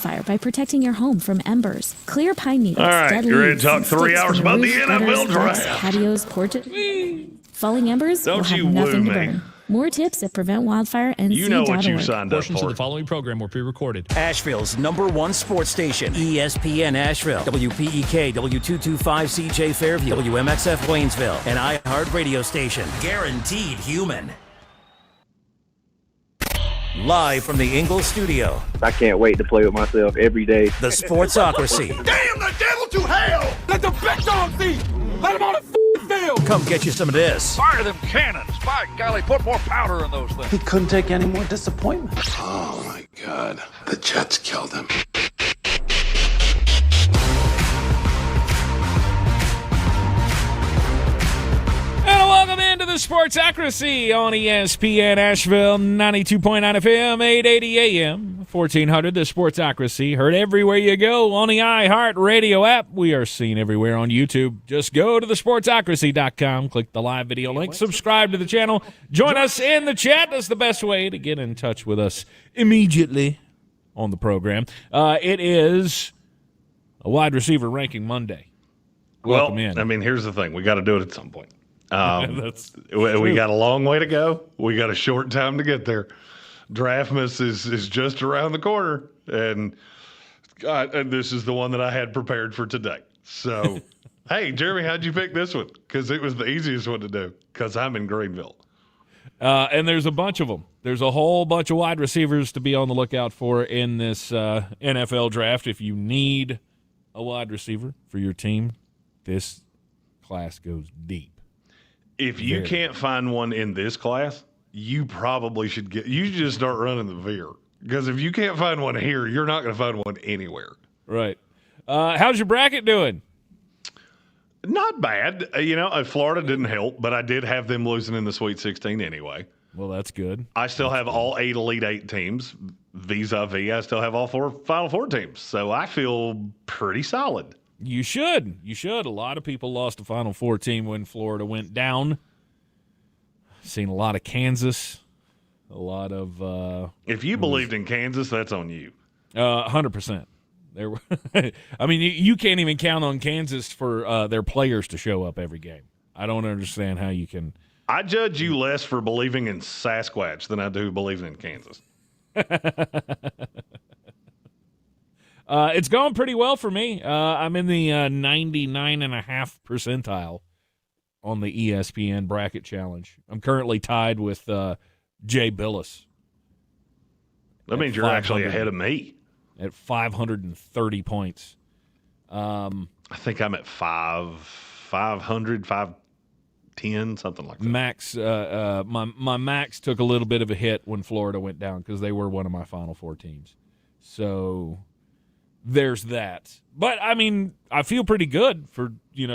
wildfire by protecting your home from embers. Clear pine needles, All right, dead you ready leaves, to talk and 3 sticks hours from about the roof, NFL gutters, draft? decks, patios, porches. Falling embers Don't will have you woo nothing to me. burn. More tips at PreventWildfireNC.org. You know what you signed up Portions for. of the following program were pre-recorded. Asheville's #1 sports station, ESPN Asheville, WPEK, W225CJ Fairview, WMXF Waynesville, and iHeart radio station. Guaranteed human. Live from the Ingalls studio, I can't wait to play with myself every day. the Sportsocracy. Damn the devil to hell! Let the big dog see! Let him on the field! Come get you some of this. Fire them cannons! By golly, put more powder in those things. He couldn't take any more disappointment. Oh my God. The Jets killed him. And welcome into the Sportsocracy on ESPN Asheville, 92.9 FM, 880 AM, 1400. The Sportsocracy, heard everywhere you go on the iHeart Radio app. We are seen everywhere on YouTube. Just go to thesportsocracy.com, click the live video link, subscribe to the channel, join us in the chat. That's the best way to get in touch with us immediately on the program. It is a wide receiver ranking Monday. Welcome in. I mean, here's the thing. We got to do it at some point. We We got a long way to go. We got a short time to get there. Draftmas is just around the corner, and this is the one that I had prepared for today. So, hey, Jeremy, how'd you pick this one? Because it was the easiest one to do, because I'm in Greenville. And there's a bunch of them. There's a whole bunch of wide receivers to be on the lookout for in this NFL draft. If you need a wide receiver for your team, this class goes deep. If you can't find one in this class, you probably should you just start running the veer. Because if you can't find one here, you're not going to find one anywhere. Right. How's your bracket doing? Not bad. Florida didn't help, but I did have them losing in the Sweet 16 anyway. Well, that's good. I still have all 8 Elite 8 teams. Vis-a-vis, I still have all 4 Final Four teams. So I feel pretty solid. You should. You should. A lot of people lost a Final Four team when Florida went down. Seen a lot of Kansas. A lot of if you believed in Kansas, that's on you. 100%. There were I mean, you can't even count on Kansas for their players to show up every game. I don't understand how you can. I judge you less for believing in Sasquatch than I do believing in Kansas. It's going pretty well for me. I'm in the 99.5 percentile on the ESPN bracket challenge. I'm currently tied with Jay Billis. That means you're actually ahead of me. At 530 points. I think I'm at 500, 510, something like that. Max, my max took a little bit of a hit when Florida went down because they were one of my Final Four teams. So there's that. But, I mean, I feel pretty good for,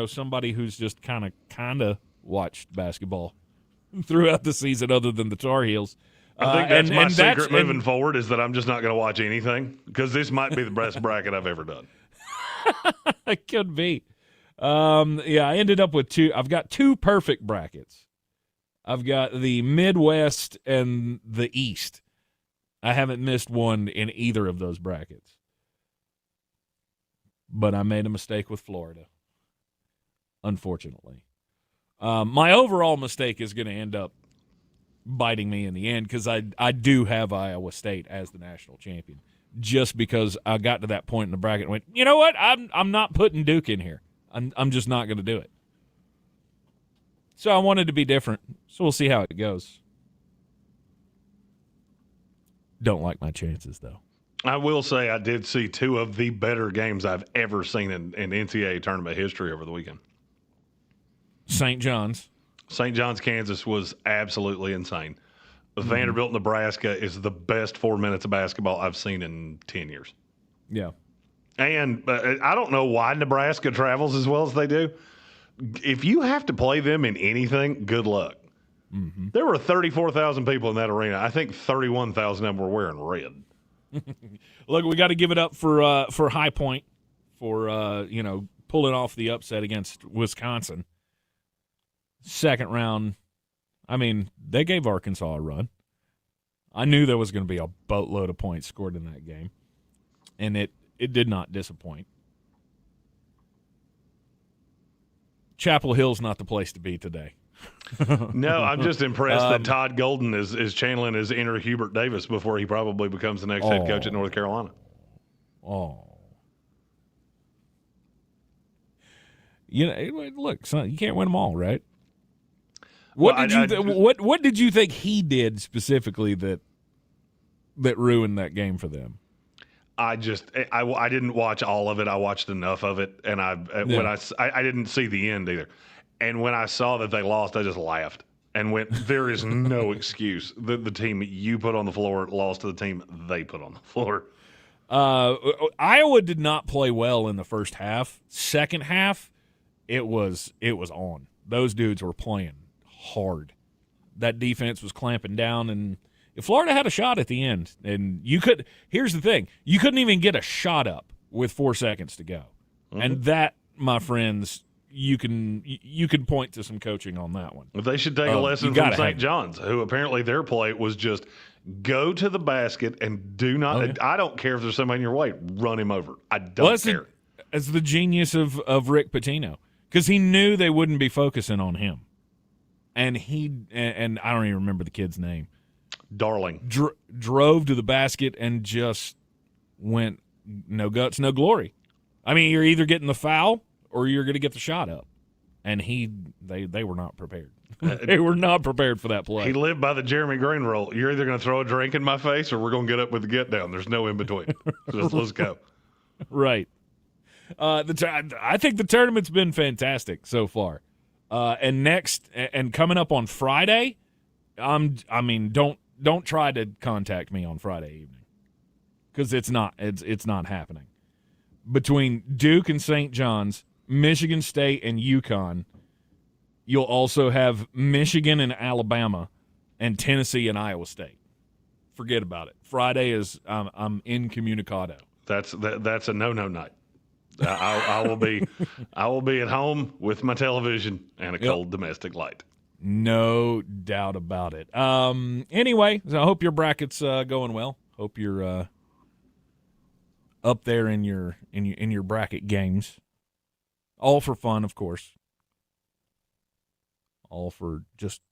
somebody who's just kind of watched basketball throughout the season other than the Tar Heels. I think that's my secret moving forward is that I'm just not going to watch anything because this might be the best bracket I've ever done. It could be. I ended up with 2. I've got 2 perfect brackets. I've got the Midwest and the East. I haven't missed one in either of those brackets. But I made a mistake with Florida, unfortunately. My overall mistake is going to end up biting me in the end because I do have Iowa State as the national champion just because I got to that point in the bracket and went, you know what, I'm not putting Duke in here. I'm just not going to do it. So I wanted to be different, so we'll see how it goes. Don't like my chances, though. I will say I did see 2 of the better games I've ever seen in NCAA tournament history over the weekend. St. John's, Kansas was absolutely insane. Vanderbilt, Nebraska is the best 4 minutes of basketball I've seen in 10 years. Yeah. And I don't know why Nebraska travels as well as they do. If you have to play them in anything, good luck. Mm-hmm. There were 34,000 people in that arena. I think 31,000 of them were wearing red. Look, we got to give it up for High Point for pulling off the upset against Wisconsin. Second round, I mean, they gave Arkansas a run. I knew there was going to be a boatload of points scored in that game. and it did not disappoint. Chapel Hill's not the place to be today. No, I'm just impressed that Todd Golden is channeling his inner Hubert Davis before he probably becomes the next head coach at North Carolina. Oh. You know, look, son, you can't win them all, right? What did you think he did specifically that ruined that game for them? I didn't watch all of it. I watched enough of it, and I didn't see the end either. And when I saw that they lost, I just laughed and went, "There is no excuse. The team you put on the floor lost to the team they put on the floor." Iowa did not play well in the first half. Second half, it was on. Those dudes were playing hard. That defense was clamping down, and Florida had a shot at the end. And here's the thing, you couldn't even get a shot up with 4 seconds to go. Mm-hmm. And that, my friends, you can point to some coaching on that one. They should take a lesson from St. John's, who apparently their play was just go to the basket and do not. Oh, yeah. I don't care if there's somebody in your way, run him over. I don't care. It's the genius of Rick Pitino, because he knew they wouldn't be focusing on him, and and I don't even remember the kid's name. Darling drove to the basket and just went no guts, no glory. I mean, you're either getting the foul or you're going to get the shot up, and they were not prepared. They were not prepared for that play. He lived by the Jeremy Green rule. You're either going to throw a drink in my face or we're going to get up with the get down. There's no in between. Let's go. Right. I think the tournament's been fantastic so far. And coming up on Friday, don't try to contact me on Friday evening, because it's not happening. Between Duke and St. John's, Michigan State and UConn, you'll also have Michigan and Alabama, and Tennessee and Iowa State. Forget about it. Friday is I'm incommunicado. That's a no night. I will be at home with my television and a cold domestic light. No doubt about it. Anyway, so I hope your bracket's going well. Hope you're up there in your bracket games. All for fun, of course. All for just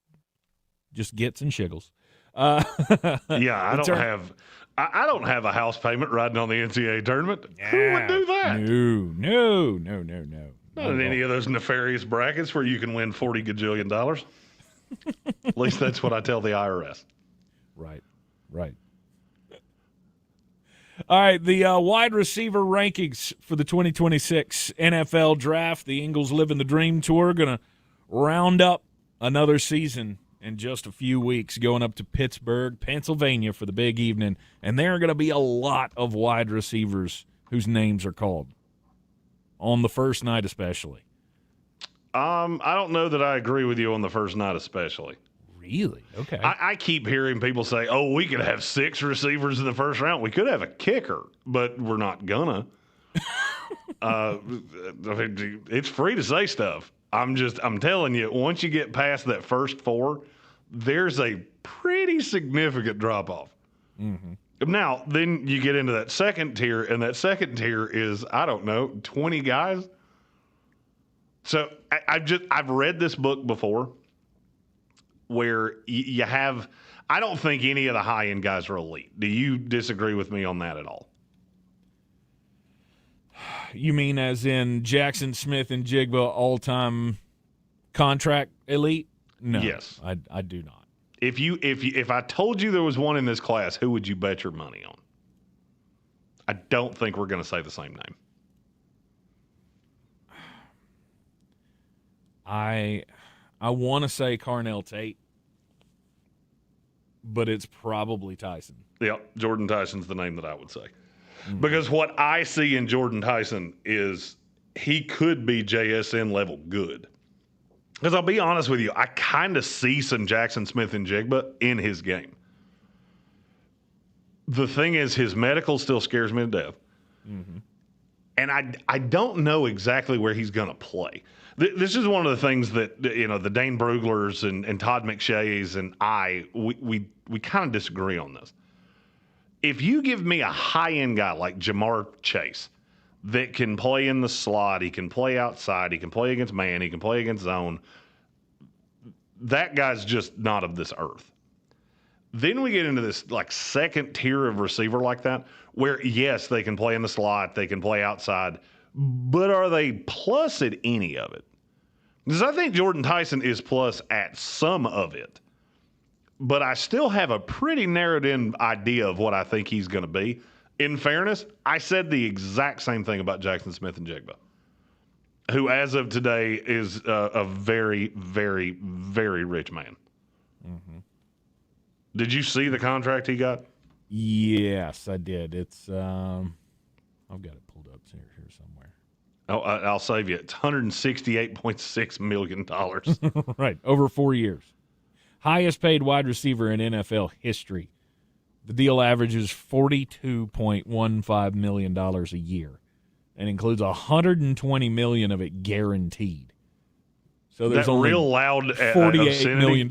gets and shiggles. Yeah, I don't have a house payment riding on the NCAA tournament. Yeah. Who would do that? No. Not in any of those nefarious brackets where you can win $40 gajillion. At least that's what I tell the IRS. Right. All right, the wide receiver rankings for the 2026 NFL Draft. The Eagles Living the Dream Tour going to round up another season in just a few weeks, going up to Pittsburgh, Pennsylvania for the big evening. And there are going to be a lot of wide receivers whose names are called on the first night especially. I don't know that I agree with you on the first night especially. Really? Okay. I keep hearing people say, "Oh, we could have 6 receivers in the first round. We could have a kicker, but we're not gonna." I mean, it's free to say stuff. I'm telling you, once you get past that first 4, there's a pretty significant drop off. Mm-hmm. Now, then you get into that second tier, and that second tier is, I don't know, 20 guys. So I've read this book before, where you have, I don't think any of the high-end guys are elite. Do you disagree with me on that at all? You mean as in Jackson Smith and Jigba all-time contract elite? No. Yes. I do not. If I told you there was one in this class, who would you bet your money on? I don't think we're going to say the same name. I want to say Carnell Tate, but it's probably Tyson. Yeah, Jordyn Tyson's the name that I would say. Mm-hmm. Because what I see in Jordyn Tyson is he could be JSN level good. Because I'll be honest with you, I kind of see some Jackson Smith and Jigba in his game. The thing is, his medical still scares me to death. Mm-hmm. And I don't know exactly where he's going to play. This is one of the things that, the Dane Bruglers and Todd McShays and we kind of disagree on this. If you give me a high-end guy like Jamar Chase that can play in the slot, he can play outside, he can play against man, he can play against zone, that guy's just not of this earth. Then we get into this like second tier of receiver like that where, yes, they can play in the slot, they can play outside, but are they plus at any of it? Because I think Jordyn Tyson is plus at some of it. But I still have a pretty narrowed-in idea of what I think he's going to be. In fairness, I said the exact same thing about Jackson Smith-Njigba, who as of today is a very, very, very rich man. Mm-hmm. Did you see the contract he got? Yes, I did. It's I've got it pulled up here somewhere. Oh, I'll save you. It's $168.6 million. Right, over 4 years. Highest paid wide receiver in NFL history. The deal averages $42.15 million a year and includes $120 million of it guaranteed. So there's that only real loud $48 million.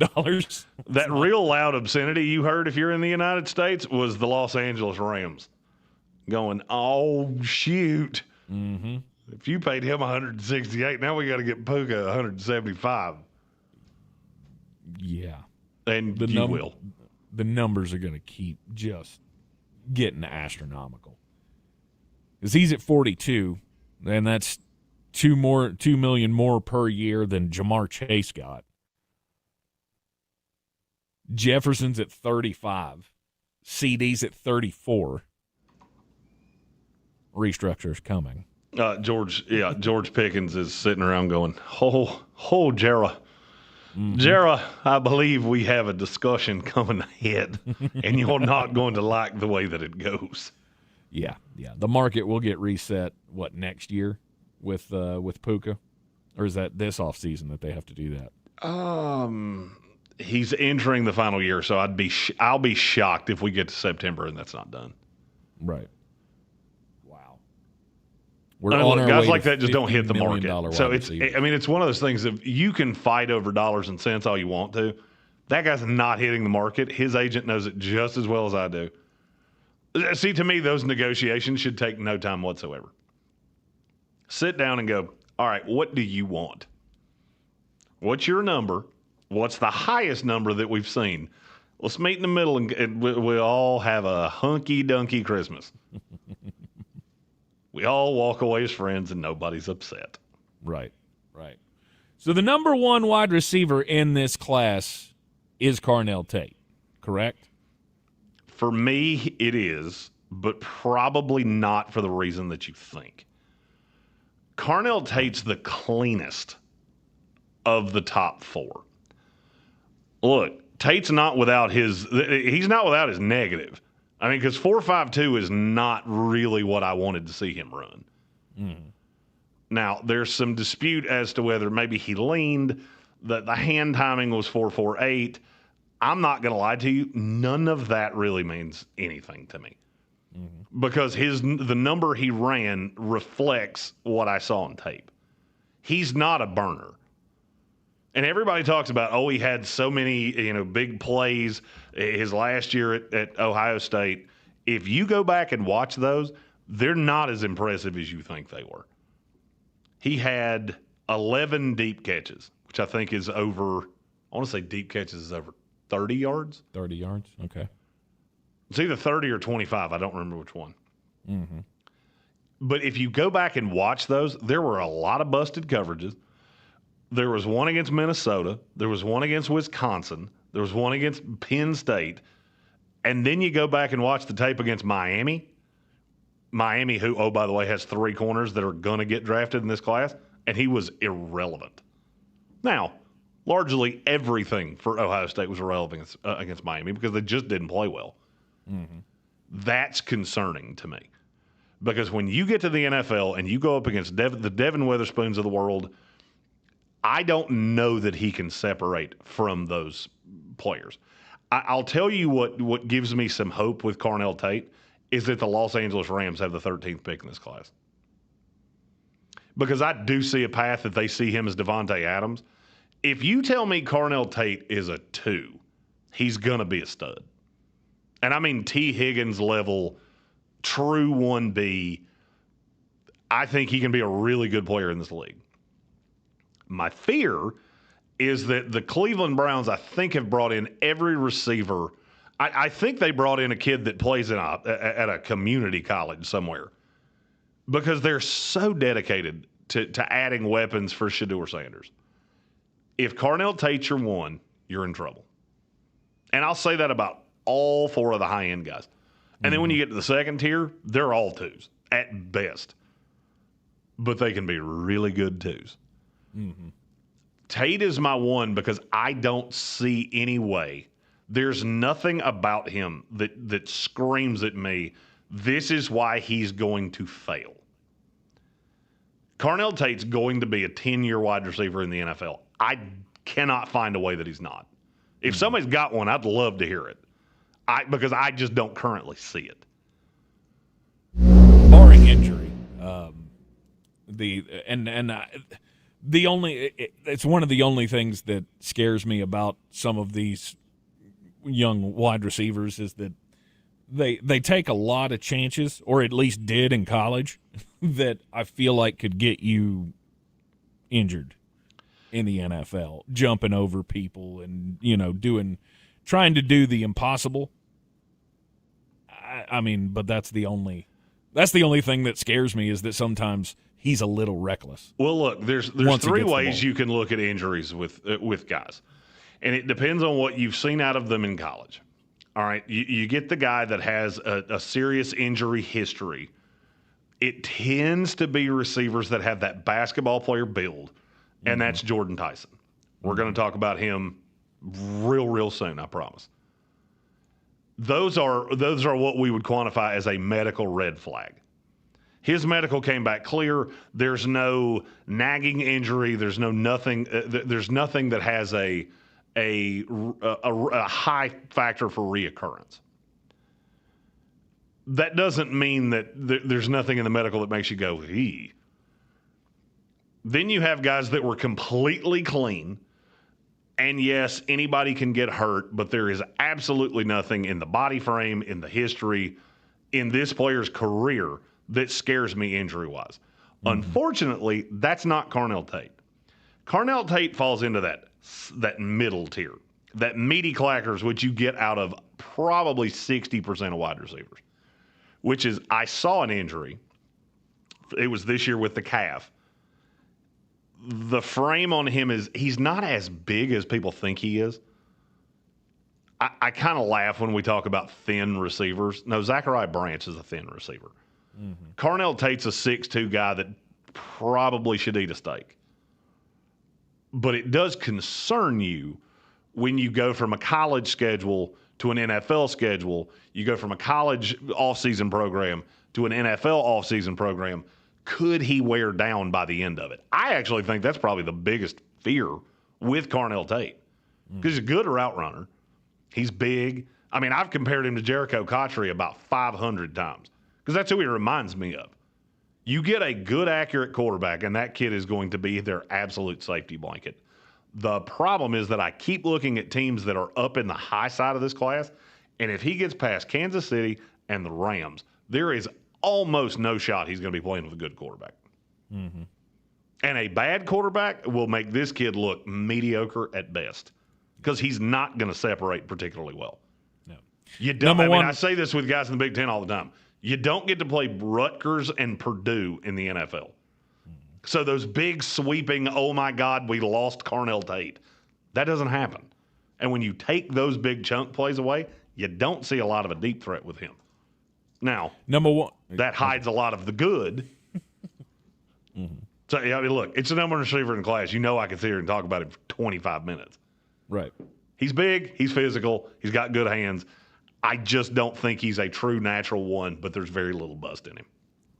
That real loud obscenity you heard if you're in the United States was the Los Angeles Rams going, oh, shoot. Mm-hmm. If you paid him $168, now we got to get Puka $175. Yeah. And you will. The numbers are going to keep just getting astronomical. Because he's at 42, and that's $2 million more per year than Jamar Chase got. Jefferson's at 35. CD's at 34. Restructure's coming. George Pickens is sitting around going, Jera. Jera, I believe we have a discussion coming ahead, and you're not going to like the way that it goes. Yeah. The market will get reset, next year with Puka? Or is that this offseason that they have to do that? He's entering the final year, so I'll be shocked if we get to September and that's not done. Right. Wow. Guys like that just don't hit the market. So receiver. it's one of those things of you can fight over dollars and cents all you want to. That guy's not hitting the market. His agent knows it just as well as I do. See, to me, those negotiations should take no time whatsoever. Sit down and go, all right, what do you want? What's your number? What's the highest number that we've seen? Let's meet in the middle and we'll all have a hunky-dunky Christmas. We all walk away as friends and nobody's upset. Right. So the number one wide receiver in this class is Carnell Tate, correct? For me, it is, but probably not for the reason that you think. Carnell Tate's the cleanest of the top four. Look, Tate's not without his negative. I mean, because 4.52 is not really what I wanted to see him run. Mm. Now, there's some dispute as to whether maybe he leaned, that the hand timing was 4.48. I'm not going to lie to you. None of that really means anything to me. Mm-hmm. Because the number he ran reflects what I saw on tape. He's not a burner. And everybody talks about, he had so many, big plays his last year at Ohio State. If you go back and watch those, they're not as impressive as you think they were. He had 11 deep catches, which I think is over, I want to say deep catches is over 30 yards. 30 yards, okay. It's either 30 or 25. I don't remember which one. Mm-hmm. But if you go back and watch those, there were a lot of busted coverages. There was one against Minnesota. There was one against Wisconsin. There was one against Penn State. And then you go back and watch the tape against Miami. Miami, who, by the way, has 3 corners that are going to get drafted in this class. And he was irrelevant. Now, largely everything for Ohio State was irrelevant against Miami because they just didn't play well. Mm-hmm. That's concerning to me. Because when you get to the NFL and you go up against the Devin Witherspoons of the world, I don't know that he can separate from those players. I'll tell you what gives me some hope with Carnell Tate is that the Los Angeles Rams have the 13th pick in this class. Because I do see a path that they see him as Devontae Adams. If you tell me Carnell Tate is a 2, he's going to be a stud. and I mean T. Higgins level, true 1B, I think he can be a really good player in this league. My fear is that the Cleveland Browns, I think, have brought in every receiver. I think they brought in a kid that plays at a community college somewhere because they're so dedicated to adding weapons for Shedeur Sanders. If Carnell Tate's your one, you're in trouble. And I'll say that about all four of the high-end guys. And then when you get to the second tier, they're all twos at best. But they can be really good twos. Mm-hmm. Tate is my one because I don't see any way. There's nothing about him that screams at me, this is why he's going to fail. Carnell Tate's going to be a 10-year wide receiver in the NFL. I cannot find a way that he's not. If somebody's got one, I'd love to hear it. Because I just don't currently see it. Barring injury, it's one of the only things that scares me about some of these young wide receivers is that they take a lot of chances, or at least did in college, that I feel like could get you injured in the NFL, jumping over people and, trying to do the impossible. I mean, but that's the only thing that scares me is that sometimes he's a little reckless. Well, look, there's three ways you can look at injuries with guys, and it depends on what you've seen out of them in college. All right, you get the guy that has a serious injury history. It tends to be receivers that have that basketball player build, and that's Jordyn Tyson. We're going to talk about him real soon, I promise. Those are what we would quantify as a medical red flag. His medical came back clear. There's no nagging injury. There's nothing that has a high factor for reoccurrence. That doesn't mean that there's nothing in the medical that makes you go, "Ee." Then you have guys that were completely clean. And yes, anybody can get hurt, but there is absolutely nothing in the body frame, in the history, in this player's career that scares me injury-wise. Mm-hmm. Unfortunately, that's not Carnell Tate. Carnell Tate falls into that middle tier, that meaty clackers, which you get out of probably 60% of wide receivers, which is I saw an injury. It was this year with the calf. The frame on him he's not as big as people think he is. I kind of laugh when we talk about thin receivers. No, Zachariah Branch is a thin receiver. Mm-hmm. Carnell Tate's a 6'2" guy that probably should eat a steak. But it does concern you when you go from a college schedule to an NFL schedule. You go from a college offseason program to an NFL offseason program. Could he wear down by the end of it? I actually think that's probably the biggest fear with Carnell Tate because he's a good route runner. He's big. I mean, I've compared him to Jericho Cotchery about 500 times because that's who he reminds me of. You get a good, accurate quarterback, and that kid is going to be their absolute safety blanket. The problem is that I keep looking at teams that are up in the high side of this class, and if he gets past Kansas City and the Rams, there is almost no shot he's going to be playing with a good quarterback. Mm-hmm. And a bad quarterback will make this kid look mediocre at best because he's not going to separate particularly well. No. You don't. I say this with guys in the Big Ten all the time. You don't get to play Rutgers and Purdue in the NFL. Mm-hmm. So those big sweeping, oh my God, we lost Carnell Tate, that doesn't happen. And when you take those big chunk plays away, you don't see a lot of a deep threat with him. Now, number one, that hides a lot of the good. Mm-hmm. So, I mean, look, it's the number one receiver in class. You know I can sit here and talk about him for 25 minutes. Right. He's big. He's physical. He's got good hands. I just don't think he's a true natural one, but there's very little bust in him.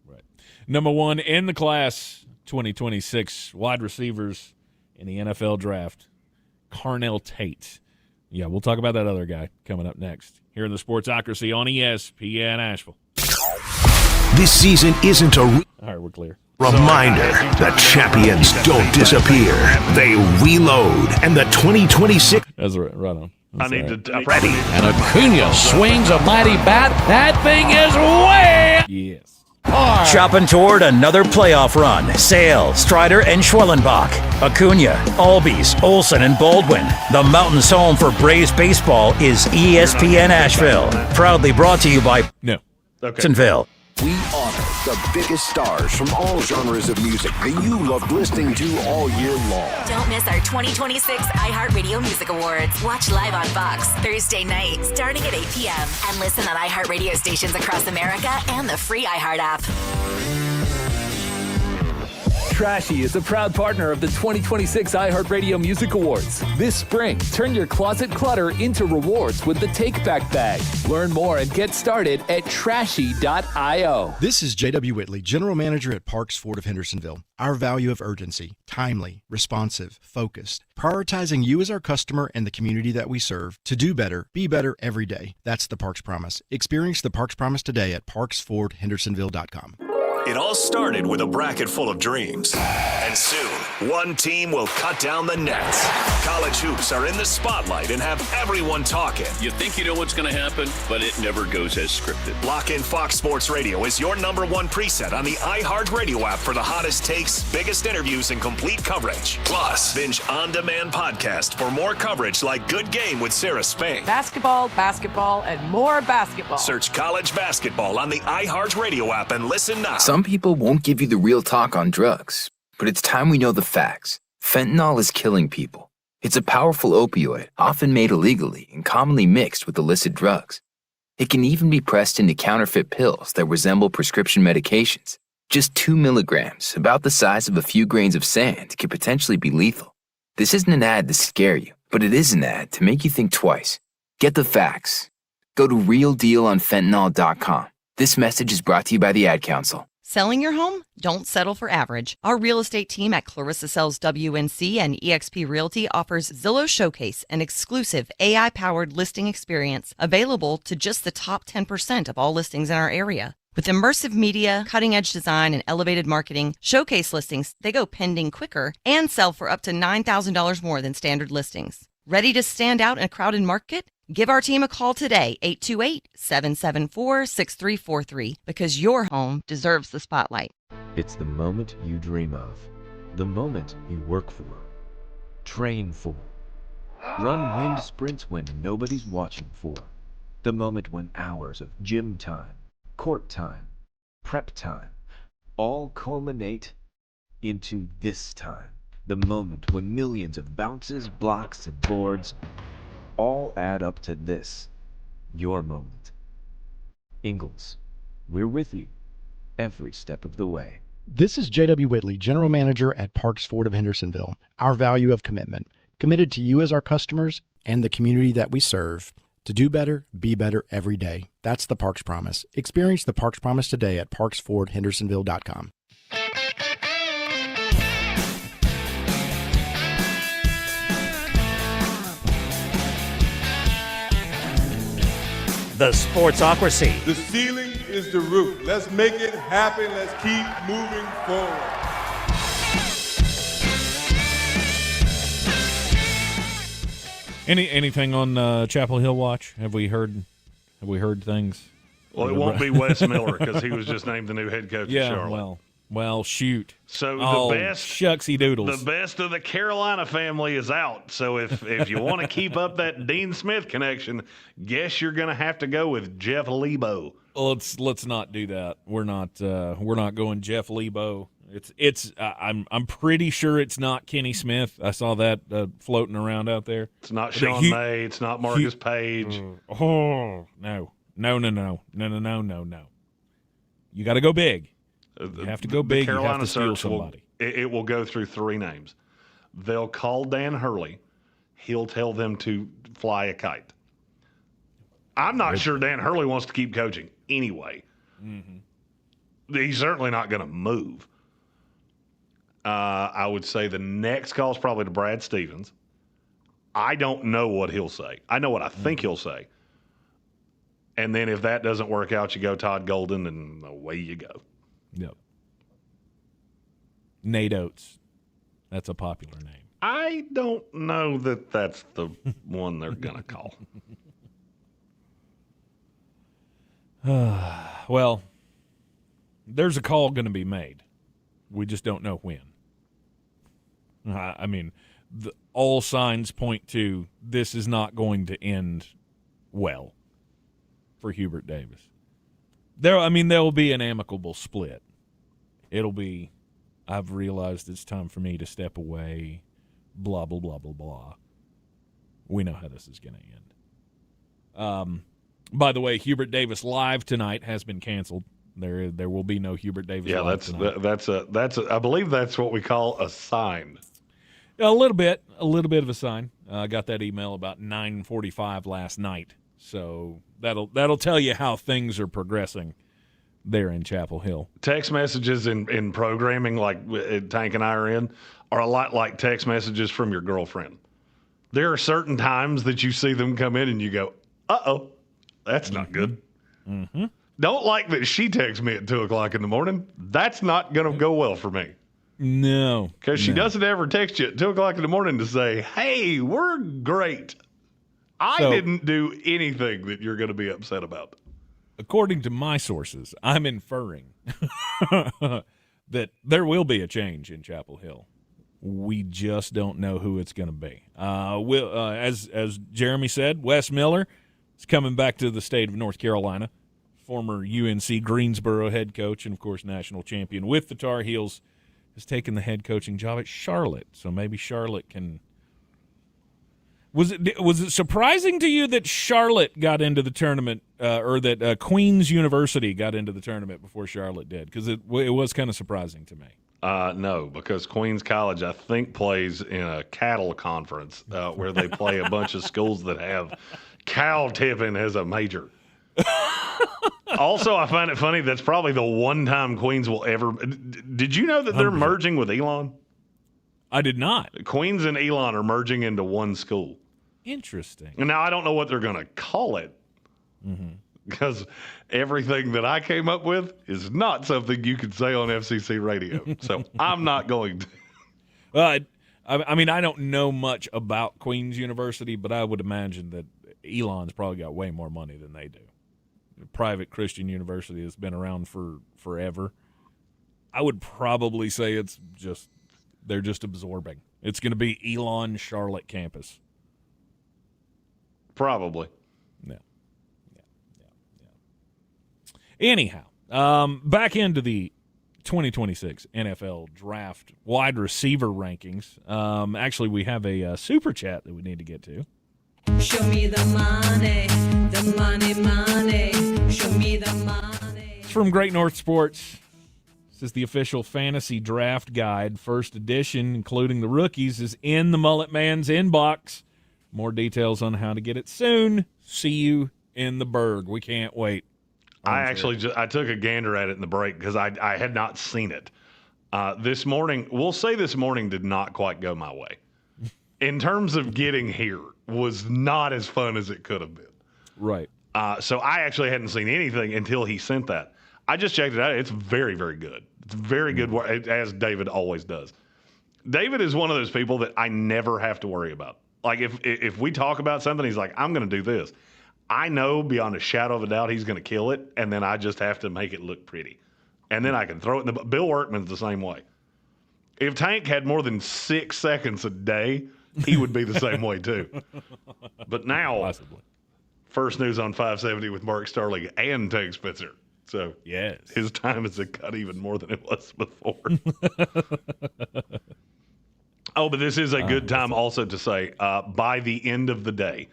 Right. Number one in the class 2026 wide receivers in the NFL draft, Carnell Tate. Yeah, we'll talk about that other guy coming up next here in the Sportsocracy on ESPN Asheville. This season isn't a all right, we're clear. Reminder that champions don't disappear. They reload. And the 2026... That's right on. I need to. Ready. And Acuna swings a mighty bat. That thing is way. Yes. Chopping toward another playoff run. Sale, Strider, and Schwellenbach. Acuna, Albies, Olsen, and Baldwin. The Mountains' home for Braves baseball is ESPN Asheville. Proudly brought to you by Jacksonville. We honor the biggest stars from all genres of music that you loved listening to all year long. Don't miss our 2026 iHeartRadio Music Awards. Watch live on Fox Thursday night starting at 8 p.m. And listen on iHeartRadio stations across America and the free iHeart app. Trashy is a proud partner of the 2026 iHeartRadio Music Awards. This spring, turn your closet clutter into rewards with the Take Back Bag. Learn more and get started at trashy.io. This is J.W. Whitley, General Manager at Parks Ford of Hendersonville. Our value of urgency, timely, responsive, focused, prioritizing you as our customer and the community that we serve to do better, be better every day. That's the Parks Promise. Experience the Parks Promise today at parksfordhendersonville.com. It all started with a bracket full of dreams. And soon, one team will cut down the nets. College hoops are in the spotlight and have everyone talking. You think you know what's going to happen, but it never goes as scripted. Lock in Fox Sports Radio is your number one preset on the iHeartRadio app for the hottest takes, biggest interviews, and complete coverage. Plus, binge on-demand podcast for more coverage like Good Game with Sarah Spain. Basketball, and more basketball. Search college basketball on the iHeartRadio app and listen now. Some people won't give you the real talk on drugs, but it's time we know the facts. Fentanyl is killing people. It's a powerful opioid, often made illegally and commonly mixed with illicit drugs. It can even be pressed into counterfeit pills that resemble prescription medications. Just 2 milligrams, about the size of a few grains of sand, can potentially be lethal. This isn't an ad to scare you, but it is an ad to make you think twice. Get the facts. Go to realdealonfentanyl.com. This message is brought to you by the Ad Council. Selling your home? Don't settle for average. Our real estate team at Clarissa Sells WNC and eXp Realty offers Zillow Showcase, an exclusive AI-powered listing experience available to just the top 10% of all listings in our area. With immersive media, cutting-edge design, and elevated marketing, Showcase listings, they go pending quicker and sell for up to $9,000 more than standard listings. Ready to stand out in a crowded market? Give our team a call today, 828-774-6343, because your home deserves the spotlight. It's the moment you dream of, the moment you work for, train for, run wind sprints when nobody's watching for, the moment when hours of gym time, court time, prep time, all culminate into this time, the moment when millions of bounces, blocks, and boards all add up to this, your moment. Ingalls, we're with you every step of the way. This is J.W. Whitley, General Manager at Parks Ford of Hendersonville. Our value of commitment, committed to you as our customers and the community that we serve to do better, be better every day. That's the Parks Promise. Experience the Parks Promise today at parksfordhendersonville.com. The Sportsocracy. The ceiling is the roof. Let's make it happen. Let's keep moving forward. Anything on Chapel Hill watch? Have we heard things? Well, it won't be Wes Miller because he was just named the new head coach of Charlotte. Well, shoot. So the best shucksy doodles. The best of the Carolina family is out. So if you want to keep up that Dean Smith connection, guess you're going to have to go with Jeff Lebo. Let's not do that. We're not going Jeff Lebo. I'm pretty sure it's not Kenny Smith. I saw that floating around out there. It's not Sean May. It's not Marcus Page. No. You got to go big. You have to go big. The Carolina you have to steal search somebody. It will go through 3 names. They'll call Dan Hurley. He'll tell them to fly a kite. I'm not sure Dan Hurley wants to keep coaching anyway. Mm-hmm. He's certainly not going to move. I would say the next call is probably to Brad Stevens. I don't know what he'll say. I know what I think he'll say. And then if that doesn't work out, you go Todd Golden, and away you go. Yep. Nate Oates. That's a popular name. I don't know that that's the one they're going to call. Well, there's a call going to be made. We just don't know when. I mean, all signs point to this is not going to end well for Hubert Davis. There will be an amicable split. It'll be, I've realized it's time for me to step away, blah, blah, blah, blah, blah. We know how this is going to end. By the way, Hubert Davis Live tonight has been canceled. There will be no Hubert Davis Live tonight. That's I believe that's what we call a sign. A little bit of a sign. I got that email about 9:45 last night, so that'll tell you how things are progressing there in Chapel Hill. Text messages in programming, like Tank and I are in, are a lot like text messages from your girlfriend. There are certain times that you see them come in and you go, uh-oh, that's not good. Mm-hmm. Don't like that she texts me at 2 o'clock in the morning. That's not going to go well for me. No. Because she doesn't ever text you at 2 o'clock in the morning to say, hey, we're great. I didn't do anything that you're going to be upset about. According to my sources, I'm inferring that there will be a change in Chapel Hill. We just don't know who it's going to be. As Jeremy said, Wes Miller is coming back to the state of North Carolina, former UNC Greensboro head coach and, of course, national champion with the Tar Heels, has taken the head coaching job at Charlotte. So maybe Charlotte can – Was it surprising to you that Charlotte got into the tournament or that Queen's University got into the tournament before Charlotte did? Because it was kind of surprising to me. No, because Queens College, I think, plays in a cattle conference where they play a bunch of schools that have cow tipping as a major. Also, I find it funny that's probably the one time Queens will ever. Did you know that they're 100%. Merging with Elon? I did not. Queens and Elon are merging into one school. Interesting. And now I don't know what they're going to call it. Because everything that I came up with is not something you could say on FCC radio. So I'm not going to. I mean, I don't know much about Queen's University, but I would imagine that Elon's probably got way more money than they do. A private Christian university that's been around for forever. I would probably say they're just absorbing. It's going to be Elon Charlotte campus. Probably. Yeah. Anyhow, back into the 2026 NFL Draft wide receiver rankings. Actually, we have a super chat that we need to get to. Show me the money, money. Show me the money. It's from Great North Sports. This is the official fantasy draft guide. First edition, including the rookies, is in the Mullet Man's inbox. More details on how to get it soon. See you in the Berg. We can't wait. I took a gander at it in the break because I had not seen it. This morning, we'll say this morning did not quite go my way. In terms of getting here, was not as fun as it could have been. Right. So I actually hadn't seen anything until he sent that. I just checked it out. It's very, very good. It's very good work, as David always does. David is one of those people that I never have to worry about. Like, if we talk about something, he's like, I'm going to do this. I know beyond a shadow of a doubt he's going to kill it, and then I just have to make it look pretty. And then I can throw it in the – Bill Workman's the same way. If Tank had more than 6 seconds a day, he would be the same way too. But now, possibly. First news on 570 with Mark Starling and Tank Spitzer. So yes, his time is cut even more than it was before. Oh, but this is a good time also to say, by the end of the day,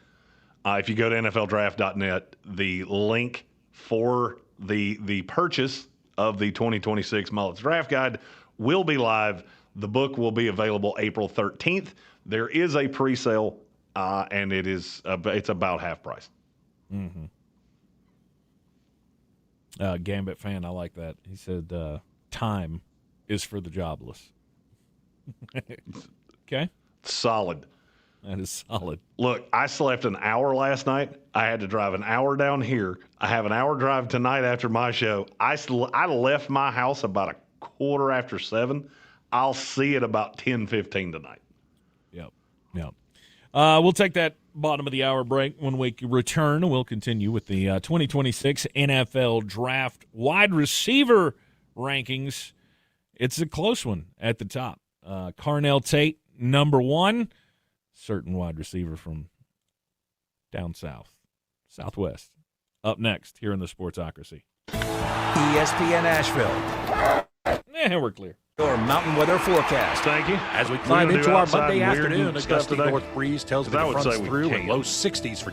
if you go to NFLdraft.net, the link for the purchase of the 2026 Mullets Draft Guide will be live. The book will be available April 13th. There is a pre-sale, and it's about half price. Mm-hmm. Gambit fan, I like that. He said, time is for the jobless. Okay. Solid. That is solid. Look, I slept an hour last night. I had to drive an hour down here. I have an hour drive tonight after my show. I left my house about 7:15. I'll see it about 10:15 tonight. Yeah. We'll take that bottom of the hour break. When we return, we'll continue with the 2026 NFL Draft wide receiver rankings. It's a close one at the top. Carnell Tate, number 1. Certain wide receiver from down southwest. Up next here in the Sportsocracy. ESPN Asheville. We're clear. Your mountain weather forecast. Thank you. As we climb into our Monday afternoon, a stuff gusty today. north breeze tells me I it would runs say we through in can. low 60s for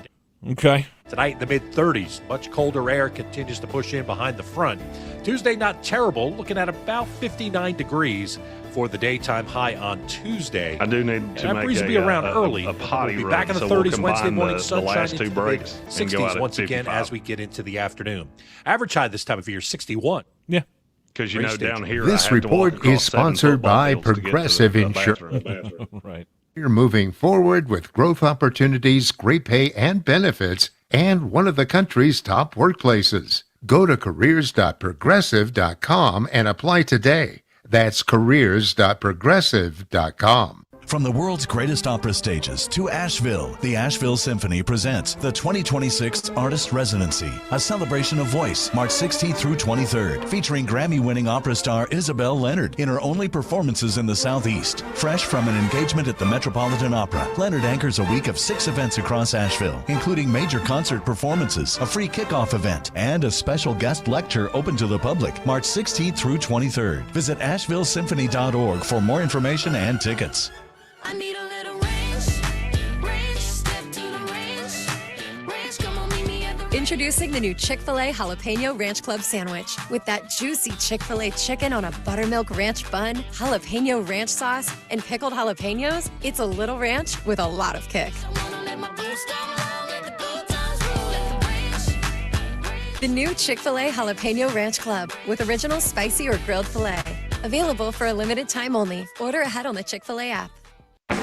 Okay. tonight in the mid-30s. Much colder air continues to push in behind the front. Tuesday, not terrible, looking at about 59 degrees for the daytime high on Tuesday. I do need to that make breeze will be around early. a potty We'll be run, back in the so we'll 30s Wednesday combine morning, the sunshine last into two the breaks and go out 60s at once again 55. as we get into the afternoon. Average high this time of year, 61. Yeah. Because, you know, down here, This I have report to walk across is sponsored 7 football by fields to get to Progressive the Insurance. bathroom. Right. You're moving forward with growth opportunities, great pay and benefits, and one of the country's top workplaces. Go to careers.progressive.com and apply today. That's careers.progressive.com. From the world's greatest opera stages to Asheville, the Asheville Symphony presents the 2026 Artist Residency, a celebration of voice, March 16th through 23rd, featuring Grammy-winning opera star Isabel Leonard in her only performances in the Southeast. Fresh from an engagement at the Metropolitan Opera, Leonard anchors a week of 6 events across Asheville, including major concert performances, a free kickoff event, and a special guest lecture open to the public, March 16th through 23rd. Visit AshevilleSymphony.org for more information and tickets. I need a little range, step to the range, come on, meet me at the Introducing the new Chick-fil-A Jalapeno Ranch Club Sandwich. With that juicy Chick-fil-A chicken on a buttermilk ranch bun, jalapeno ranch sauce, and pickled jalapenos, it's a little ranch with a lot of kick. The new Chick-fil-A Jalapeno Ranch Club with original spicy or grilled filet. Available for a limited time only. Order ahead on the Chick-fil-A app.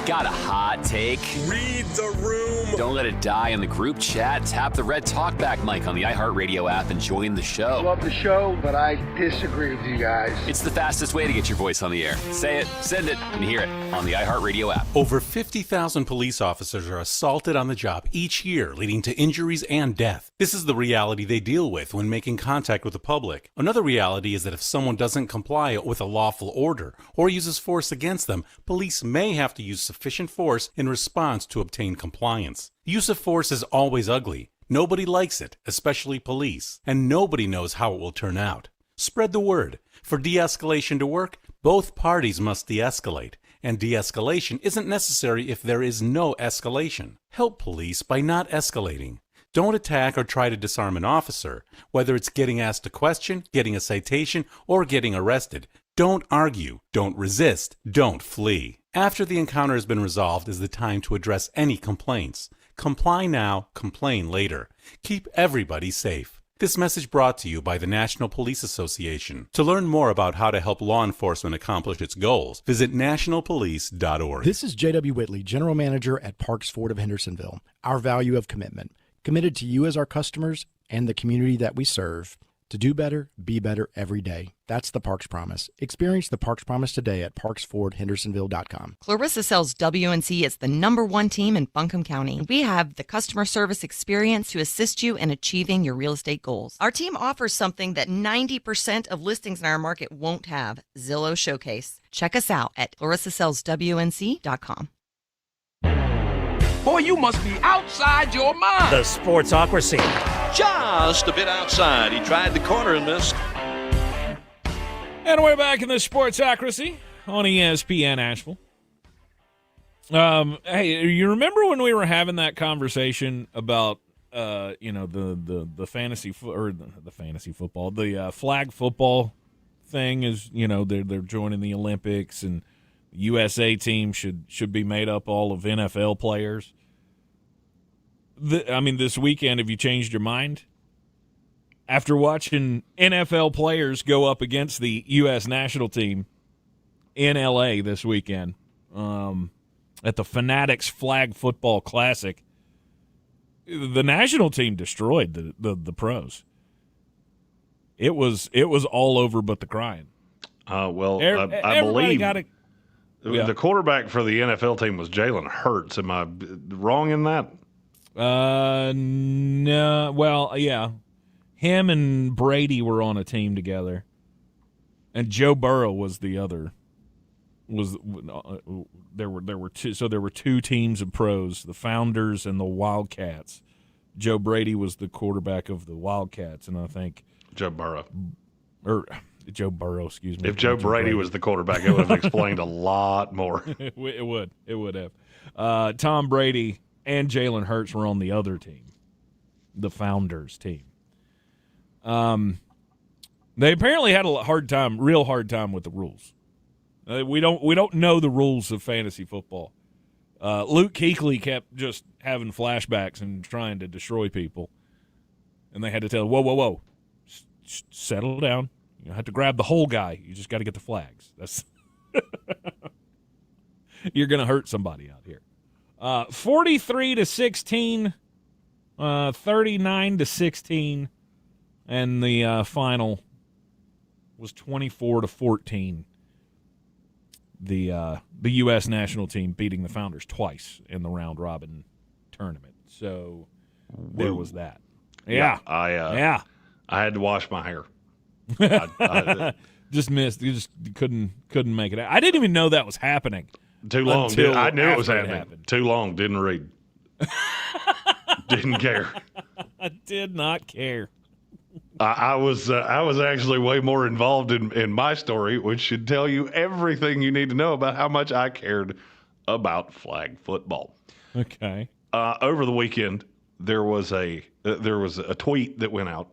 Got a hot take? Read the room. Don't let it die in the group chat. Tap the red talkback mic on the iHeartRadio app and join the show. Love the show, but I disagree with you guys. It's the fastest way to get your voice on the air. Say it, send it, and hear it on the iHeartRadio app. Over 50,000 police officers are assaulted on the job each year, leading to injuries and death. This is the reality they deal with when making contact with the public. Another reality is that if someone doesn't comply with a lawful order or uses force against them, police may have to use sufficient force in response to obtain compliance. Use of force is always ugly. Nobody likes it, especially police, and nobody knows how it will turn out. Spread the word. For de-escalation to work, both parties must de-escalate, and de-escalation isn't necessary if there is no escalation. Help police by not escalating. Don't attack or try to disarm an officer, whether it's getting asked a question, getting a citation, or getting arrested. Don't argue, don't resist, don't flee. After the encounter has been resolved is the time to address any complaints. Comply now, complain later. Keep everybody safe. This message brought to you by the National Police Association. To learn more about how to help law enforcement accomplish its goals, visit nationalpolice.org. This is J.W. Whitley, General Manager at Parks Ford of Hendersonville. Our value of commitment. Committed to you as our customers and the community that we serve. To do better, be better every day. That's the Parks Promise. Experience the Parks Promise today at parksfordhendersonville.com. Clarissa Sells WNC is the #1 team in Buncombe County. We have the customer service experience to assist you in achieving your real estate goals. Our team offers something that 90% of listings in our market won't have, Zillow Showcase. Check us out at clarissasellswnc.com. Boy, you must be outside your mind. The Sportsocracy. Just a bit outside. He tried the corner and missed. And we're back in the Sportsocracy on ESPN Asheville. Hey, you remember when we were having that conversation about, the fantasy the fantasy football, the flag football thing is, they're joining the Olympics and the USA team should be made up all of NFL players. This weekend, have you changed your mind? After watching NFL players go up against the U.S. national team in L.A. this weekend at the Fanatics Flag Football Classic, the national team destroyed the pros. It was all over but the crying. I believe The quarterback for the NFL team was Jalen Hurts. Am I wrong in that? No. Well, yeah. Him and Brady were on a team together, and Joe Burrow was the other. There were two. So there were two teams of pros: the Founders and the Wildcats. Joe Brady was the quarterback of the Wildcats, and I think Joe Burrow. Joe Burrow, excuse me. If Joe Brady was the quarterback, it would have explained a lot more. It would have. Tom Brady and Jalen Hurts were on the other team, the Founders team. They apparently had a real hard time with the rules. We don't know the rules of fantasy football. Luke Kuechly kept just having flashbacks and trying to destroy people, and they had to tell him, whoa, settle down. You don't have to grab the whole guy. You just got to get the flags. That's you're going to hurt somebody out here. 43-16, 39-16, and the final was 24-14. The U.S. national team beating the Founders twice in the round robin tournament. So there was that. Yeah. I had to wash my hair. Just missed. You just couldn't make it out. I didn't even know that was happening. Too long. I knew it was happening. Too long. Didn't read. Didn't care. I did not care. I was actually way more involved in my story, which should tell you everything you need to know about how much I cared about flag football. Okay. Over the weekend, there was a tweet that went out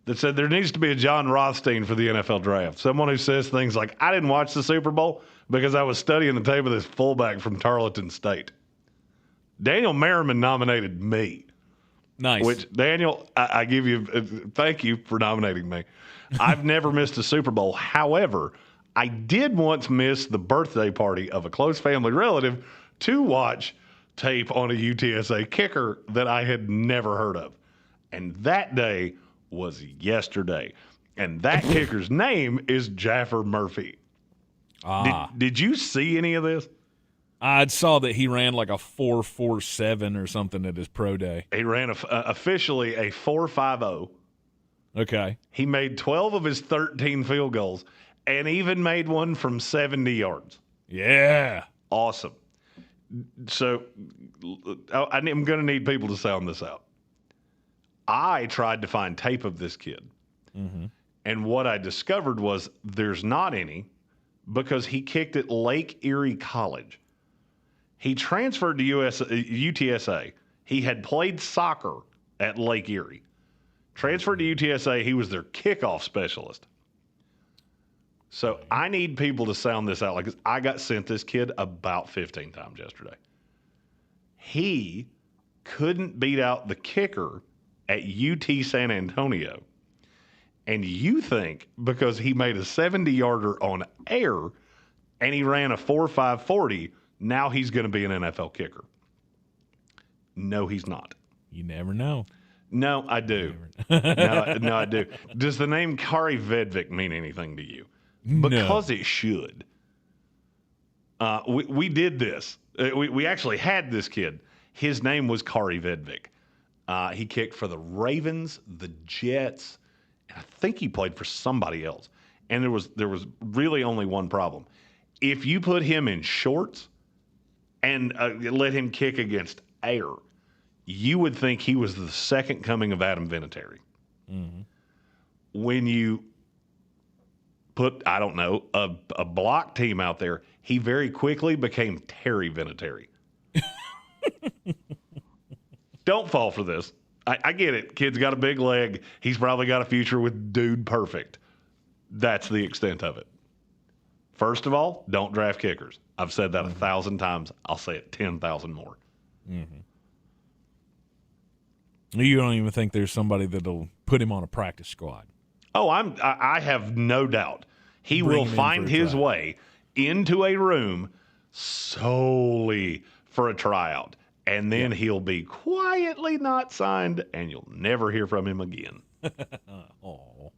that said there needs to be a John Rothstein for the NFL draft. Someone who says things like, I didn't watch the Super Bowl because I was studying the tape of this fullback from Tarleton State. Daniel Merriman nominated me. Nice. Which, Daniel, I give you thank you for nominating me. I've never missed a Super Bowl. However, I did once miss the birthday party of a close family relative to watch tape on a UTSA kicker that I had never heard of. And that day was yesterday. And that kicker's name is Jaffer Murphy. Did you see any of this? I saw that he ran like a 4.47 or something at his pro day. He ran officially a 4.50. Okay. He made 12 of his 13 field goals and even made one from 70 yards. Yeah. Awesome. So I'm going to need people to sound this out. I tried to find tape of this kid. Mm-hmm. And what I discovered was there's not any because he kicked at Lake Erie College. He transferred to UTSA. He had played soccer at Lake Erie. Transferred to UTSA. He was their kickoff specialist. So I need people to sound this out. Like, I got sent this kid about 15 times yesterday. He couldn't beat out the kicker at UT San Antonio. And you think because he made a 70-yarder on air and he ran a 4.5 40, now he's going to be an NFL kicker. No, he's not. You never know. No, I do. No, I do. Does the name Kari Vedvik mean anything to you? Because it should. We did this. We actually had this kid. His name was Kari Vedvik. He kicked for the Ravens, the Jets, and I think he played for somebody else. And there was really only one problem. If you put him in shorts and let him kick against air, you would think he was the second coming of Adam Vinatieri. Mm-hmm. When you put, I don't know, a block team out there, he very quickly became Terry Vinatieri. Don't fall for this. I get it. Kid's got a big leg. He's probably got a future with Dude Perfect. That's the extent of it. First of all, don't draft kickers. I've said that 1,000 times. I'll say it 10,000 more. Mm-hmm. You don't even think there's somebody that'll put him on a practice squad? Oh, I have no doubt. He will find his way into a room solely for a tryout. And then he'll be quietly not signed, and you'll never hear from him again. Oh.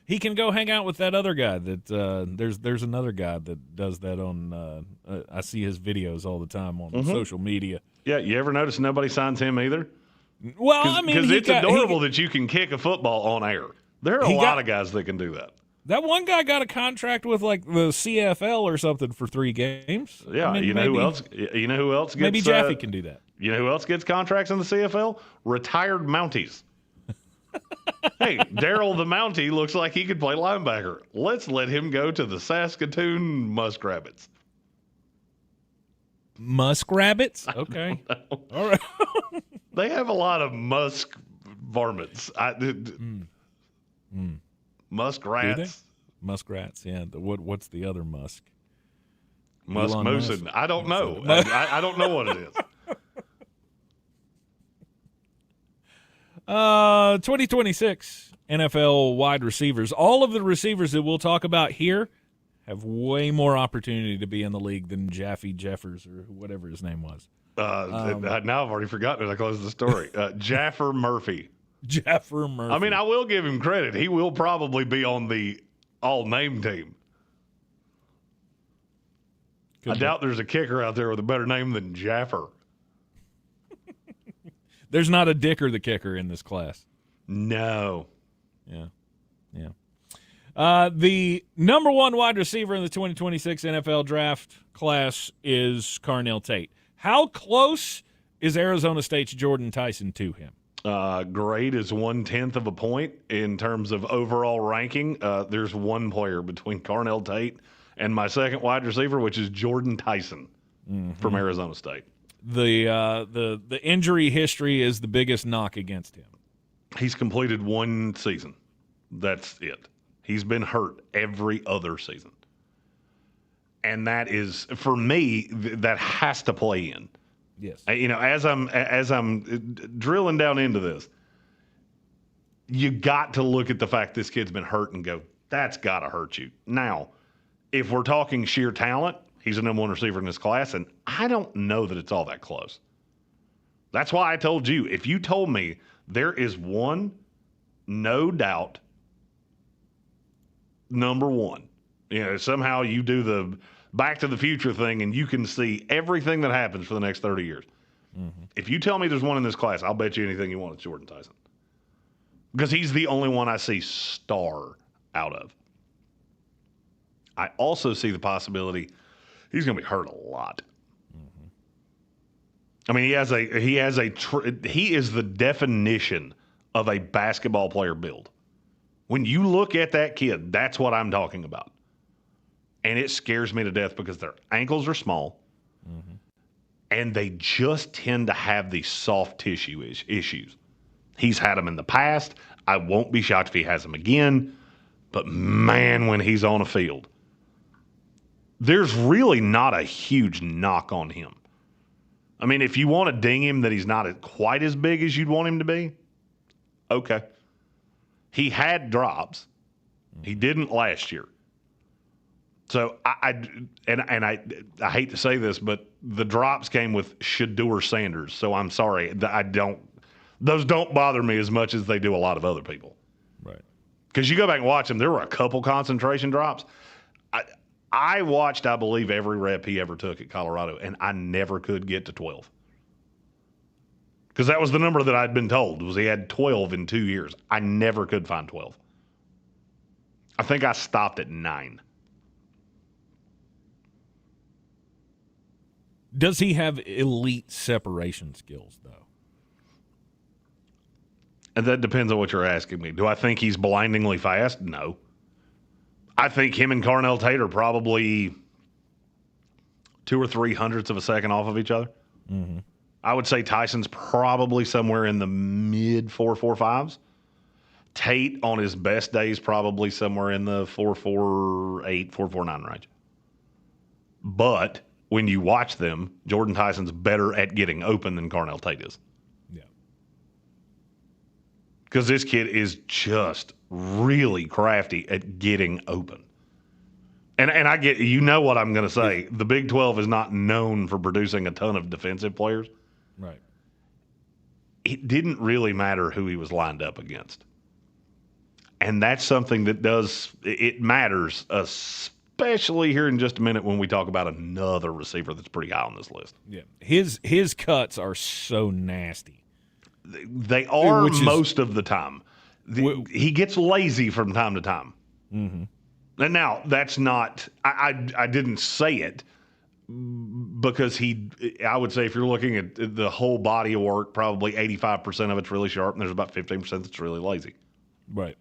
He can go hang out with that other guy. That there's another guy that does that on. I see his videos all the time on social media. Yeah, you ever notice nobody signs him either? Well, I mean, because it's adorable that you can kick a football on air. There are a lot of guys that can do that. That one guy got a contract with like the CFL or something for 3 games. Yeah, I mean, you know who else? You know who else gets? Maybe Jaffe can do that. You know who else gets contracts in the CFL? Retired Mounties. Hey, Daryl the Mountie looks like he could play linebacker. Let's let him go to the Saskatoon Muskrabbits. Muskrabbits? Okay. All right. They have a lot of musk varmints. Muskrats. Muskrats, yeah. What's the other musk? Musk Moosin. I don't know. I don't know what it is. 2026 NFL wide receivers. All of the receivers that we'll talk about here have way more opportunity to be in the league than Jeffers or whatever his name was. Now I've already forgotten it. I closed the story. Jaffer Murphy. Jaffer Murphy. I mean, I will give him credit. He will probably be on the all-name team. I doubt there's a kicker out there with a better name than Jaffer. There's not a Dicker the kicker in this class. No. Yeah. The number 1 wide receiver in the 2026 NFL draft class is Carnell Tate. How close is Arizona State's Jordyn Tyson to him? Grade is 1/10 of a point in terms of overall ranking. There's one player between Carnell Tate and my second wide receiver, which is Jordyn Tyson from Arizona State. The injury history is the biggest knock against him. He's completed 1 season. That's it. He's been hurt every other season. And that is, for me, that has to play in. Yes. You know, as I'm drilling down into this, you got to look at the fact this kid's been hurt and go, that's got to hurt you. Now, if we're talking sheer talent, he's the number 1 receiver in this class, and I don't know that it's all that close. That's why I told you, if you told me there is one, no doubt, number 1, you know, somehow you do the Back to the Future thing and you can see everything that happens for the next 30 years. If you tell me there's one in this class, I'll bet you anything you want, it's Jordyn Tyson. Because he's the only one I see star out of. I also see the possibility he's going to be hurt a lot. I mean, he is the definition of a basketball player build. When you look at that kid, that's what I'm talking about. And it scares me to death because their ankles are small, and they just tend to have these soft tissue issues. He's had them in the past. I won't be shocked if he has them again. But, man, when he's on a field, there's really not a huge knock on him. I mean, if you want to ding him that he's not quite as big as you'd want him to be, okay. He had drops. He didn't last year. So I hate to say this, but the drops came with Shedeur Sanders. So I'm sorry, those don't bother me as much as they do a lot of other people. Right. Because you go back and watch him, there were a couple concentration drops. I watched, I believe, every rep he ever took at Colorado, and I never could get to 12. Because that was the number that I'd been told, was he had 12 in 2 years. I never could find 12. I think I stopped at 9. Does he have elite separation skills, though? And that depends on what you're asking me. Do I think he's blindingly fast? No. I think him and Carnell Tate are probably 2 or 3 hundredths of a second off of each other. I would say Tyson's probably somewhere in the mid 4.45s. Tate on his best days probably somewhere in the 4.48, 4.49 range. But when you watch them, Jordyn Tyson's better at getting open than Carnell Tate is. Yeah. Because this kid is just really crafty at getting open. And I get, you know what I'm going to say. The Big 12 is not known for producing a ton of defensive players. Right. It didn't really matter who he was lined up against. And that's something that it matters, especially here in just a minute when we talk about another receiver that's pretty high on this list. Yeah, his cuts are so nasty. They are most of the time. He gets lazy from time to time. Mm-hmm. And now, that's not – I didn't say it because I would say if you're looking at the whole body of work, probably 85% of it's really sharp and there's about 15% that's really lazy. Right.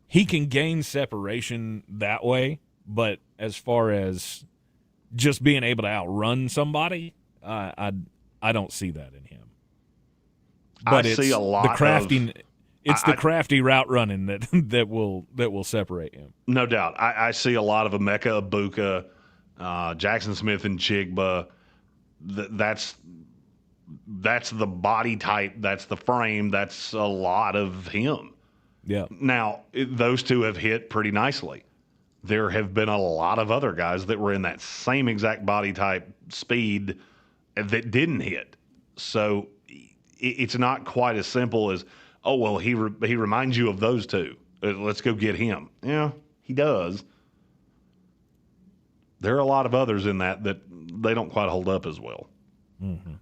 He can gain separation that way, but as far as just being able to outrun somebody, I don't see that in him. But I see a lot the crafty. of It's the crafty route running that will separate him. No doubt. I see a lot of Emeka Egbuka, Jackson Smith and Chigba. That's the body type. That's the frame. That's a lot of him. Yeah. Now, those two have hit pretty nicely. There have been a lot of other guys that were in that same exact body type, speed, that didn't hit. So it's not quite as simple as, oh, well, he reminds you of those two. Let's go get him. Yeah, he does. There are a lot of others in that they don't quite hold up as well. Mm-hmm.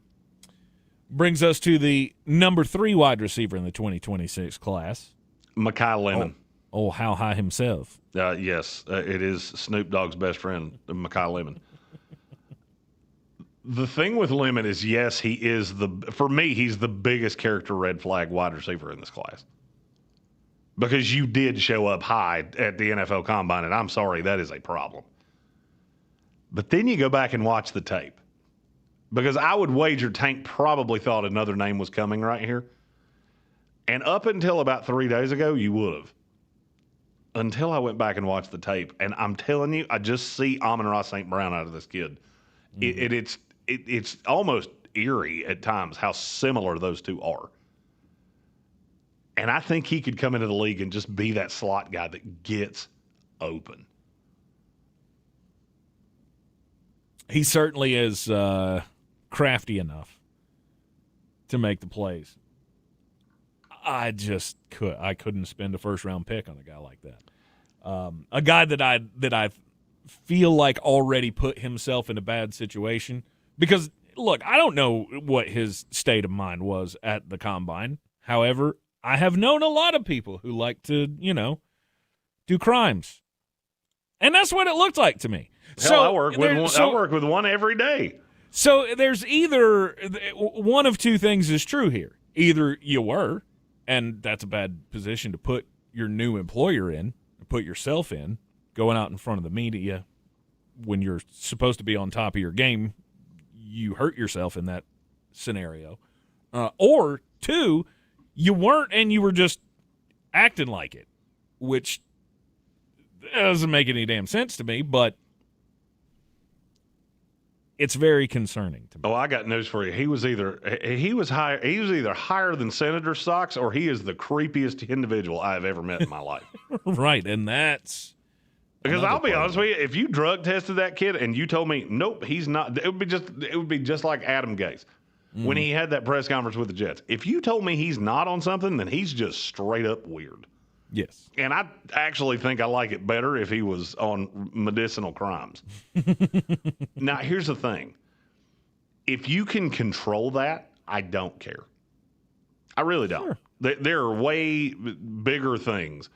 Brings us to the number 3 wide receiver in the 2026 class. Makai Lemon. Oh, how high himself. Yes, it is Snoop Dogg's best friend, Makai Lemon. The thing with Lemon is, yes, he is for me, he's the biggest character red flag wide receiver in this class. Because you did show up high at the NFL Combine, and I'm sorry, that is a problem. But then you go back and watch the tape. Because I would wager Tank probably thought another name was coming right here. And up until about 3 days ago, you would have. Until I went back and watched the tape. And I'm telling you, I just see Amon-Ra St. Brown out of this kid. Mm-hmm. It's almost eerie at times how similar those two are. And I think he could come into the league and just be that slot guy that gets open. He certainly is crafty enough to make the plays. I couldn't spend a first-round pick on a guy like that. A guy that I feel like already put himself in a bad situation. Because, look, I don't know what his state of mind was at the Combine. However, I have known a lot of people who like to, do crimes. And that's what it looked like to me. Hell, I work with one every day. So there's either one of two things is true here. Either you were, and that's a bad position to put your new employer in, put yourself in, going out in front of the media when you're supposed to be on top of your game, you hurt yourself in that scenario. Or two, you weren't and you were just acting like it, which doesn't make any damn sense to me, but it's very concerning to me. Oh, I got news for you. He was either higher than Senator Socks, or he is the creepiest individual I've ever met in my life. Right, and that's because I'll be honest with you, if you drug tested that kid and you told me, nope, he's not, it would be just like Adam Gase when he had that press conference with the Jets. If you told me he's not on something, then he's just straight up weird. Yes. And I actually think I like it better if he was on medicinal crimes. Now, here's the thing. If you can control that, I don't care. I really don't. Sure. There are way bigger things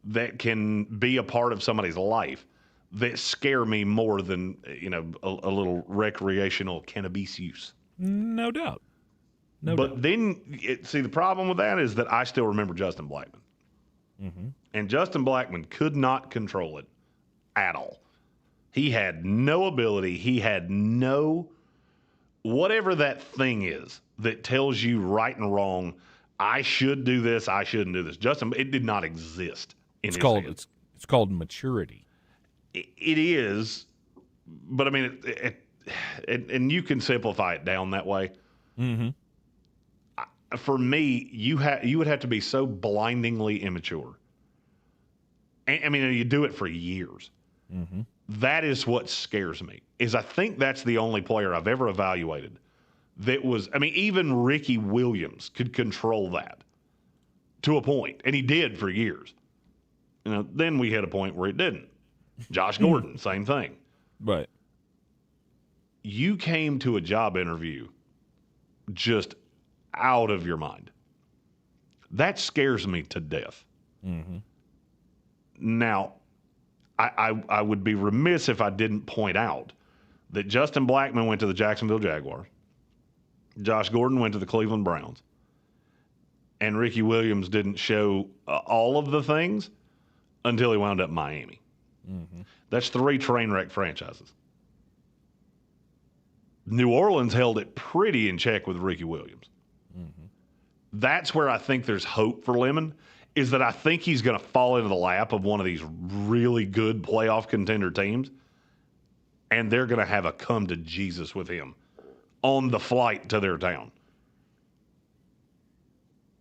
that can be a part of somebody's life that scare me more than, a little recreational cannabis use. No doubt. But then, the problem with that is that I still remember Justin Blackman. Mm-hmm. And Justin Blackman could not control it at all. He had no ability. He had no, whatever that thing is that tells you right and wrong, I should do this, I shouldn't do this. Justin, it did not exist in his head. It's called maturity. It is, but I mean, and you can simplify it down that way. Mm-hmm. For me, you would have to be so blindingly immature. I mean, you do it for years. Mm-hmm. That is what scares me. I think that's the only player I've ever evaluated that was. I mean, even Ricky Williams could control that to a point, and he did for years. Then we hit a point where it didn't. Josh Gordon, same thing. Right. You came to a job interview just out of your mind. That scares me to death. Mm-hmm. Now, I would be remiss if I didn't point out that Justin Blackmon went to the Jacksonville Jaguars. Josh Gordon went to the Cleveland Browns. And Ricky Williams didn't show all of the things until he wound up in Miami. Mm-hmm. That's 3 train wreck franchises. New Orleans held it pretty in check with Ricky Williams. Mm-hmm. That's where I think there's hope for Lemon, is that I think he's going to fall into the lap of one of these really good playoff contender teams, and they're going to have a come to Jesus with him on the flight to their town.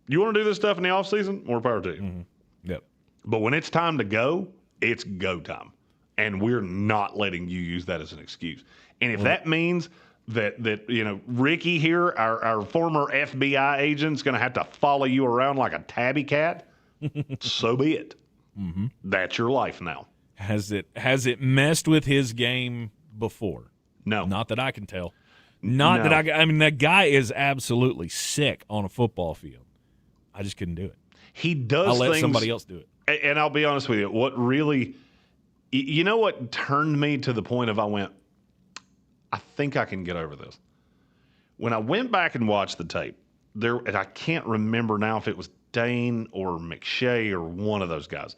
You want to do this stuff in the offseason? More power to you. Mm-hmm. Yep. But when it's time to go, it's go time. And we're not letting you use that as an excuse. And if that means that Ricky here, our former FBI agent, is going to have to follow you around like a tabby cat, so be it. Mm-hmm. That's your life now. Has it messed with his game before? No. Not that I can tell. That guy is absolutely sick on a football field. I just couldn't do it. He does I'll let things, somebody else do it. And I'll be honest with you, what really, what turned me to the point of I went, I think I can get over this. When I went back and watched the tape, and I can't remember now if it was Dane or McShay or one of those guys.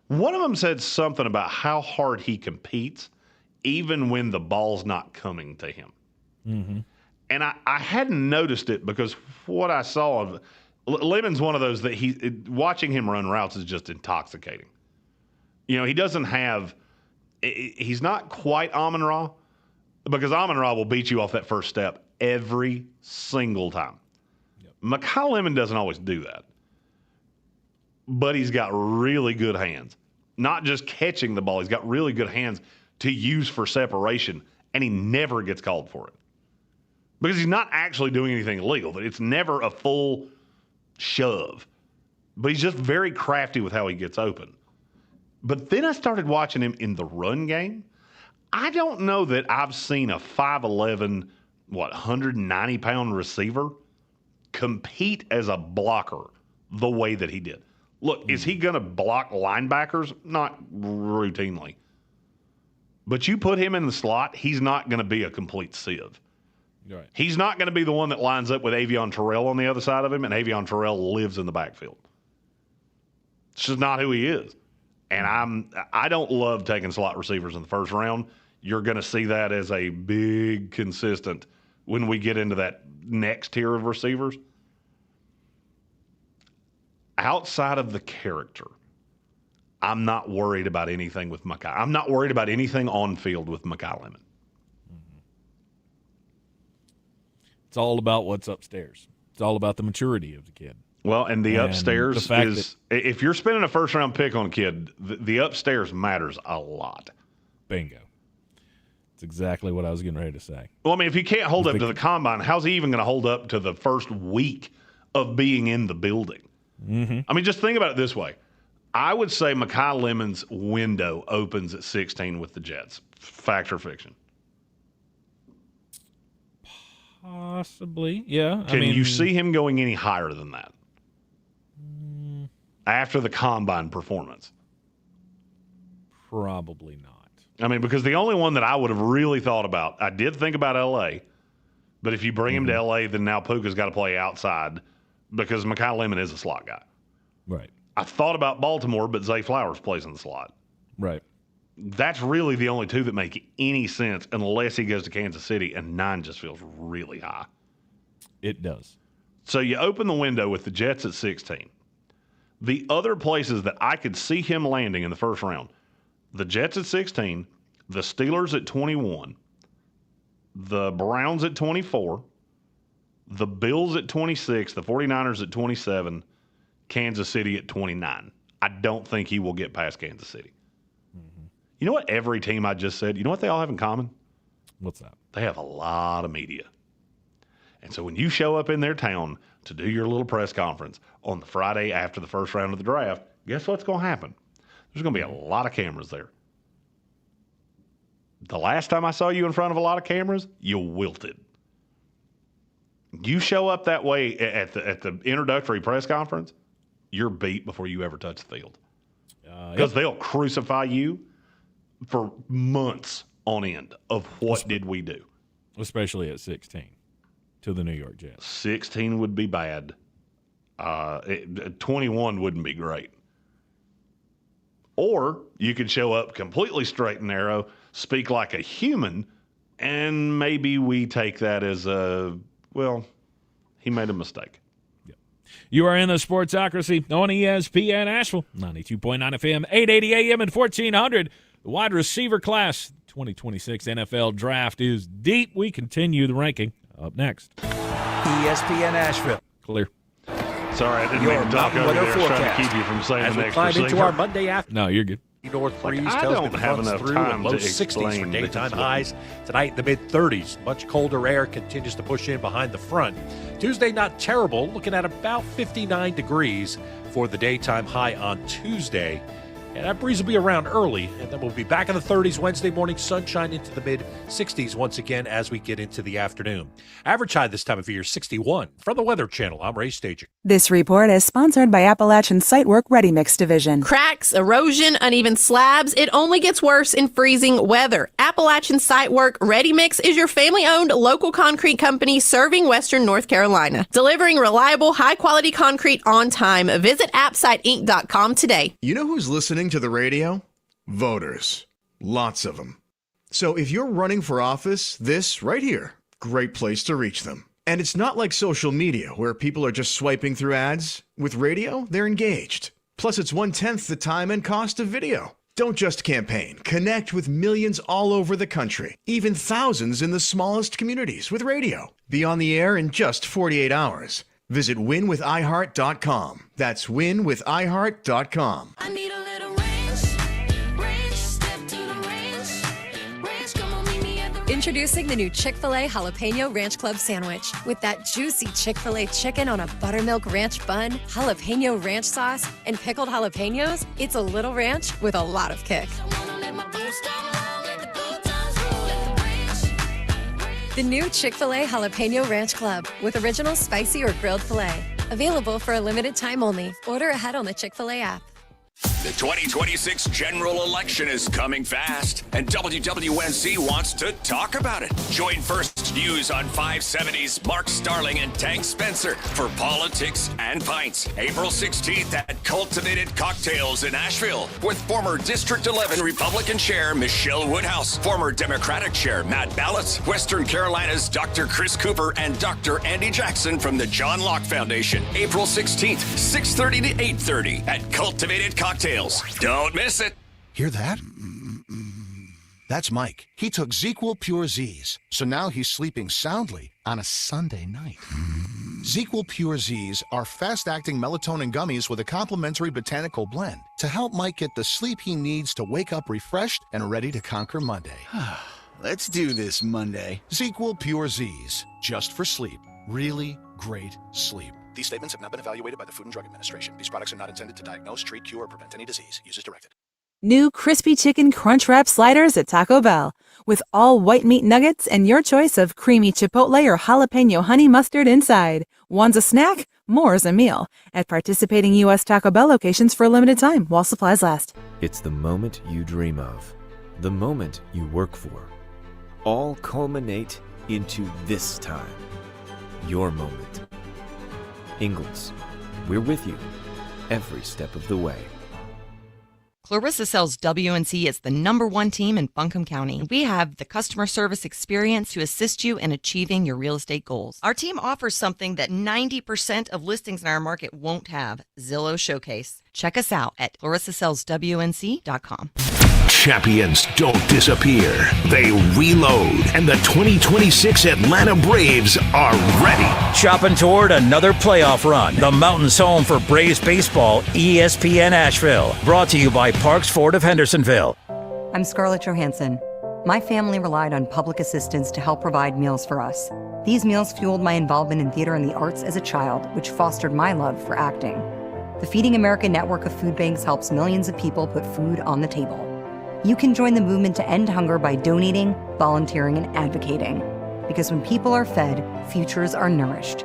One of them said something about how hard he competes, even when the ball's not coming to him. Mm-hmm. And I hadn't noticed it because what I saw of Lemon's one of those that watching him run routes is just intoxicating. He doesn't have – he's not quite Amon-Ra because Amon-Ra will beat you off that first step every single time. Yep. Makai Lemon doesn't always do that. But he's got really good hands. Not just catching the ball. He's got really good hands to use for separation, and he never gets called for it. Because he's not actually doing anything illegal. It's never a full shove. But he's just very crafty with how he gets open. But then I started watching him in the run game. I don't know that I've seen a 5'11", 190-pound receiver compete as a blocker the way that he did. Look, is he going to block linebackers? Not routinely. But you put him in the slot, he's not going to be a complete sieve. Right. He's not going to be the one that lines up with Avion Terrell on the other side of him, and Avion Terrell lives in the backfield. It's just not who he is. And I don't love taking slot receivers in the first round. You're going to see that as a big consistent when we get into that next tier of receivers. Outside of the character, I'm not worried about anything with Makai. I'm not worried about anything on field with Makai Lemon. It's all about what's upstairs. It's all about the maturity of the kid. Well, and the upstairs the fact is, if you're spending a first-round pick on a kid, the upstairs matters a lot. Bingo. That's exactly what I was getting ready to say. Well, I mean, if he can't hold up to the combine, how's he even going to hold up to the first week of being in the building? Mm-hmm. I mean, just think about it this way. I would say Makai Lemon's window opens at 16 with the Jets. Fact or fiction? Possibly, yeah. Can you see him going any higher than that? After the combine performance? Probably not. I mean, because the only one that I would have really thought about, I did think about L.A., but if you bring him to L.A., then now Puka's got to play outside because Makai Lemon is a slot guy. Right. I thought about Baltimore, but Zay Flowers plays in the slot. Right. That's really the only two that make any sense unless he goes to Kansas City, and 9 just feels really high. It does. So you open the window with the Jets at 16. The other places that I could see him landing in the first round, the Jets at 16, the Steelers at 21, the Browns at 24, the Bills at 26, the 49ers at 27, Kansas City at 29. I don't think he will get past Kansas City. You know what every team I just said, you know what they all have in common? What's that? They have a lot of media. And so when you show up in their town to do your little press conference on the Friday after the first round of the draft, guess what's going to happen? There's going to be a lot of cameras there. The last time I saw you in front of a lot of cameras, you wilted. You show up that way at the introductory press conference, you're beat before you ever touch the field. Because they'll crucify you for months on end of what did we do. Especially at 16 to the New York Jets. 16 would be bad. 21 wouldn't be great. Or you could show up completely straight and narrow, speak like a human, and maybe we take that as he made a mistake. You are in the Sportsocracy on ESPN Asheville, 92.9 FM, 880 AM and 1400. The wide receiver class 2026 NFL Draft is deep. We continue the ranking up next. ESPN Asheville. Clear. Sorry, I didn't mean to talk over there. Trying to keep you from saying as the we next climb receiver. into our Monday afternoon. No, you're good. North breeze I tells don't me have runs enough through time low to 60s for explain daytime this. highs. Tonight, the mid-30s. Much colder air continues to push in behind the front. Tuesday, not terrible. Looking at about 59 degrees for the daytime high on Tuesday. And that breeze will be around early, and then we'll be back in the 30s Wednesday morning, sunshine into the mid-60s once again as we get into the afternoon. Average high this time of year, 61. From the Weather Channel, I'm Ray Staging. This report is sponsored by Appalachian Sitework Ready Mix Division. Cracks, erosion, uneven slabs, it only gets worse in freezing weather. Appalachian Sitework Ready Mix is your family-owned local concrete company serving Western North Carolina. Delivering reliable, high-quality concrete on time. Visit appsiteinc.com today. You know who's listening to the radio? Voters. Lots of them. So if you're running for office, this right here, great place to reach them. And it's not like social media where people are just swiping through ads. With radio, they're engaged. Plus, it's 1/10 the time and cost of video. Don't just campaign. Connect with millions all over the country, even thousands in the smallest communities with radio. Be on the air in just 48 hours. Visit winwithiheart.com. That's winwithiheart.com. I need a little range, step to the range, come on, meet me at the Introducing the new Chick-fil-A Jalapeno Ranch Club Sandwich. With that juicy Chick-fil-A chicken on a buttermilk ranch bun, jalapeno ranch sauce, and pickled jalapenos, it's a little ranch with a lot of kick. The new Chick-fil-A Jalapeno Ranch Club with original spicy or grilled filet. Available for a limited time only. Order ahead on the Chick-fil-A app. The 2026 general election is coming fast, and WWNC wants to talk about it. Join First News on 570's Mark Starling and Tank Spencer for Politics and Pints. April 16th at Cultivated Cocktails in Asheville with former District 11 Republican Chair Michelle Woodhouse, former Democratic Chair Matt Ballas, Western Carolina's Dr. Chris Cooper, and Dr. Andy Jackson from the John Locke Foundation. April 16th, 6:30 to 8:30 at Cultivated Cocktails. Don't miss it. Hear that? That's Mike. He took ZQL Pure Z's, so now he's sleeping soundly on a Sunday night. ZQL Pure Z's are fast-acting melatonin gummies with a complementary botanical blend to help Mike get the sleep he needs to wake up refreshed and ready to conquer Monday. Let's do this Monday. ZQL Pure Z's, just for sleep. Really great sleep. These statements have not been evaluated by the Food and Drug Administration. These products are not intended to diagnose, treat, cure, or prevent any disease. Use as directed. New crispy chicken crunch wrap sliders at Taco Bell. With all white meat nuggets and your choice of creamy chipotle or jalapeno honey mustard inside. One's a snack, more's a meal. At participating U.S. Taco Bell locations for a limited time while supplies last. It's the moment you dream of, the moment you work for. All culminate into this time. Your moment. Ingles, we're with you every step of the way. Clarissa Sells WNC is the #1 team in Buncombe County. We have the customer service experience to assist you in achieving your real estate goals. Our team offers something that 90% of listings in our market won't have, Zillow Showcase. Check us out at clarissasellswnc.com. Champions don't disappear. They reload. And the 2026 Atlanta Braves are ready. Chopping toward another playoff run. The Mountains home for Braves baseball, ESPN Asheville. Brought to you by Parks Ford of Hendersonville. I'm Scarlett Johansson. My family relied on public assistance to help provide meals for us. These meals fueled my involvement in theater and the arts as a child, which fostered my love for acting. The Feeding America network of food banks helps millions of people put food on the table. You can join the movement to end hunger by donating, volunteering, and advocating. Because when people are fed, futures are nourished.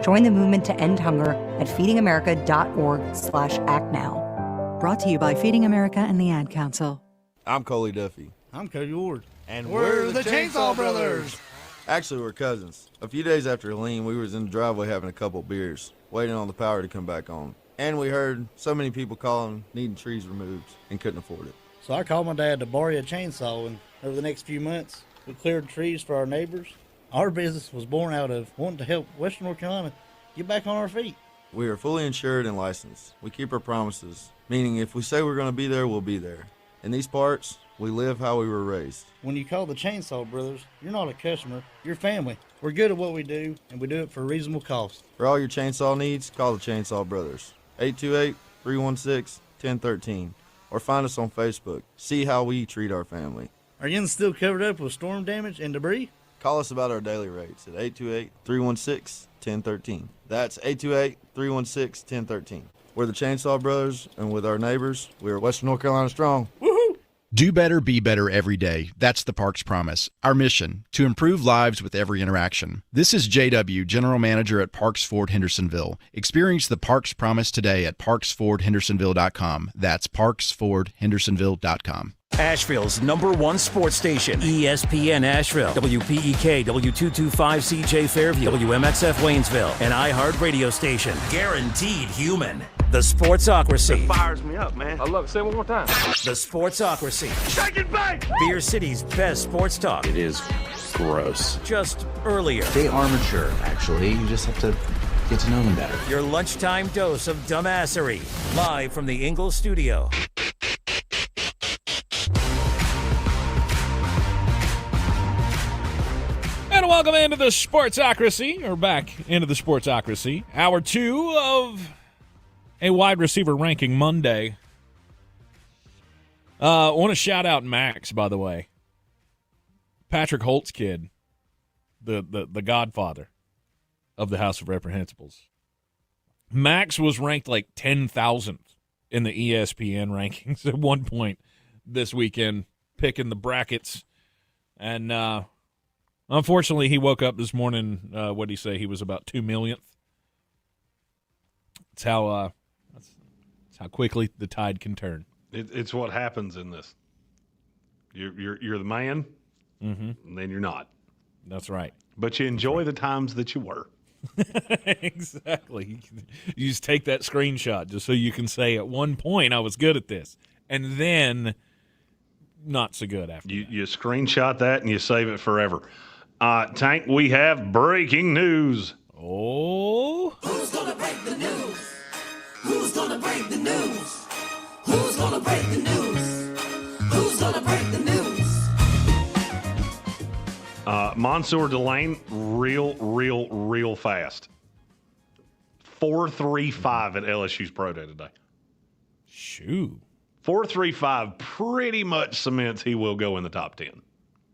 Join the movement to end hunger at feedingamerica.org/actnow. Brought to you by Feeding America and the Ad Council. I'm Coley Duffy. I'm Cody Ward. And we're the Chainsaw Brothers. Actually, we're cousins. A few days after Helene, we was in the driveway having a couple beers, waiting on the power to come back on. And we heard so many people calling, needing trees removed, and couldn't afford it. So I called my dad to borrow a chainsaw, and over the next few months, we cleared trees for our neighbors. Our business was born out of wanting to help Western North Carolina get back on our feet. We are fully insured and licensed. We keep our promises, meaning if we say we're going to be there, we'll be there. In these parts, we live how we were raised. When you call the Chainsaw Brothers, you're not a customer, you're family. We're good at what we do, and we do it for a reasonable cost. For all your chainsaw needs, call the Chainsaw Brothers. 828-316-1013. Or find us on Facebook. See how we treat our family. Are you still covered up with storm damage and debris? Call us about our daily rates at 828-316-1013. That's 828-316-1013. We're the Chainsaw Brothers, and with our neighbors, we're Western North Carolina strong. Woohoo! Do better, be better every day. That's the Parks Promise. Our mission, to improve lives with every interaction. This is JW, General Manager at Parks Ford Hendersonville. Experience the Parks Promise today at parksfordhendersonville.com. That's parksfordhendersonville.com. Asheville's #1 sports station, ESPN Asheville, WPEK, W225CJ Fairview, WMXF Waynesville, an iHeart radio station. Guaranteed human. The Sportsocracy. It fires me up, man. I love it. Say it one more time. The Sportsocracy. Shake it back! Beer City's best sports talk. It is gross. Just earlier. They are mature, actually. You just have to get to know them better. Your lunchtime dose of dumbassery. Live from the Ingalls studio. And welcome into the Sportsocracy, or back into the Sportsocracy. Hour 2 of a wide receiver ranking Monday. I want to shout out Max, by the way. Patrick Holt's kid, the godfather of the House of Reprehensibles. Max was ranked like 10,000th in the ESPN rankings at one point this weekend, picking the brackets. And unfortunately, he woke up this morning, what did he say? He was about 2 millionth. That's how quickly the tide can turn. It's what happens in this. You're the man, and then you're not. That's right. But you enjoy the times that you were. Exactly. You just take that screenshot just so you can say at one point I was good at this, and then not so good after that. You screenshot that and you save it forever. Tank, we have breaking news. Oh. Who's gonna break the news? Who's gonna break the news? Who's gonna break the news? Who's gonna break the news? Mansour Delane, real fast. 4.35 at LSU's Pro Day today. Shoo. 4.35 pretty much cements he will go in the top 10.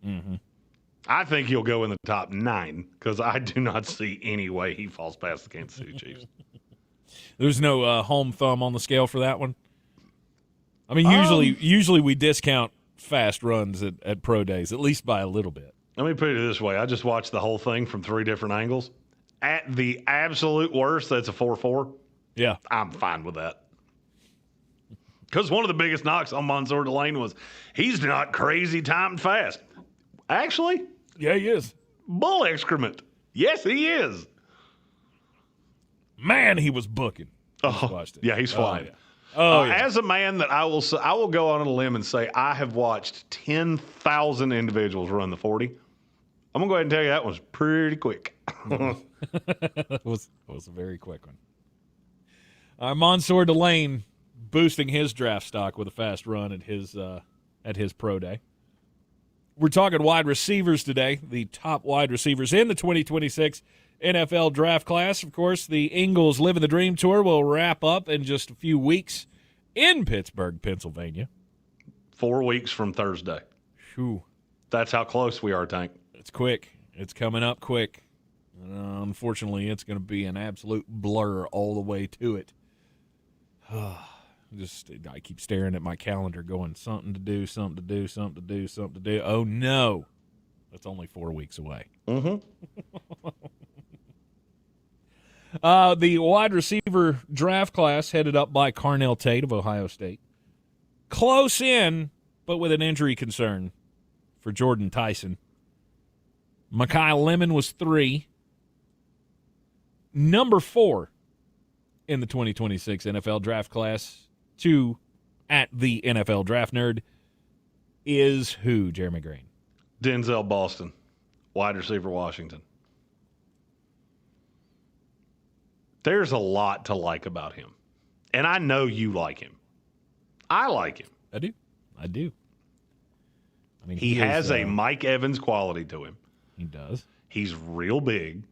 Mm-hmm. I think he'll go in the top 9 because I do not see any way he falls past the Kansas City Chiefs. There's no home thumb on the scale for that one. I mean, usually we discount fast runs at pro days, at least by a little bit. Let me put it this way. I just watched the whole thing from 3 different angles. At the absolute worst, that's a 4.4. Yeah. I'm fine with that. Because one of the biggest knocks on Mansour Delane was he's not crazy timed fast. Actually, yeah, he is. Bull excrement. Yes, he is. Man, he was booking. Yeah, he's flying. Yeah. As a man that I will go on a limb and say I have watched 10,000 individuals run the 40. I'm going to go ahead and tell you that was pretty quick. It was a very quick one. Mansour Delane boosting his draft stock with a fast run at his pro day. We're talking wide receivers today, the top wide receivers in the 2026 NFL draft class. Of course, the Ingalls Living the Dream Tour will wrap up in just a few weeks in Pittsburgh, Pennsylvania. 4 weeks from Thursday. Whew. That's how close we are, Tank. It's quick. It's coming up quick. Unfortunately, it's going to be an absolute blur all the way to it. I keep staring at my calendar going, something to do. Oh, no. That's only 4 weeks away. Mm-hmm. The wide receiver draft class headed up by Carnell Tate of Ohio State. Close in, but with an injury concern for Jordyn Tyson. Makai Lemon was 3. Number 4 in the 2026 NFL draft class, 2 at the NFL Draft Nerd, is who, Jeremy Green? Denzel Boston, wide receiver, Washington. There's a lot to like about him. And I know you like him. I like him. I do. I mean, he has a Mike Evans quality to him. He does. He's real big.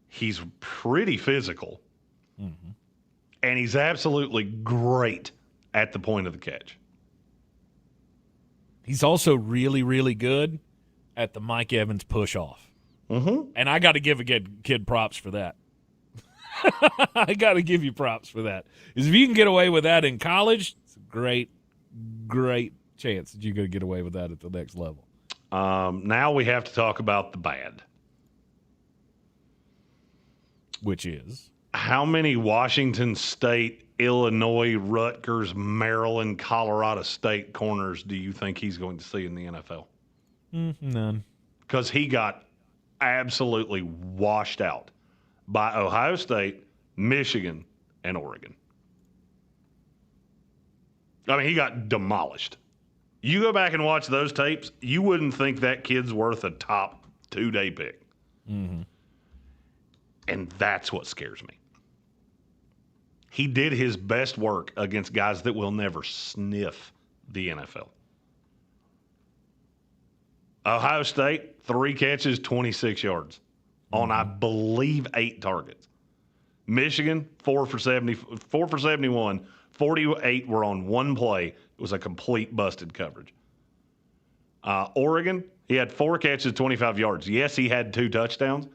He's pretty physical. Mm-hmm. And he's absolutely great at the point of the catch. He's also really, really good at the Mike Evans push-off. Mm-hmm. And I got to give a kid props for that. I got to give you props for that. Because if you can get away with that in college, it's a great, great chance that you're going to get away with that at the next level. Now we have to talk about the bad. Which is? How many Washington State, Illinois, Rutgers, Maryland, Colorado State corners do you think he's going to see in the NFL? None. Because he got absolutely washed out by Ohio State, Michigan, and Oregon. I mean, he got demolished. You go back and watch those tapes, you wouldn't think that kid's worth a top 2-day pick. Mm-hmm. And that's what scares me. He did his best work against guys that will never sniff the NFL. Ohio State, 3 catches, 26 yards on, I believe, 8 targets. Michigan, 4 for 71. 48 were on 1 play. It was a complete busted coverage. Oregon, he had 4 catches, 25 yards. Yes, he had 2 touchdowns,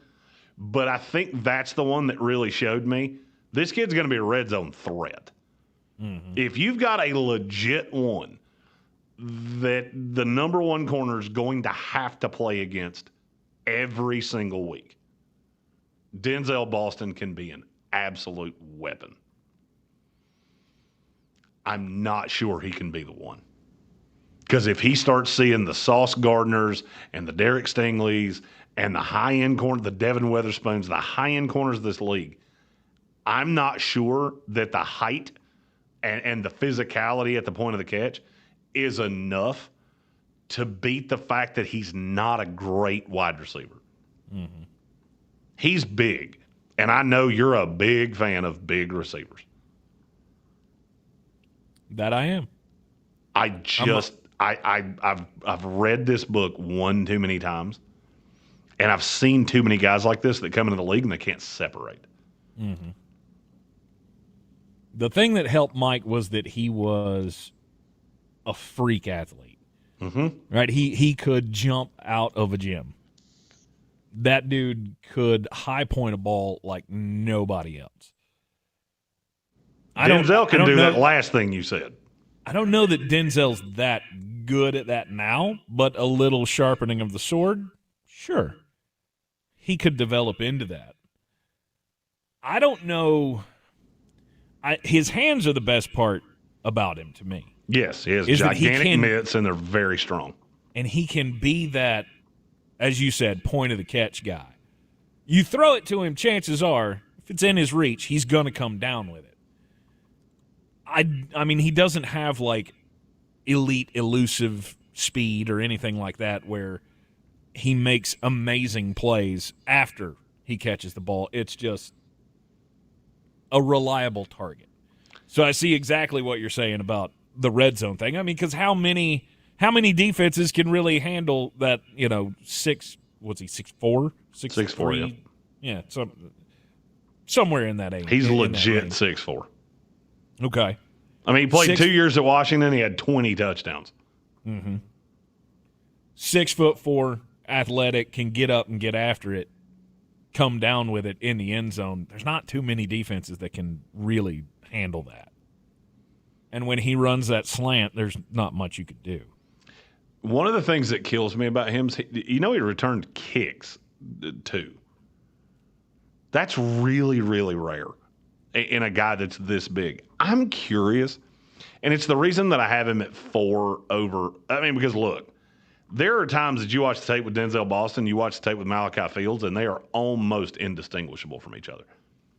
but I think that's the one that really showed me this kid's going to be a red zone threat. Mm-hmm. If you've got a legit one that the number 1 corner is going to have to play against every single week, Denzel Boston can be an absolute weapon. I'm not sure he can be the one. Because if he starts seeing the Sauce Gardners and the Derek Stingleys and the high-end corner, the Devin Weatherspoons, the high-end corners of this league, I'm not sure that the height and the physicality at the point of the catch is enough to beat the fact that he's not a great wide receiver. Mm-hmm. He's big, and I know you're a big fan of big receivers. That I am. I've read this book one too many times, and I've seen too many guys like this that come into the league and they can't separate. Mm-hmm. The thing that helped Mike was that he was a freak athlete. Mm-hmm. Right? He could jump out of a gym. That dude could high point a ball like nobody else. Denzel can do that last thing you said. I don't know that Denzel's that good at that now, but a little sharpening of the sword, sure. He could develop into that. I don't know. His hands are the best part about him to me. Yes, he has gigantic mitts, and they're very strong. And he can be that, as you said, point-of-the-catch guy. You throw it to him, chances are, if it's in his reach, he's going to come down with it. I mean, he doesn't have, like, elite elusive speed or anything like that where he makes amazing plays after he catches the ball. It's just a reliable target. So I see exactly what you're saying about the red zone thing. I mean, because how many defenses can really handle that, 6'4", 6'3"? Yeah, somewhere in that age. He's legit 6'4". Okay. I mean, he played 2 years at Washington. He had 20 touchdowns. Mm-hmm. 6'4", athletic, can get up and get after it. come down with it in the end zone, there's not too many defenses that can really handle that. And when he runs that slant, there's not much you could do. One of the things that kills me about him is, he returned kicks too. That's really, really rare in a guy that's this big. I'm curious, and it's the reason that I have him at 4 over. I mean, because look, there are times that you watch the tape with Denzel Boston, you watch the tape with Malachi Fields, and they are almost indistinguishable from each other.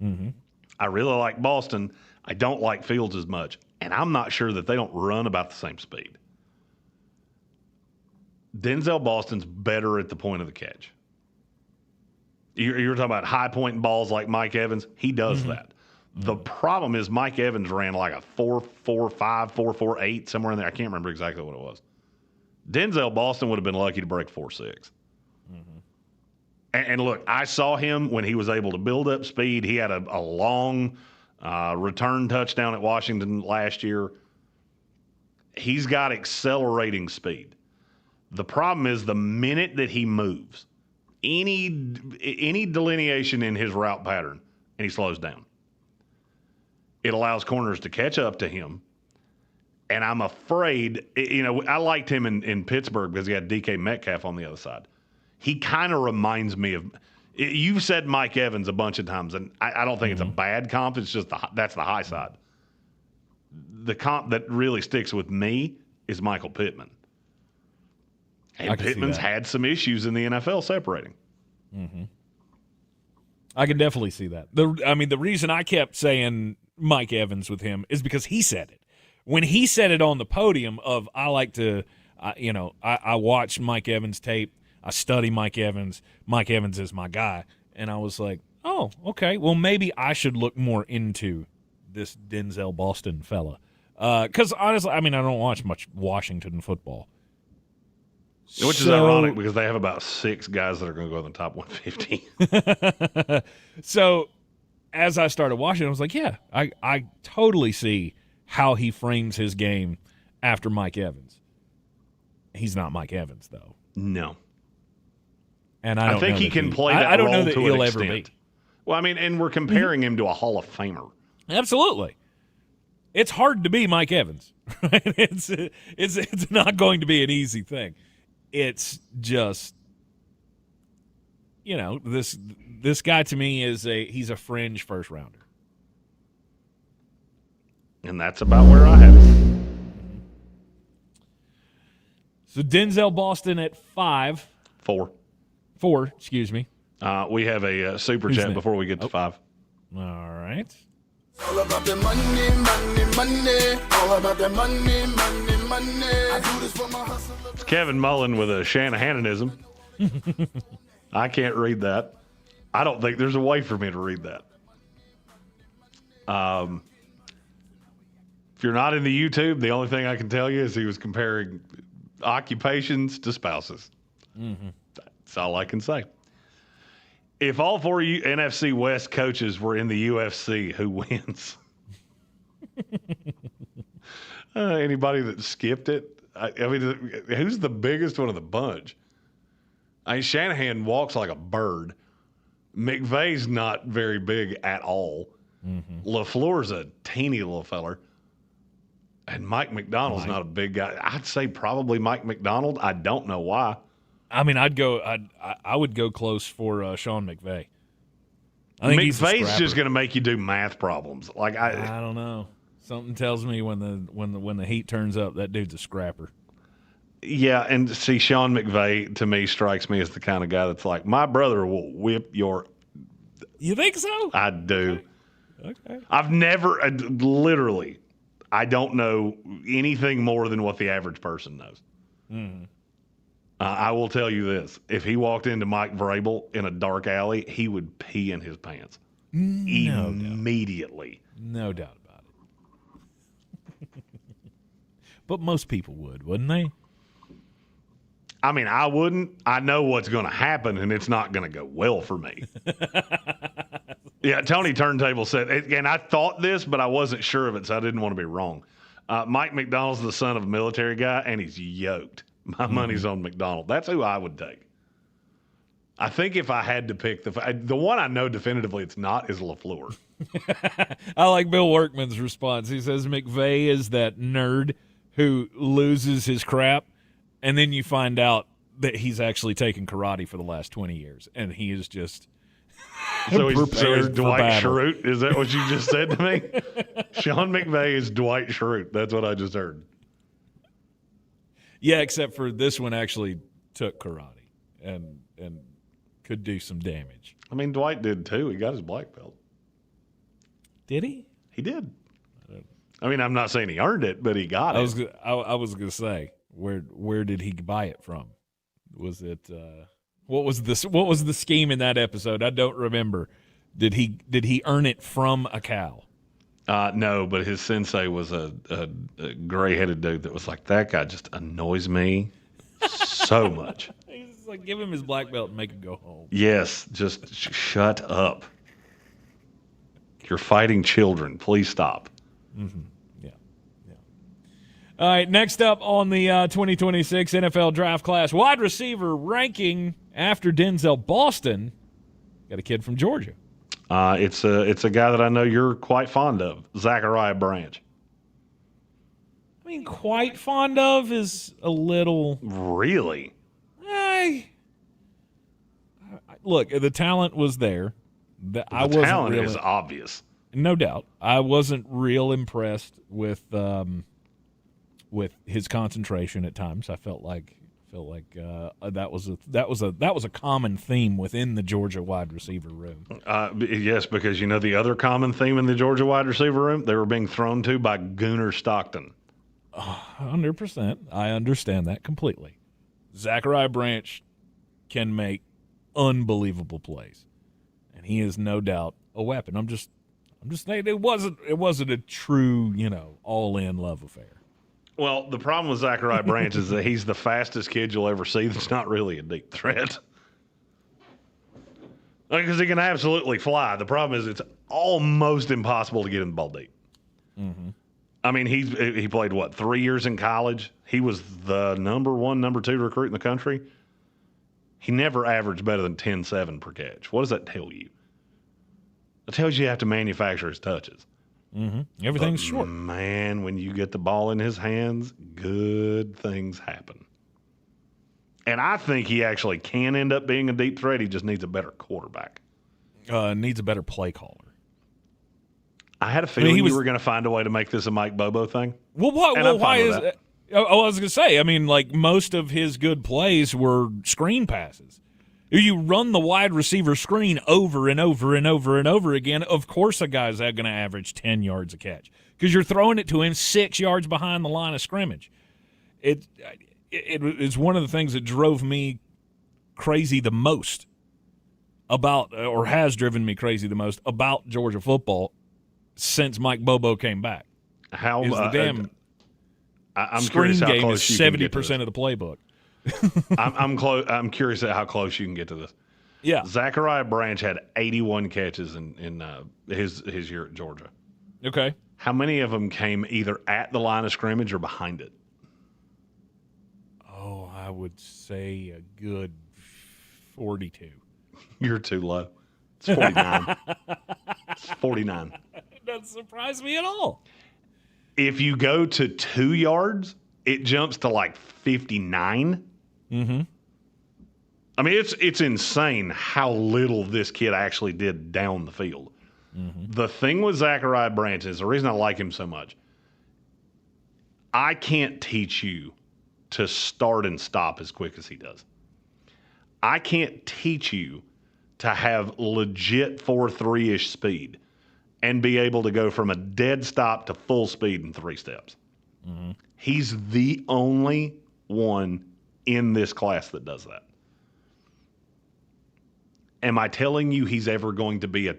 Mm-hmm. I really like Boston. I don't like Fields as much, and I'm not sure that they don't run about the same speed. Denzel Boston's better at the point of the catch. You're talking about high point balls like Mike Evans. He does that. The problem is Mike Evans ran like a 4.45, 4.48, somewhere in there. I can't remember exactly what it was. Denzel Boston would have been lucky to break 4.6. And look, I saw him when he was able to build up speed. He had a long return touchdown at Washington last year. He's got accelerating speed. The problem is the minute that he moves, any delineation in his route pattern, and he slows down, it allows corners to catch up to him. And I'm afraid, I liked him in Pittsburgh because he had DK Metcalf on the other side. He kind of reminds me of, you've said Mike Evans a bunch of times, and I don't think it's a bad comp. It's just that's the high side. The comp that really sticks with me is Michael Pittman. And Pittman's had some issues in the NFL separating. Mm-hmm. I can definitely see that. The reason I kept saying Mike Evans with him is because he said it. When he said it on the podium of, I watch Mike Evans tape, I study Mike Evans is my guy. And I was like, oh, okay, well, maybe I should look more into this Denzel Boston fella. Because honestly, I don't watch much Washington football. Which is ironic because they have about 6 guys that are going to go in the top 150. So as I started watching, I was like, yeah, I totally see how he frames his game after Mike Evans. He's not Mike Evans, though. No. And I think he can play that I don't role know that to he'll an ever extent. be. Well, and we're comparing him to a Hall of Famer. Absolutely. It's hard to be Mike Evans. Right? It's not going to be an easy thing. It's just, this guy to me he's a fringe first rounder. And that's about where I have it. So Denzel Boston at 5. 4. 4, excuse me. We have a super chat before we get to 5. All right. All about the money, money, money. All about the money, money, money. I do this for my hustle. It's Kevin Mullen with a Shanahanism. I can't read that. I don't think there's a way for me to read that. If you're not in the YouTube, the only thing I can tell you is he was comparing occupations to spouses. Mm-hmm. That's all I can say. If all 4 NFC West coaches were in the UFC, who wins? Anybody that skipped it? Who's the biggest one of the bunch? Shanahan walks like a bird. McVay's not very big at all. Mm-hmm. LaFleur's a teeny little feller. And Mike McDonald's not a big guy. I'd say probably Mike McDonald. I don't know why. I would go close for Sean McVay. I think McVay's just going to make you do math problems. Like I don't know. Something tells me when the heat turns up, that dude's a scrapper. Yeah, and see, Sean McVay to me strikes me as the kind of guy that's like, my brother will whip your. You think so? I do. Okay. I've never literally. I don't know anything more than what the average person knows. Mm-hmm. I will tell you this. If he walked into Mike Vrabel in a dark alley, he would pee in his pants. Immediately. No doubt about it. But most people would, wouldn't they? I wouldn't. I know what's going to happen, and it's not going to go well for me. Yeah, Tony Turntable said, and I thought this, but I wasn't sure of it, so I didn't want to be wrong. Mike McDonald's the son of a military guy, and he's yoked. My money's on McDonald. That's who I would take. I think if I had to pick the one I know definitively it's not is LaFleur. I like Bill Workman's response. He says McVay is that nerd who loses his crap, and then you find out that he's actually taken karate for the last 20 years, and he is just so he's prepared Dwight for battle. Schrute? Is that what you just said to me? Sean McVay is Dwight Schrute. That's what I just heard. Yeah, except for this one actually took karate and could do some damage. I mean, Dwight did too. He got his black belt. Did he? He did. I mean, I'm not saying he earned it, but he got it. I was going to say, where did he buy it from? Was it what was the scheme in that episode? I don't remember. Did he earn it from a cow? No, but his sensei was a gray-headed dude that was like, that guy just annoys me so much. He's like, give him his black belt and make him go home. Yes, just shut up. You're fighting children. Please stop. Mm-hmm. Yeah. All right, next up on the 2026 NFL draft class, wide receiver ranking after Denzel, Boston. Got a kid from Georgia. It's a guy that I know you're quite fond of, Zachariah Branch. I mean, quite fond of is a little. Really? Look, the talent was there. The talent is obvious. No doubt. I wasn't real impressed with his concentration at times. I felt like that was a common theme within the Georgia wide receiver room. Yes, because you know the other common theme in the Georgia wide receiver room, they were being thrown to by Gooner Stockton. 100%. I understand that completely. Zachariah Branch can make unbelievable plays, and he is no doubt a weapon. I'm just saying it wasn't a true, all-in love affair. Well, the problem with Zachariah Branch is that he's the fastest kid you'll ever see that's not really a deep threat. Because he can absolutely fly. The problem is it's almost impossible to get him the ball deep. Mm-hmm. I mean, he played, 3 years in college? He was the number 1, number 2 recruit in the country. He never averaged better than 10.7 per catch. What does that tell you? It tells you have to manufacture his touches. Mm-hmm. Everything's short. Man, when you get the ball in his hands, good things happen. And I think he actually can end up being a deep threat. He just needs a better quarterback. Needs a better play caller. I had a feeling you were going to find a way to make this a Mike Bobo thing. Well, why is it? I was going to say, I mean, like most of his good plays were screen passes. You run the wide receiver screen over and over and over and over again. Of course, a guy's going to average 10 yards a catch because you're throwing it to him 6 yards behind the line of scrimmage. It is one of the things that drove me crazy the most about, or has driven me crazy the most about Georgia football since Mike Bobo came back. How is the damn I'm screen curious how game close is you can get to 70% of the playbook. I'm curious at how close you can get to this. Yeah, Zachariah Branch had 81 catches in his year at Georgia. Okay, how many of them came either at the line of scrimmage or behind it? Oh, I would say a good 42. You're too low. It's 49. It's 49. It doesn't surprise me at all. If you go to 2 yards, it jumps to like 59. Mm-hmm. I mean, it's insane how little this kid actually did down the field. Mm-hmm. The thing with Zachariah Branch is the reason I like him so much. I can't teach you to start and stop as quick as he does. I can't teach you to have legit 4.3-ish speed and be able to go from a dead stop to full speed in 3 steps. Mm-hmm. He's the only one in this class that does that. Am I telling you he's ever going to be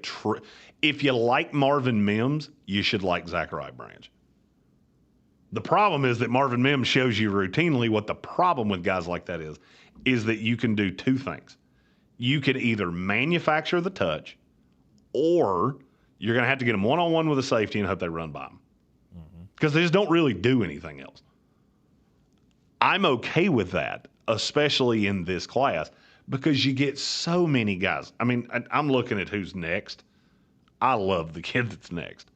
if you like Marvin Mims, you should like Zachariah Branch. The problem is that Marvin Mims shows you routinely what the problem with guys like that is that you can do 2 things. You can either manufacture the touch or you're going to have to get them one-on-one with a safety and hope they run by them. Because they just don't really do anything else. I'm okay with that, especially in this class, because you get so many guys. I mean, I'm looking at who's next. I love the kid that's next.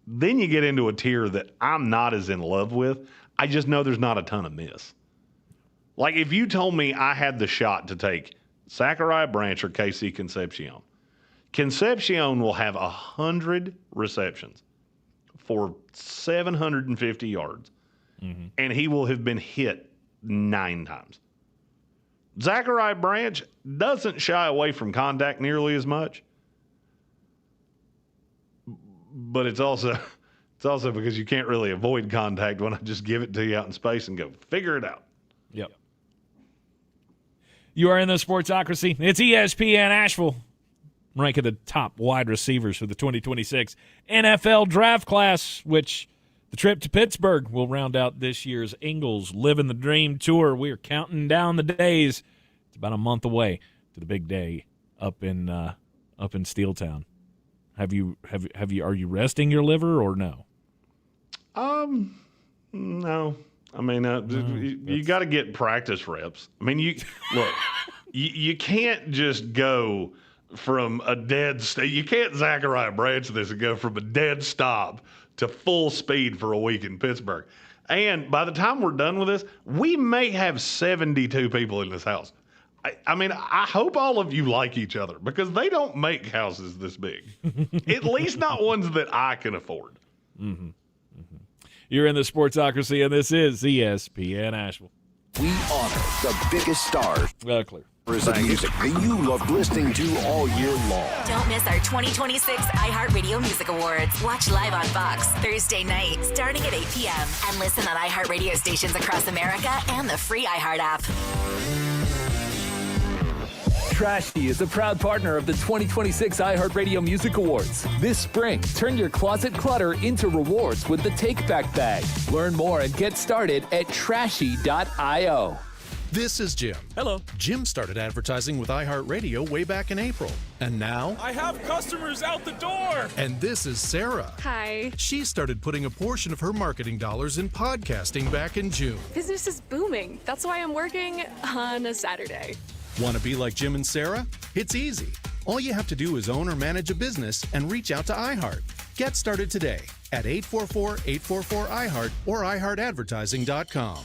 Then you get into a tier that I'm not as in love with. I just know there's not a ton of miss. Like if you told me I had the shot to take Zachariah Branch or KC Concepcion, Concepcion will have 100 receptions for 750 yards, and he will have been hit 9 times. Zachariah Branch doesn't shy away from contact nearly as much, but it's also because you can't really avoid contact when I just give it to you out in space and go, figure it out. Yep. You are in the Sportsocracy. It's ESPN Asheville, ranking the top wide receivers for the 2026 NFL draft class, which the trip to Pittsburgh will round out this year's Ingles Living the Dream Tour. We are counting down the days. It's about a month away to the big day up in Steeltown. Are you resting your liver or no? No. I mean, you got to get practice reps. I mean, you can't just go from a dead stop. You can't Zachariah Branch this and go from a dead stop to full speed for a week in Pittsburgh. And by the time we're done with this, we may have 72 people in this house. I mean, I hope all of you like each other because they don't make houses this big. At least not ones that I can afford. Mm-hmm. You're in the Sportsocracy, and this is ESPN Asheville. We honor the biggest stars. Well, clear. Of music that you love listening to all year long. Don't miss our 2026 iHeartRadio Music Awards. Watch live on Fox Thursday night, starting at 8 p.m. And listen on iHeartRadio stations across America and the free iHeart app. Trashy is a proud partner of the 2026 iHeartRadio Music Awards. This spring, turn your closet clutter into rewards with the Take Back Bag. Learn more and get started at trashy.io. This is Jim. Hello. Jim started advertising with iHeartRadio way back in April. And now... I have customers out the door! And this is Sarah. Hi. She started putting a portion of her marketing dollars in podcasting back in June. Business is booming. That's why I'm working on a Saturday. Want to be like Jim and Sarah? It's easy. All you have to do is own or manage a business and reach out to iHeart. Get started today at 844-844-iHeart or iHeartAdvertising.com.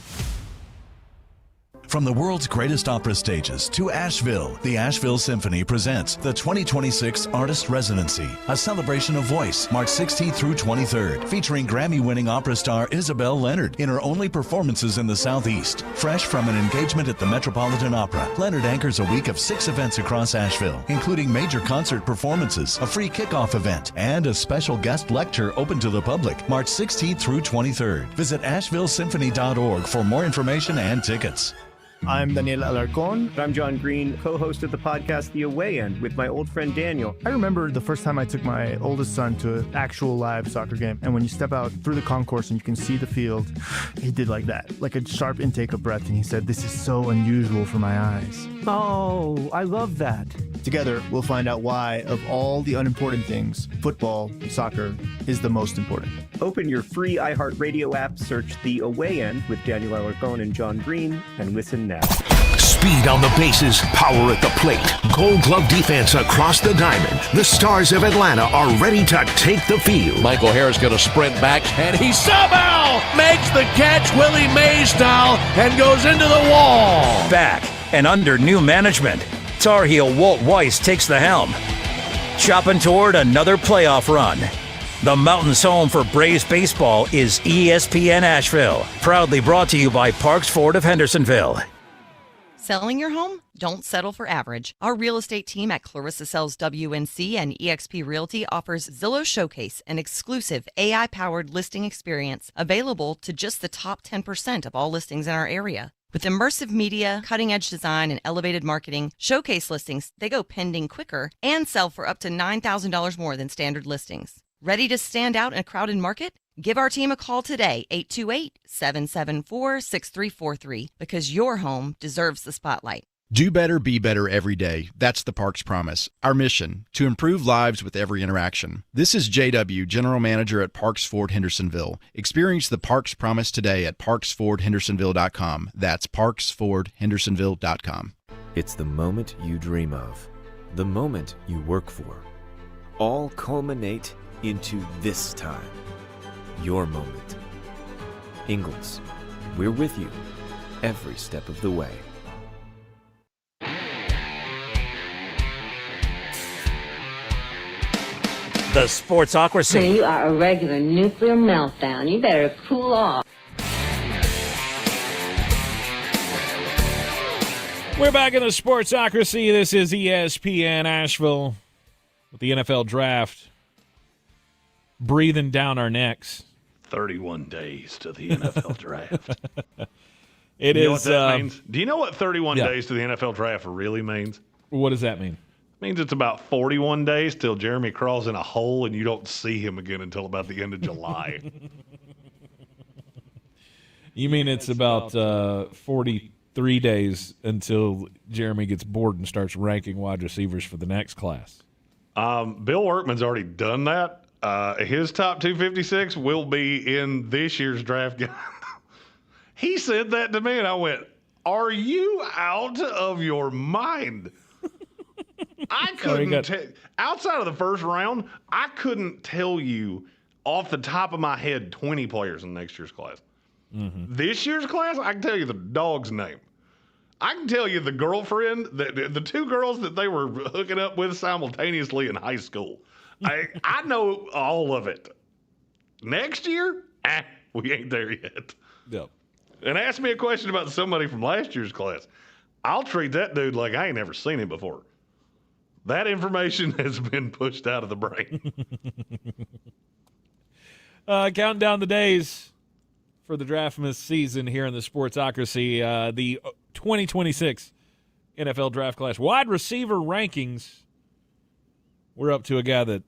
From the world's greatest opera stages to Asheville, the Asheville Symphony presents the 2026 Artist Residency, a celebration of voice, March 16th through 23rd, featuring Grammy-winning opera star Isabel Leonard in her only performances in the Southeast. Fresh from an engagement at the Metropolitan Opera, Leonard anchors a week of 6 events across Asheville, including major concert performances, a free kickoff event, and a special guest lecture open to the public, March 16th through 23rd. Visit AshevilleSymphony.org for more information and tickets. I'm Daniel Alarcon. I'm John Green, co-host of the podcast The Away End with my old friend Daniel. I remember the first time I took my oldest son to an actual live soccer game, and when you step out through the concourse and you can see the field, he did like that, like a sharp intake of breath, and he said, "This is so unusual for my eyes." Oh, I love that. Together, we'll find out why, of all the unimportant things, football, soccer, is the most important. Open your free iHeartRadio app, search The Away End with Daniel Alarcon and John Green, and listen now. Speed on the bases, power at the plate, Gold Glove defense across the diamond. The Stars of Atlanta are ready to take the field. Michael Harris going to sprint back, and he somehow makes the catch, Willie Mays style, and goes into the wall. Back and under new management, Tar Heel Walt Weiss takes the helm, chopping toward another playoff run. The Mountains' home for Braves baseball is ESPN Asheville, proudly brought to you by Parks Ford of Hendersonville. Selling your home? Don't settle for average. Our real estate team at Clarissa Sells WNC and eXp Realty offers Zillow Showcase, an exclusive AI-powered listing experience available to just the top 10% of all listings in our area. With immersive media, cutting-edge design, and elevated marketing, Showcase listings, they go pending quicker and sell for up to $9,000 more than standard listings. Ready to stand out in a crowded market? Give our team a call today, 828-774-6343, because your home deserves the spotlight. Do better, be better every day. That's the Parks Promise. Our mission, to improve lives with every interaction. This is JW, General Manager at Parks Ford Hendersonville. Experience the Parks Promise today at parksfordhendersonville.com. That's parksfordhendersonville.com. It's the moment you dream of, the moment you work for. All culminate into this time, your moment. Ingalls, we're with you every step of the way. The Sportsocracy. You are a regular nuclear meltdown. You better cool off. We're back in the Sportsocracy. This is ESPN Asheville with the NFL Draft breathing down our necks. 31 days to the NFL Draft. It you know is. What that means? Do you know what 31 days to the NFL Draft really means? What does that mean? It means it's about 41 days till Jeremy crawls in a hole and you don't see him again until about the end of July. You mean it's about 43 days until Jeremy gets bored and starts ranking wide receivers for the next class? Bill Workman's already done that. His top 256 will be in this year's draft guide. He said that to me, and I went, "Are you out of your mind?" I couldn't outside of the first round, I couldn't tell you off the top of my head 20 players in next year's class. Mm-hmm. This year's class, I can tell you the dog's name. I can tell you the girlfriend, the two girls that they were hooking up with simultaneously in high school. I know all of it. Next year, we ain't there yet. Yep. And ask me a question about somebody from last year's class. I'll treat that dude like I ain't never seen him before. That information has been pushed out of the brain. Counting down the days for the Draftmas season here in the Sportsocracy. The 2026 NFL Draft Class wide receiver rankings. We're up to a guy that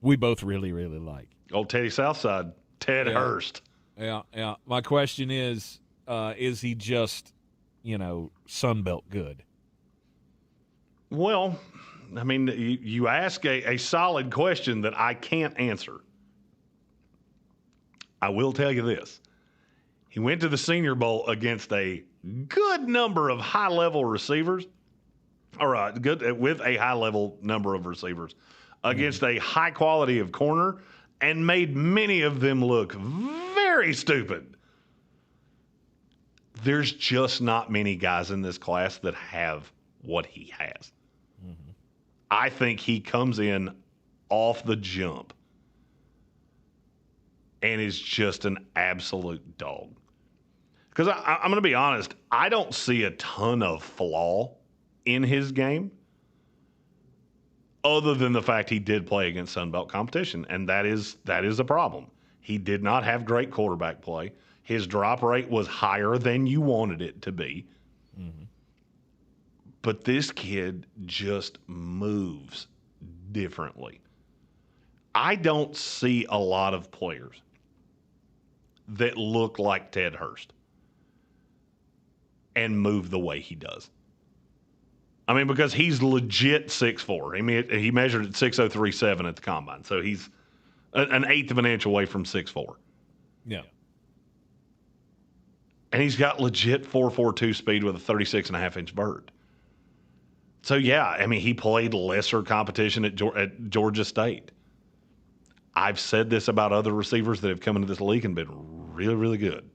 we both really, really like. Old Teddy Southside, Ted Hurst. Yeah. My question is he just, Sunbelt good? Well, I mean, you ask a solid question that I can't answer. I will tell you this. He went to the Senior Bowl against a good number of high-level receivers, or with a high-level number of receivers, against a high quality of corner, and made many of them look very stupid. There's just not many guys in this class that have what he has. Mm-hmm. I think he comes in off the jump and is just an absolute dog. Because I'm going to be honest, I don't see a ton of flaw in his game other than the fact he did play against Sunbelt competition, and that is a problem. He did not have great quarterback play. His drop rate was higher than you wanted it to be. Mm-hmm. But this kid just moves differently. I don't see a lot of players that look like Ted Hurst and move the way he does. I mean, because he's legit 6'4". I mean, he measured at 6'037" at the combine, so he's an eighth of an inch away from 6'4". Yeah. And he's got legit 4.42 speed with a 36.5-inch vert. So, yeah, I mean, he played lesser competition at Georgia State. I've said this about other receivers that have come into this league and been really, really good.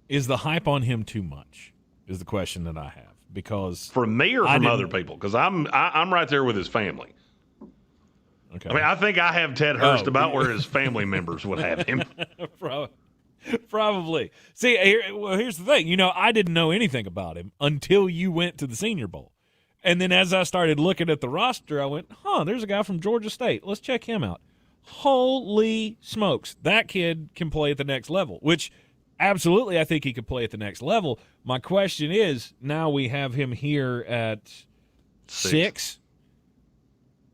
Is the hype on him too much? Is the question that I have. Because from me or from other people? Because I'm right there with his family. Okay. I mean, I think I have Ted Hurst about where his family members would have him. Probably. See, here's the thing. I didn't know anything about him until you went to the Senior Bowl. And then as I started looking at the roster, I went, there's a guy from Georgia State. Let's check him out. Holy smokes. That kid can play at the next level, which absolutely I think he could play at the next level. My question is, now we have him here at 6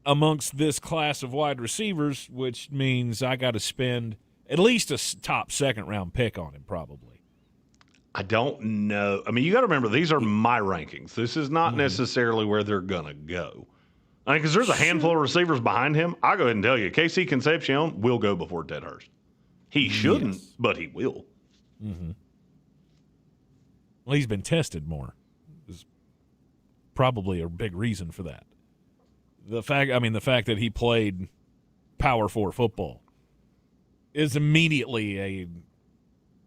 amongst this class of wide receivers, which means I got to spend at least a top second-round pick on him probably. I don't know. I mean, you got to remember, these are my rankings. This is not necessarily where they're going to go. I mean, because there's a handful of receivers behind him. I'll go ahead and tell you, KC Concepcion will go before Ted Hurst. He shouldn't, but he will. Mm-hmm. Well, he's been tested more. Is probably a big reason for that. The fact that he played Power 4 football is immediately a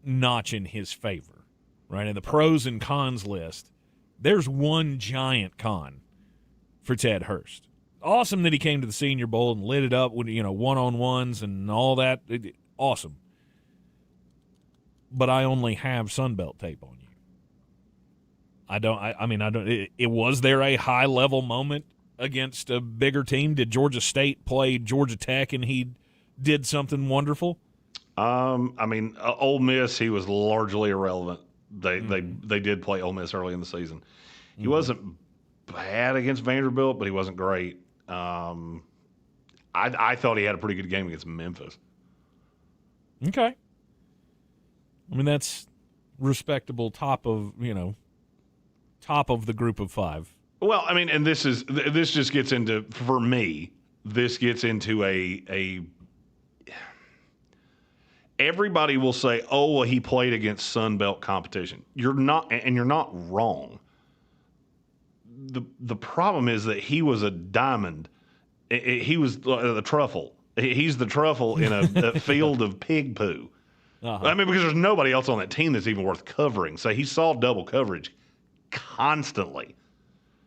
notch in his favor, right? In the pros and cons list, there's one giant con for Ted Hurst. Awesome that he came to the Senior Bowl and lit it up with, one-on-ones and all that. Awesome. But I only have Sunbelt tape on you. Was there a high-level moment against a bigger team? Did Georgia State play Georgia Tech and he did something wonderful? Ole Miss, he was largely irrelevant. They did play Ole Miss early in the season. He wasn't bad against Vanderbilt, but he wasn't great. I thought he had a pretty good game against Memphis. Okay. That's respectable top of the group of 5. Well, and this just gets into, for me, this gets into a everybody will say, oh, well, he played against Sun Belt competition. You're not wrong. The problem is that he was a diamond. He was the truffle. He's the truffle in a field of pig poo. Uh-huh. Because there's nobody else on that team that's even worth covering. So he saw double coverage constantly.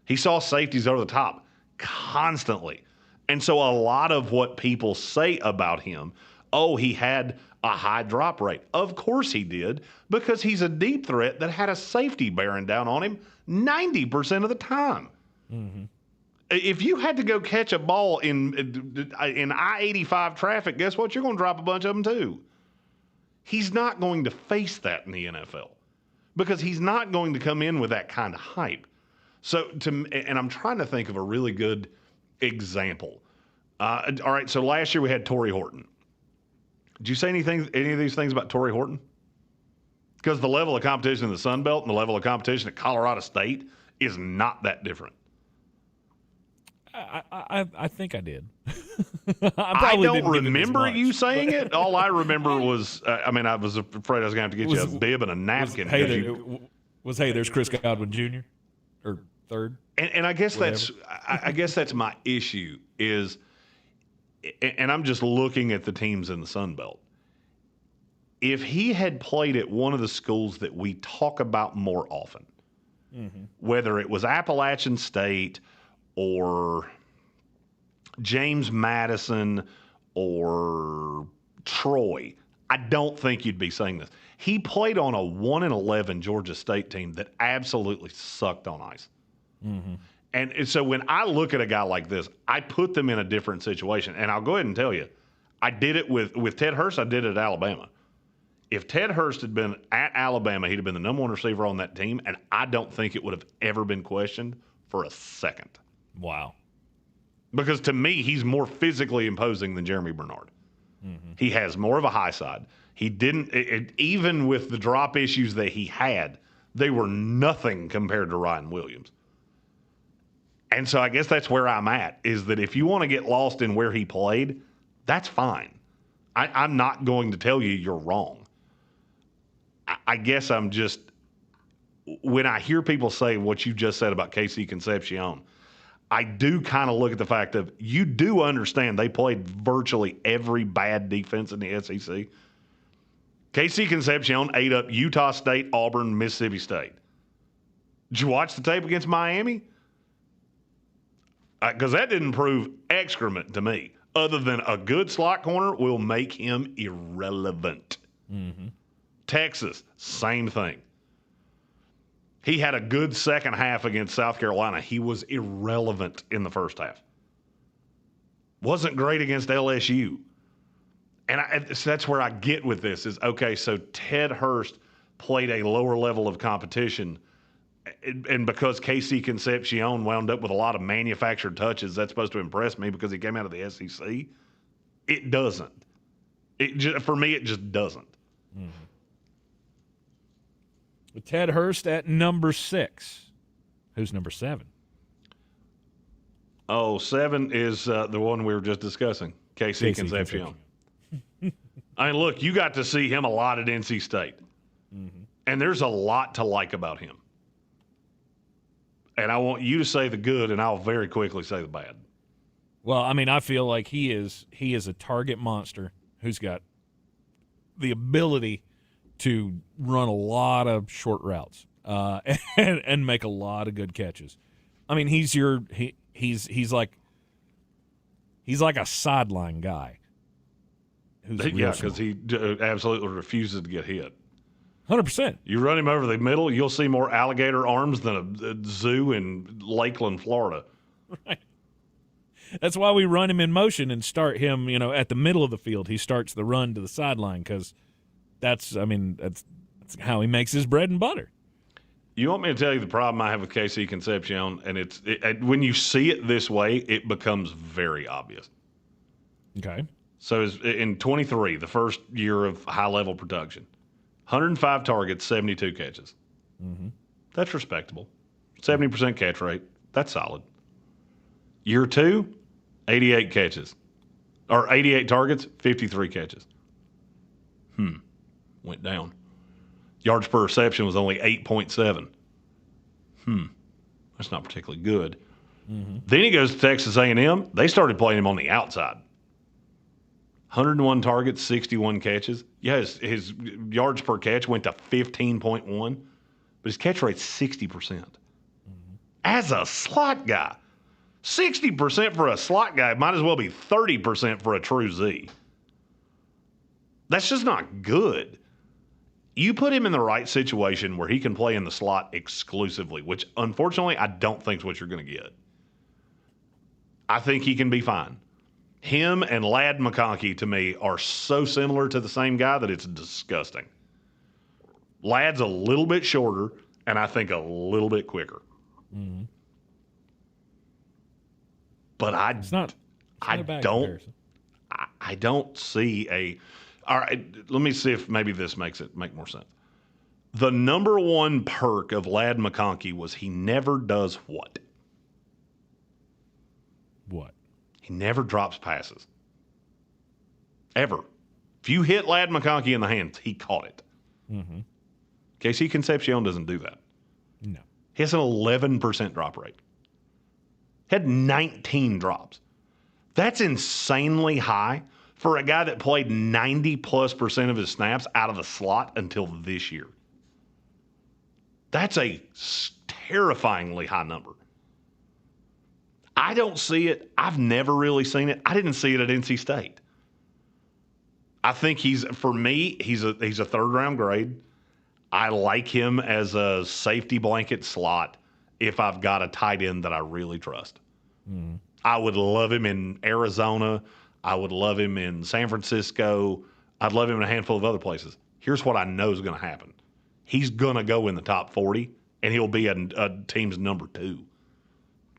He saw safeties over the top constantly. And so a lot of what people say about him, oh, he had a high drop rate. Of course he did, because he's a deep threat that had a safety bearing down on him 90% of the time. Mm-hmm. If you had to go catch a ball in I-85 traffic, guess what? You're going to drop a bunch of them too. He's not going to face that in the NFL because he's not going to come in with that kind of hype. And I'm trying to think of a really good example. All right, so last year we had Torrey Horton. Did you say any of these things about Torrey Horton? Because the level of competition in the Sun Belt and the level of competition at Colorado State is not that different. I think I did. I don't remember you saying it. All I remember was, I was afraid I was going to have to get you a bib and a napkin. There's Chris Godwin Jr. or third. And I guess that's my issue is, and I'm just looking at the teams in the Sun Belt. If he had played at one of the schools that we talk about more often, whether it was Appalachian State or James Madison or Troy, I don't think you'd be saying this. He played on a 1-11 Georgia State team that absolutely sucked on ice. Mm-hmm. And so when I look at a guy like this, I put them in a different situation. And I'll go ahead and tell you, I did it with Ted Hurst. I did it at Alabama. If Ted Hurst had been at Alabama, he'd have been the number 1 receiver on that team, and I don't think it would have ever been questioned for a second. Wow. Because to me, he's more physically imposing than Jeremy Bernard. Mm-hmm. He has more of a high side. He didn't, even with the drop issues that he had, they were nothing compared to Ryan Williams. And so I guess that's where I'm at, is that if you want to get lost in where he played, that's fine. I'm not going to tell you you're wrong. I guess I'm just, when I hear people say what you just said about KC Concepcion, I do kind of look at the fact of, you do understand they played virtually every bad defense in the SEC. KC Concepcion ate up Utah State, Auburn, Mississippi State. Did you watch the tape against Miami? Because that didn't prove excrement to me, other than a good slot corner will make him irrelevant. Mm-hmm. Texas, same thing. He had a good second half against South Carolina. He was irrelevant in the first half. Wasn't great against LSU. And so that's where I get with this is, okay, so Ted Hurst played a lower level of competition, and because KC Concepcion wound up with a lot of manufactured touches, that's supposed to impress me because he came out of the SEC? It doesn't. For me, it just doesn't. Mm-hmm. With Ted Hurst at number 6. Who's number 7? Oh, 7 is the one we were just discussing, KC Concepcion. I mean, look, you got to see him a lot at NC State. Mm-hmm. And there's a lot to like about him. And I want you to say the good, and I'll very quickly say the bad. Well, I mean, I feel like he is a target monster who's got the ability to run a lot of short routes and make a lot of good catches. I mean, he's like a sideline guy. Yeah, because he absolutely refuses to get hit. 100%. You run him over the middle, you'll see more alligator arms than a zoo in Lakeland, Florida. Right. That's why we run him in motion and start him, at the middle of the field. He starts the run to the sideline because that's how he makes his bread and butter. You want me to tell you the problem I have with KC Concepcion, and when you see it this way, it becomes very obvious. Okay. So in 23, the first year of high-level production, 105 targets, 72 catches. Mm-hmm. That's respectable. 70% catch rate. That's solid. Year 2, 88 catches. Or 88 targets, 53 catches. Went down. Yards per reception was only 8.7. That's not particularly good. Mm-hmm. Then he goes to Texas A&M. They started playing him on the outside. 101 targets, 61 catches. Yeah, his yards per catch went to 15.1, but his catch rate's 60%. Mm-hmm. As a slot guy, 60% for a slot guy might as well be 30% for a true Z. That's just not good. You put him in the right situation where he can play in the slot exclusively, which unfortunately I don't think is what you're going to get. I think he can be fine. Him and Ladd McConkey, to me, are so similar to the same guy that it's disgusting. Ladd's a little bit shorter, and I think a little bit quicker. Mm-hmm. But I don't see a. All right, let me see if maybe this make more sense. The number one perk of Ladd McConkey was he never does what? What? He never drops passes. Ever. If you hit Ladd McConkey in the hands, he caught it. Mm-hmm. KC Concepcion doesn't do that. No. He has an 11% drop rate. He had 19 drops. That's insanely high for a guy that played 90+% of his snaps out of the slot until this year. That's a terrifyingly high number. I don't see it. I've never really seen it. I didn't see it at NC State. I think he's a third-round grade. I like him as a safety blanket slot if I've got a tight end that I really trust. Mm-hmm. I would love him in Arizona. I would love him in San Francisco. I'd love him in a handful of other places. Here's what I know is going to happen. He's going to go in the top 40, and he'll be a team's number 2.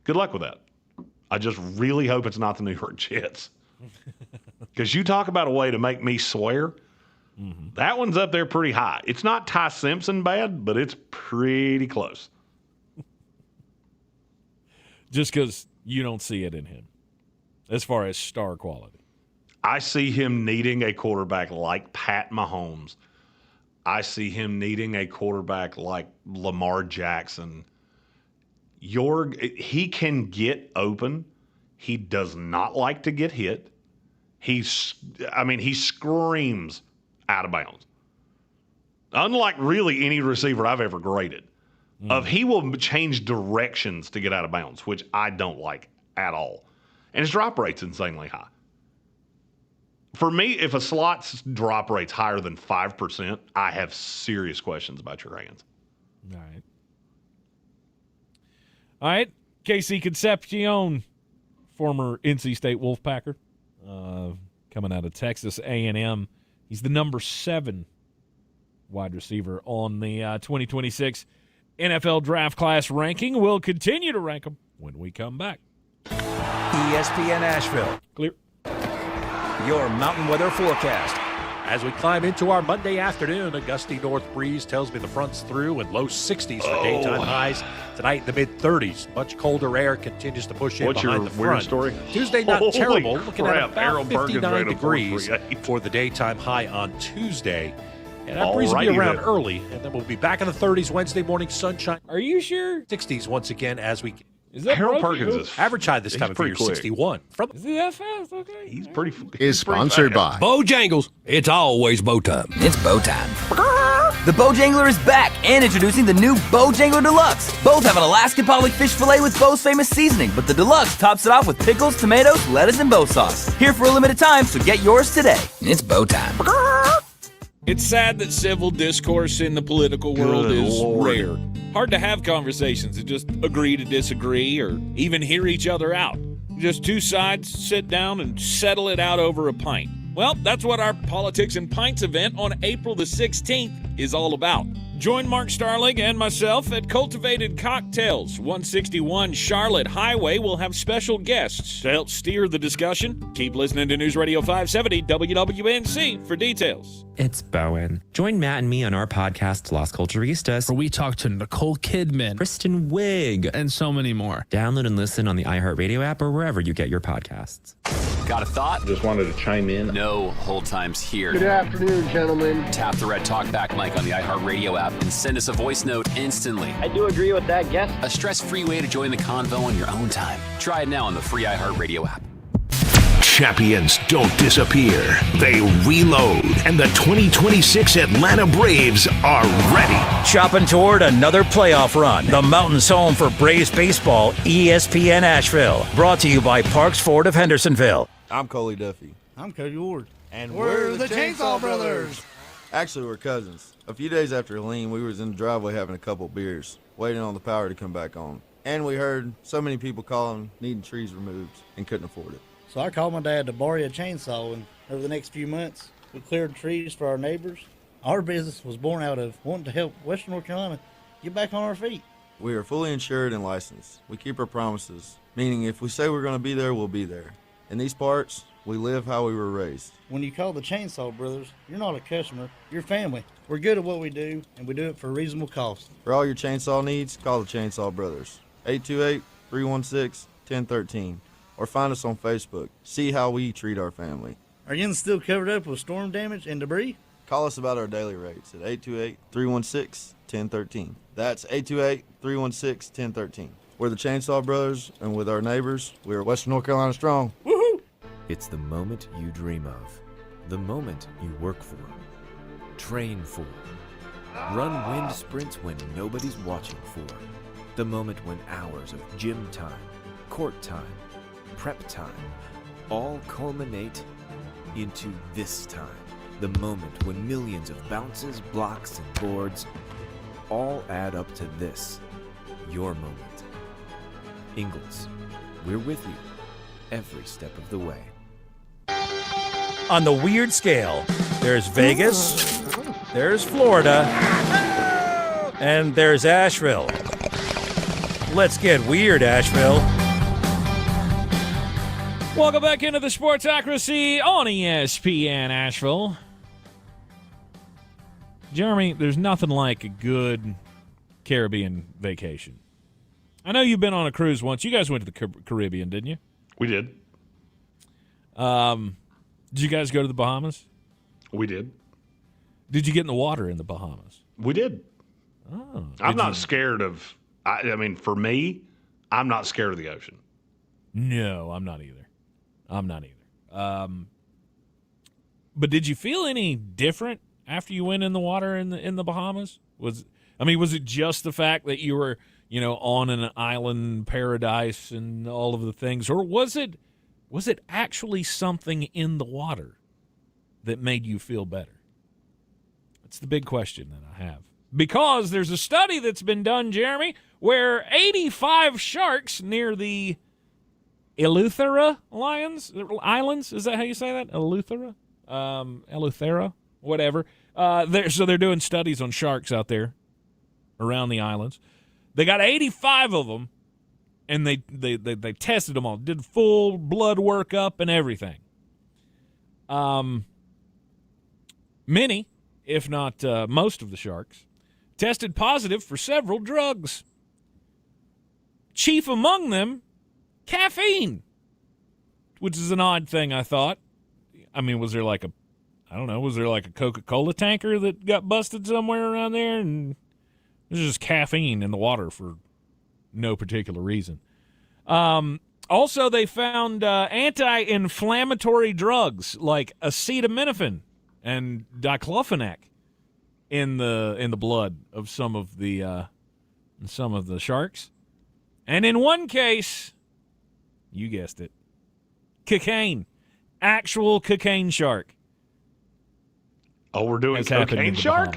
Good luck with that. I just really hope it's not the New York Jets. Because you talk about a way to make me swear, that one's up there pretty high. It's not Ty Simpson bad, but it's pretty close. Just because you don't see it in him as far as star quality. I see him needing a quarterback like Pat Mahomes. I see him needing a quarterback like Lamar Jackson. He can get open. He does not like to get hit. He screams out of bounds. Unlike really any receiver I've ever graded. He will change directions to get out of bounds, which I don't like at all. And his drop rate's insanely high. For me, if a slot's drop rate's higher than 5%, I have serious questions about your hands. All right. KC Concepcion, former NC State Wolfpacker, coming out of Texas A&M. He's the number 7 wide receiver on the 2026 NFL Draft Class ranking. We'll continue to rank them when we come back. ESPN Asheville. Clear. Your mountain weather forecast. As we climb into our Monday afternoon, a gusty north breeze tells me the front's through and low 60s for daytime highs. Tonight, the mid-30s. Much colder air continues to push in What's behind your the front. weird story? Tuesday, not Holy terrible. Looking crap, at about Aaron Bergen's 59 rated a degrees 438. for the daytime high on Tuesday. And that breeze will be Alrighty around then. early, and then we'll be back in the 30s Wednesday morning, sunshine. Are you sure? 60s once again as we. Is that Harold broken? Perkins is Average high this he's time of pretty year, quick. 61. Is he that fast? Okay. He's pretty. Is sponsored by Bojangles. It's always bow time. It's bow time. The Bojangler is back and introducing the new Bojangler Deluxe. Both have an Alaskan pollock fish fillet with Bo's famous seasoning, but the Deluxe tops it off with pickles, tomatoes, lettuce, and Bo sauce. Here for a limited time, so get yours today. It's bow time. It's sad that civil discourse in the political world Good is Lord. rare. Hard to have conversations and just agree to disagree or even hear each other out. Just two sides sit down and settle it out over a pint. Well, that's what our Politics and Pints event on April the 16th is all about. Join Mark Starling and myself at Cultivated Cocktails, 161 Charlotte Highway. We'll have special guests to help steer the discussion. Keep listening to News Radio 570 WWNC for details. It's Bowen. Join Matt and me on our podcast, Las Culturistas, where we talk to Nicole Kidman, Kristen Wiig, and so many more. Download and listen on the iHeartRadio app or wherever you get your podcasts. Got a thought? Just wanted to chime in. No hold times here. Good afternoon, gentlemen. Tap the red talkback mic on the iHeartRadio app and send us a voice note instantly. I do agree with that guess. A stress-free way to join the convo on your own time. Try it now on the free iHeartRadio app. Champions don't disappear. They reload. And the 2026 Atlanta Braves are ready. Chopping toward another playoff run. The Mountains home for Braves baseball, ESPN Asheville. Brought to you by Parks Ford of Hendersonville. I'm Coley Duffy. I'm Cody Ward. And we're the Chainsaw Brothers. Actually, we're cousins. A few days after Helene, we was in the driveway having a couple beers, waiting on the power to come back on. And we heard so many people calling, needing trees removed, and couldn't afford it. So I called my dad to borrow a chainsaw, and over the next few months, we cleared trees for our neighbors. Our business was born out of wanting to help Western North Carolina get back on our feet. We are fully insured and licensed. We keep our promises, meaning if we say we're going to be there, we'll be there. In these parts, we live how we were raised. When you call the Chainsaw Brothers, you're not a customer, you're family. We're good at what we do, and we do it for a reasonable cost. For all your chainsaw needs, call the Chainsaw Brothers. 828-316-1013. Or find us on Facebook. See how we treat our family. Are you still covered up with storm damage and debris? Call us about our daily rates at 828-316-1013. That's 828-316-1013. We're the Chainsaw Brothers, and with our neighbors, we're Western North Carolina strong. Woohoo! It's the moment you dream of, the moment you work for, train for, run wind sprints when nobody's watching for, the moment when hours of gym time, court time, prep time, all culminate into this time, the moment when millions of bounces, blocks, and boards all add up to this, your moment. Ingalls, we're with you every step of the way. On the weird scale, there's Vegas, there's Florida, and there's Asheville. Let's get weird, Asheville. Welcome back into the Sportsocracy on ESPN Asheville. Jeremy, there's nothing like a good Caribbean vacation. I know you've been on a cruise once. You guys went to the Caribbean, didn't you? We did. Did you guys go to the Bahamas? We did. Did you get in the water in the Bahamas? We did. Oh. I'm not scared of, I mean, for me, I'm not scared of the ocean. No, I'm not either. But did you feel any different after you went in the water in the Bahamas? Was it just the fact that you were, on an island paradise and all of the things, or was it actually something in the water that made you feel better? That's the big question that I have. Because there's a study that's been done, Jeremy, where 85 sharks near the Eleuthera Islands, is that how you say that? Eleuthera? Eleuthera? Whatever. They're doing studies on sharks out there around the islands. They got 85 of them, and they tested them all, did full blood workup and everything. Many, if not most of the sharks, tested positive for several drugs. Chief among them, caffeine, which is an odd thing, I thought. I mean, was there like I don't know, was there like a Coca-Cola tanker that got busted somewhere around there? And there's just caffeine in the water for no particular reason. Also, they found anti-inflammatory drugs like acetaminophen and diclofenac in the blood of some of the sharks. And in one case, you guessed it, cocaine. Actual cocaine shark. Oh, we're doing cocaine shark?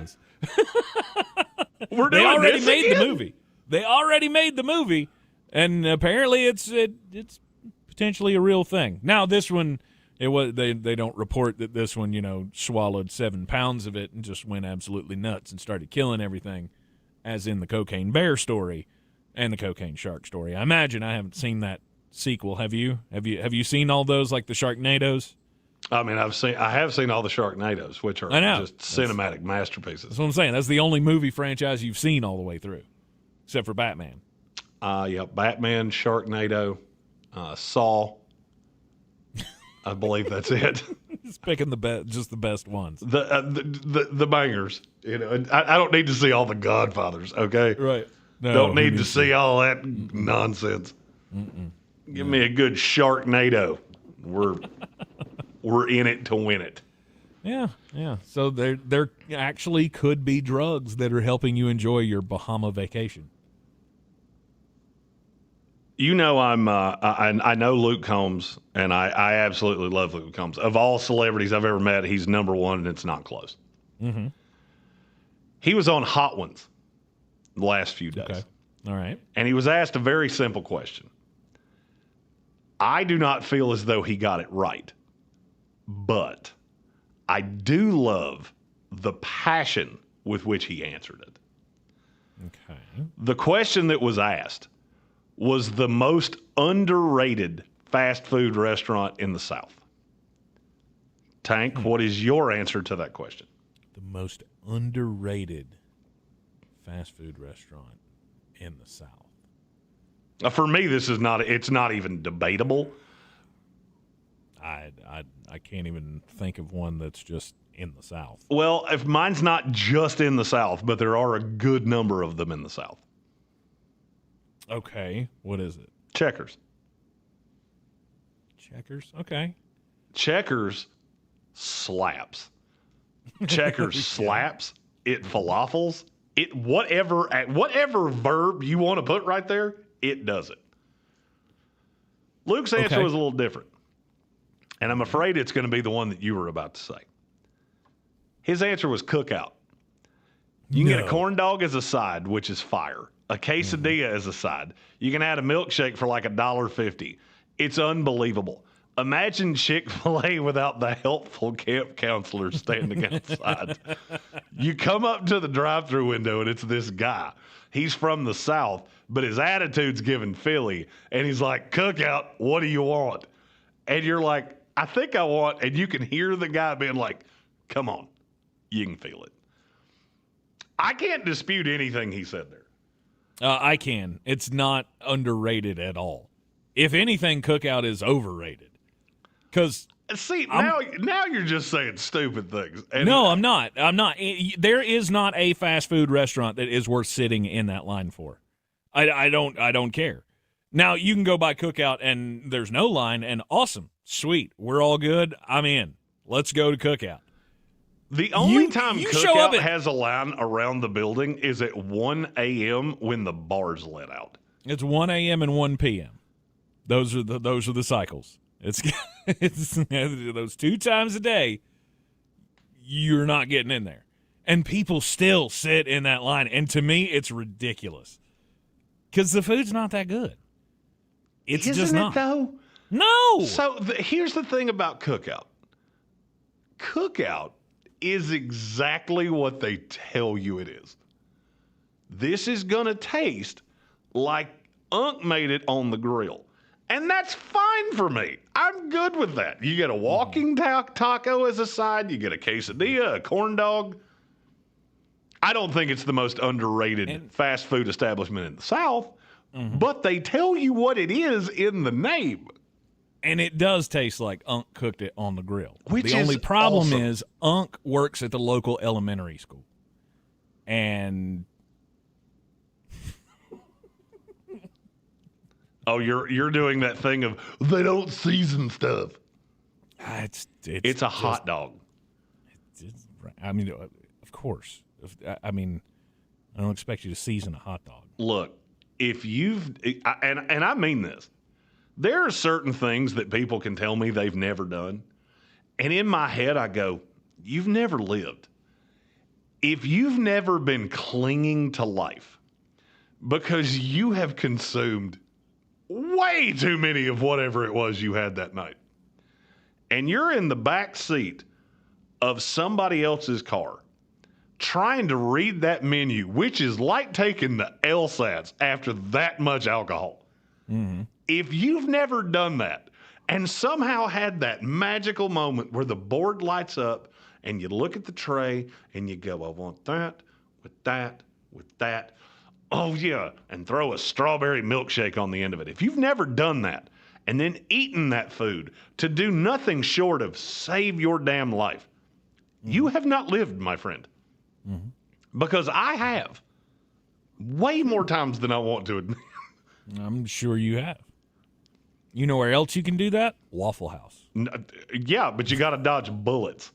They already made the movie. They already made the movie, and apparently it's potentially a real thing. Now this one, they don't report that this one swallowed 7 pounds of it and just went absolutely nuts and started killing everything, as in the cocaine bear story and the cocaine shark story. I imagine I haven't seen that sequel. Have you? Have you seen all those, like the Sharknadoes? I mean, I have seen all the Sharknadoes, which are just cinematic masterpieces. That's what I'm saying. That's the only movie franchise you've seen all the way through, except for Batman. Yeah, Batman, Sharknado, Saw. I believe that's it. Just picking the best ones. The bangers. I don't need to see all the Godfathers. Okay, right. No, don't need to see all that nonsense. Give me a good Sharknado. We're in it to win it. Yeah. So there actually could be drugs that are helping you enjoy your Bahama vacation. I know Luke Combs, and I absolutely love Luke Combs. Of all celebrities I've ever met, he's number one, and it's not close. Mm-hmm. He was on Hot Ones the last few days. Okay. All right. And he was asked a very simple question. I do not feel as though he got it right, but I do love the passion with which he answered it. Okay. The question that was asked was the most underrated fast food restaurant in the South. Tank, what is your answer to that question? The most underrated fast food restaurant in the South. For me, it's not even debatable. I can't even think of one that's just in the South. Well, if mine's not just in the South, but there are a good number of them in the South. Okay, what is it? Checkers. Checkers? Okay. Checkers slaps. Checkers slaps. It falafels. It whatever verb you want to put right there, it does it. Luke's answer was a little different. And I'm afraid it's going to be the one that you were about to say. His answer was Cookout. You can get a corn dog as a side, which is fire. A quesadilla as a side. You can add a milkshake for like $1.50. It's unbelievable. Imagine Chick-fil-A without the helpful camp counselor standing outside. You come up to the drive-thru window, and it's this guy. He's from the South, but his attitude's giving Philly. And he's like, Cookout, what do you want? And you're like, I think I want, and you can hear the guy being like, come on. You can feel it. I can't dispute anything he said there. I can. It's not underrated at all. If anything, Cookout is overrated. Because now you're just saying stupid things. And no, I'm not. There is not a fast food restaurant that is worth sitting in that line for. I don't care. Now you can go by Cookout and there's no line, and awesome, sweet, we're all good. I'm in. Let's go to Cookout. The only time Cookout has a line around the building is at 1 a.m. when the bar's let out. It's 1 a.m. and 1 p.m. Those are the cycles. It's those 2 times a day. You're not getting in there, and people still sit in that line. And to me, it's ridiculous because the food's not that good. It's Isn't just not. It though? No. So here's the thing about Cookout. Cookout is exactly what they tell you it is. This is going to taste like Unc made it on the grill. And that's fine for me. I'm good with that. You get a walking taco as a side. You get a quesadilla, a corn dog. I don't think it's the most underrated fast food establishment in the South, but they tell you what it is in the name. And it does taste like Unc cooked it on the grill. Which the only is problem awesome. is Unc works at the local elementary school. And oh, you're doing that thing of they don't season stuff. It's a hot dog. I mean, of course. I mean, I don't expect you to season a hot dog. Look, if and I mean this, there are certain things that people can tell me they've never done. And in my head, I go, you've never lived. If you've never been clinging to life because you have consumed way too many of whatever it was you had that night, and you're in the back seat of somebody else's car trying to read that menu, which is like taking the LSATs after that much alcohol. Mm-hmm. If you've never done that and somehow had that magical moment where the board lights up and you look at the tray and you go, I want that, with that, with that. Oh, yeah, and throw a strawberry milkshake on the end of it. If you've never done that and then eaten that food to do nothing short of save your damn life, you have not lived, my friend. Mm-hmm. Because I have. Way more times than I want to admit. I'm sure you have. You know where else you can do that? Waffle House. Yeah, but you got to dodge bullets.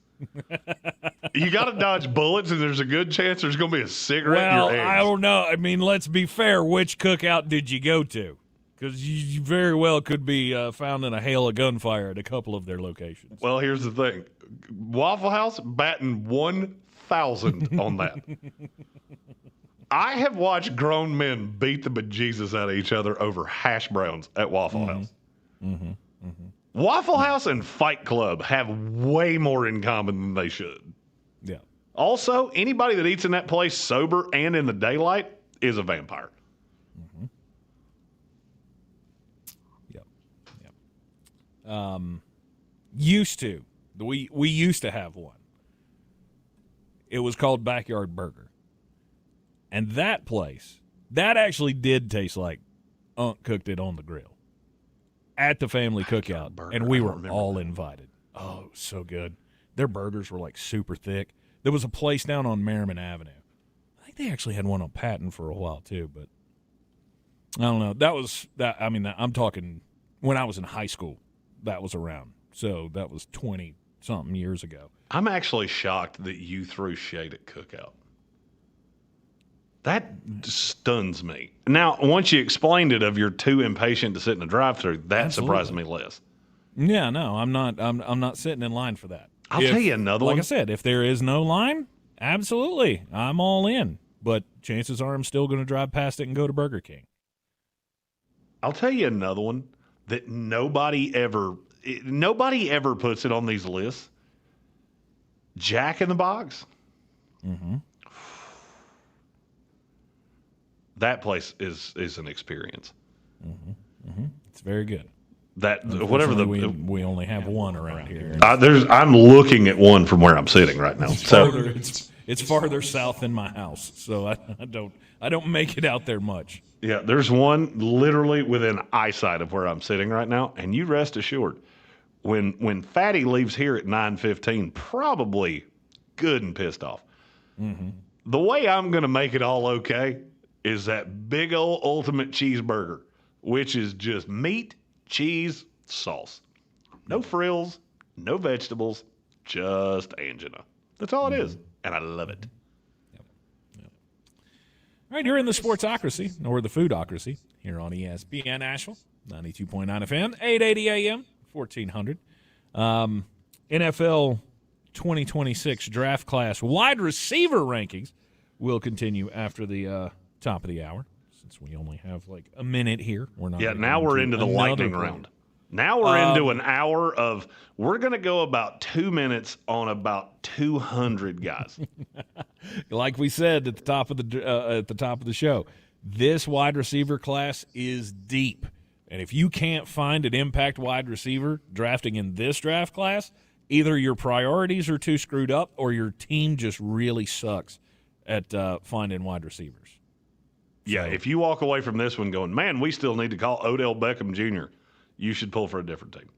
You got to dodge bullets, and there's a good chance there's going to be a cigarette in your eggs. I don't know. I mean, let's be fair. Which cookout did you go to? Because you very well could be found in a hail of gunfire at a couple of their locations. Well, here's the thing. Waffle House batting 1,000 on that. I have watched grown men beat the bejesus out of each other over hash browns at Waffle House. Mm-hmm. Mm-hmm. Waffle House and Fight Club have way more in common than they should. Yeah. Also, anybody that eats in that place sober and in the daylight is a vampire. Mm-hmm. Yep. Used to. We used to have one. It was called Backyard Burger. And that place, that actually did taste like Unc cooked it on the grill at the family cookout, and we were all invited. Oh, it was so good. Their burgers were like super thick. There was a place down on Merriman Avenue. I think they actually had one on Patton for a while too, but I don't know. That was that. I mean, I'm talking when I was in high school. That was around, so that was 20-something years ago. I'm actually shocked that you threw shade at Cookout. That stuns me. Now, once you explained it of you're too impatient to sit in a drive-thru, that surprised me less. Yeah, no, I'm not sitting in line for that. I'll tell you another one. Like I said, if there is no line, absolutely, I'm all in. But chances are I'm still going to drive past it and go to Burger King. I'll tell you another one that nobody ever puts it on these lists. Jack in the Box. Mm-hmm. That place is an experience. Mm-hmm. Mm-hmm. It's very good. That whatever we only have one around here. I'm looking at one from where I'm sitting right now. It's farther south than my house, so I don't make it out there much. Yeah, there's one literally within eyesight of where I'm sitting right now, and you rest assured, when Fatty leaves here at 9:15, probably good and pissed off. Mm-hmm. The way I'm going to make it all okay is that big old ultimate cheeseburger, which is just meat, cheese, sauce. No frills, no vegetables, just angina. That's all it is, and I love it. Yep. All right, you're in the Sportsocracy, or the Foodocracy, here on ESPN Asheville, 92.9 FM, 880 AM, 1400. NFL 2026 draft class wide receiver rankings will continue after the top of the hour, since we only have like a minute here. Now we're into the lightning round. Now we're into an hour of, we're going to go about 2 minutes on about 200 guys. Like we said at the top of the show, this wide receiver class is deep. And if you can't find an impact wide receiver drafting in this draft class, either your priorities are too screwed up or your team just really sucks at finding wide receivers. Yeah, if you walk away from this one going, man, we still need to call Odell Beckham Jr., you should pull for a different team.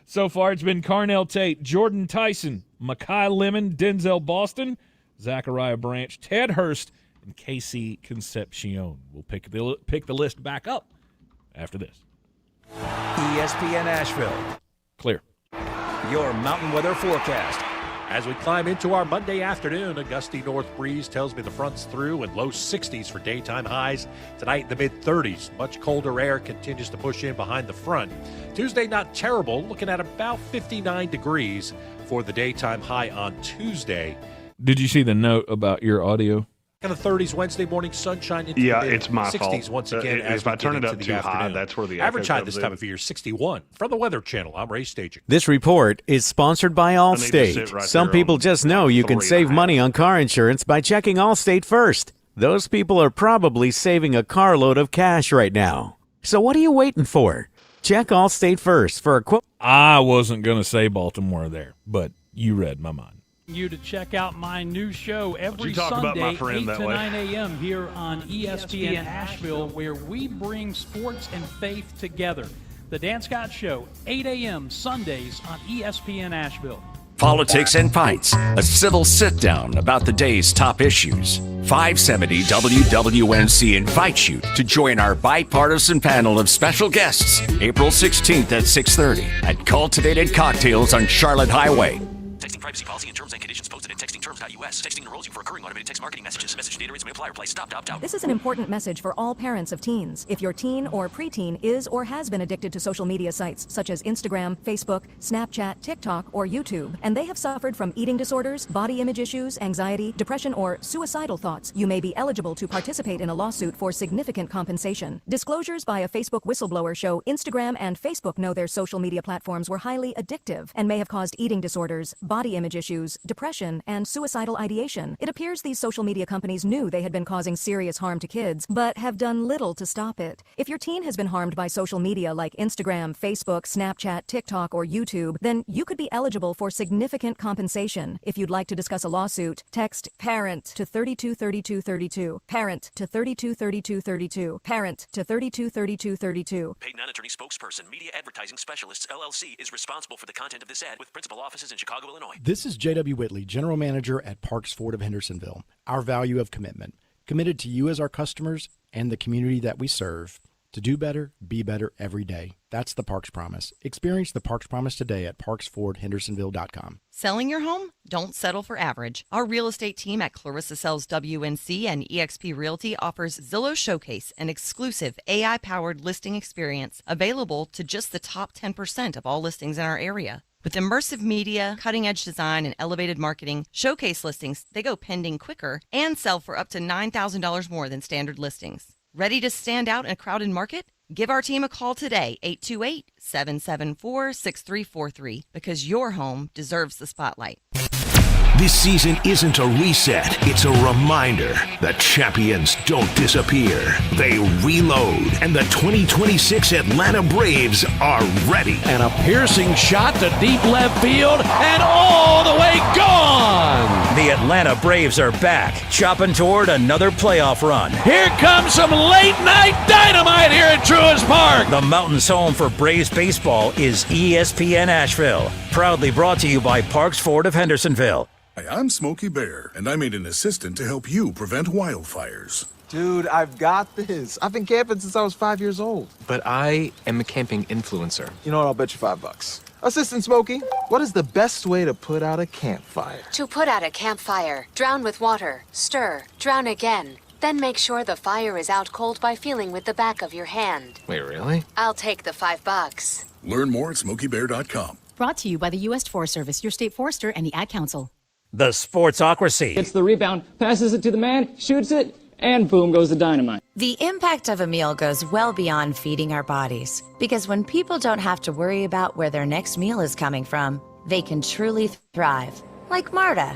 So far, it's been Carnell Tate, Jordyn Tyson, Makai Lemon, Denzel Boston, Zachariah Branch, Ted Hurst, and Casey Concepcion. We'll pick the list back up after this. ESPN Asheville. Clear. Your mountain weather forecast. As we climb into our Monday afternoon, a gusty north breeze tells me the front's through and low 60s for daytime highs. Tonight, the mid-30s. Much colder air continues to push in behind the front. Tuesday, not terrible, looking at about 59 degrees for the daytime high on Tuesday. Did you see the note about your audio? In the 30s, Wednesday morning sunshine into Yeah, the it's my 60s fault. once again. If I turn it up too high, that's where the average echo high comes this time in. of year, 61. From the Weather Channel, I'm Ray Staging. This report is sponsored by Allstate. right Some there people on just know you can 3.5. save money on car insurance by checking Allstate first. Those people are probably saving a carload of cash right now. So what are you waiting for? Check Allstate first for a quote. I wasn't going to say Baltimore there, but you read my mind. You to check out my new show every Sunday, 8 to 9 a.m. here on ESPN Asheville, where we bring sports and faith together. The Dan Scott Show, 8 a.m. Sundays on ESPN Asheville. Politics and Fights, a civil sit-down about the day's top issues. 570 WWNC invites you to join our bipartisan panel of special guests April 16th at 6:30 at Cultivated Cocktails on Charlotte Highway. Texting privacy policy and terms and conditions posted at textingterms.us. Texting enrolls you for recurring automated text marketing messages. Message data rates may apply. Reply stop, opt out. This is an important message for all parents of teens. If your teen or preteen is or has been addicted to social media sites such as Instagram, Facebook, Snapchat, TikTok, or YouTube, and they have suffered from eating disorders, body image issues, anxiety, depression, or suicidal thoughts, you may be eligible to participate in a lawsuit for significant compensation. Disclosures by a Facebook whistleblower show Instagram and Facebook know their social media platforms were highly addictive and may have caused eating disorders, body image issues, depression, and suicidal ideation. It appears these social media companies knew they had been causing serious harm to kids, but have done little to stop it. If your teen has been harmed by social media like Instagram, Facebook, Snapchat, TikTok, or YouTube, then you could be eligible for significant compensation. If you'd like to discuss a lawsuit, text PARENT to 323232. PARENT to 323232. PARENT to 323232. Paid non-attorney spokesperson, Media Advertising Specialists, LLC, is responsible for the content of this ad with principal offices in Chicago, Illinois. This is J.W. Whitley, General Manager at Parks Ford of Hendersonville. Our value of commitment. Committed to you as our customers and the community that we serve. To do better, be better every day. That's the Parks Promise. Experience the Parks Promise today at parksfordhendersonville.com. Selling your home? Don't settle for average. Our real estate team at Clarissa Sells WNC and eXp Realty offers Zillow Showcase, an exclusive AI-powered listing experience available to just the top 10% of all listings in our area. With immersive media, cutting-edge design, and elevated marketing, Showcase listings, they go pending quicker and sell for up to $9,000 more than standard listings. Ready to stand out in a crowded market? Give our team a call today, 828-774-6343, because your home deserves the spotlight. This season isn't a reset, it's a reminder. The champions don't disappear. They reload. And the 2026 Atlanta Braves are ready. And a piercing shot to deep left field and all the way gone. The Atlanta Braves are back, chopping toward another playoff run. Here comes some late night dynamite here at Truist Park. The Mountains' home for Braves baseball is ESPN Asheville. Proudly brought to you by Parks Ford of Hendersonville. Hi, I'm Smokey Bear, and I made an assistant to help you prevent wildfires. Dude, I've got this. I've been camping since I was 5 years old. But I am a camping influencer. You know what? I'll bet you $5. Assistant Smokey, what is the best way to put out a campfire? To put out a campfire, drown with water, stir, drown again. Then make sure the fire is out cold by feeling with the back of your hand. Wait, really? I'll take the $5. Learn more at SmokeyBear.com. Brought to you by the U.S. Forest Service, your state forester, and the Ad Council. The Sportsocracy. Gets the rebound, passes it to the man, shoots it, and boom goes the dynamite. The impact of a meal goes well beyond feeding our bodies. Because when people don't have to worry about where their next meal is coming from, they can truly thrive. Like Marta.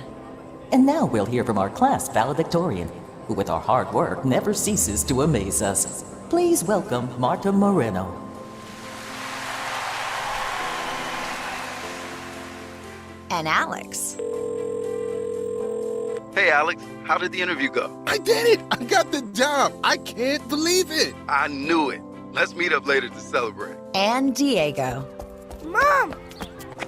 And now we'll hear from our class valedictorian, who with our hard work never ceases to amaze us. Please welcome Marta Moreno. And Alex. Hey, Alex, how did the interview go? I did it! I got the job! I can't believe it! I knew it. Let's meet up later to celebrate. And Diego. Mom!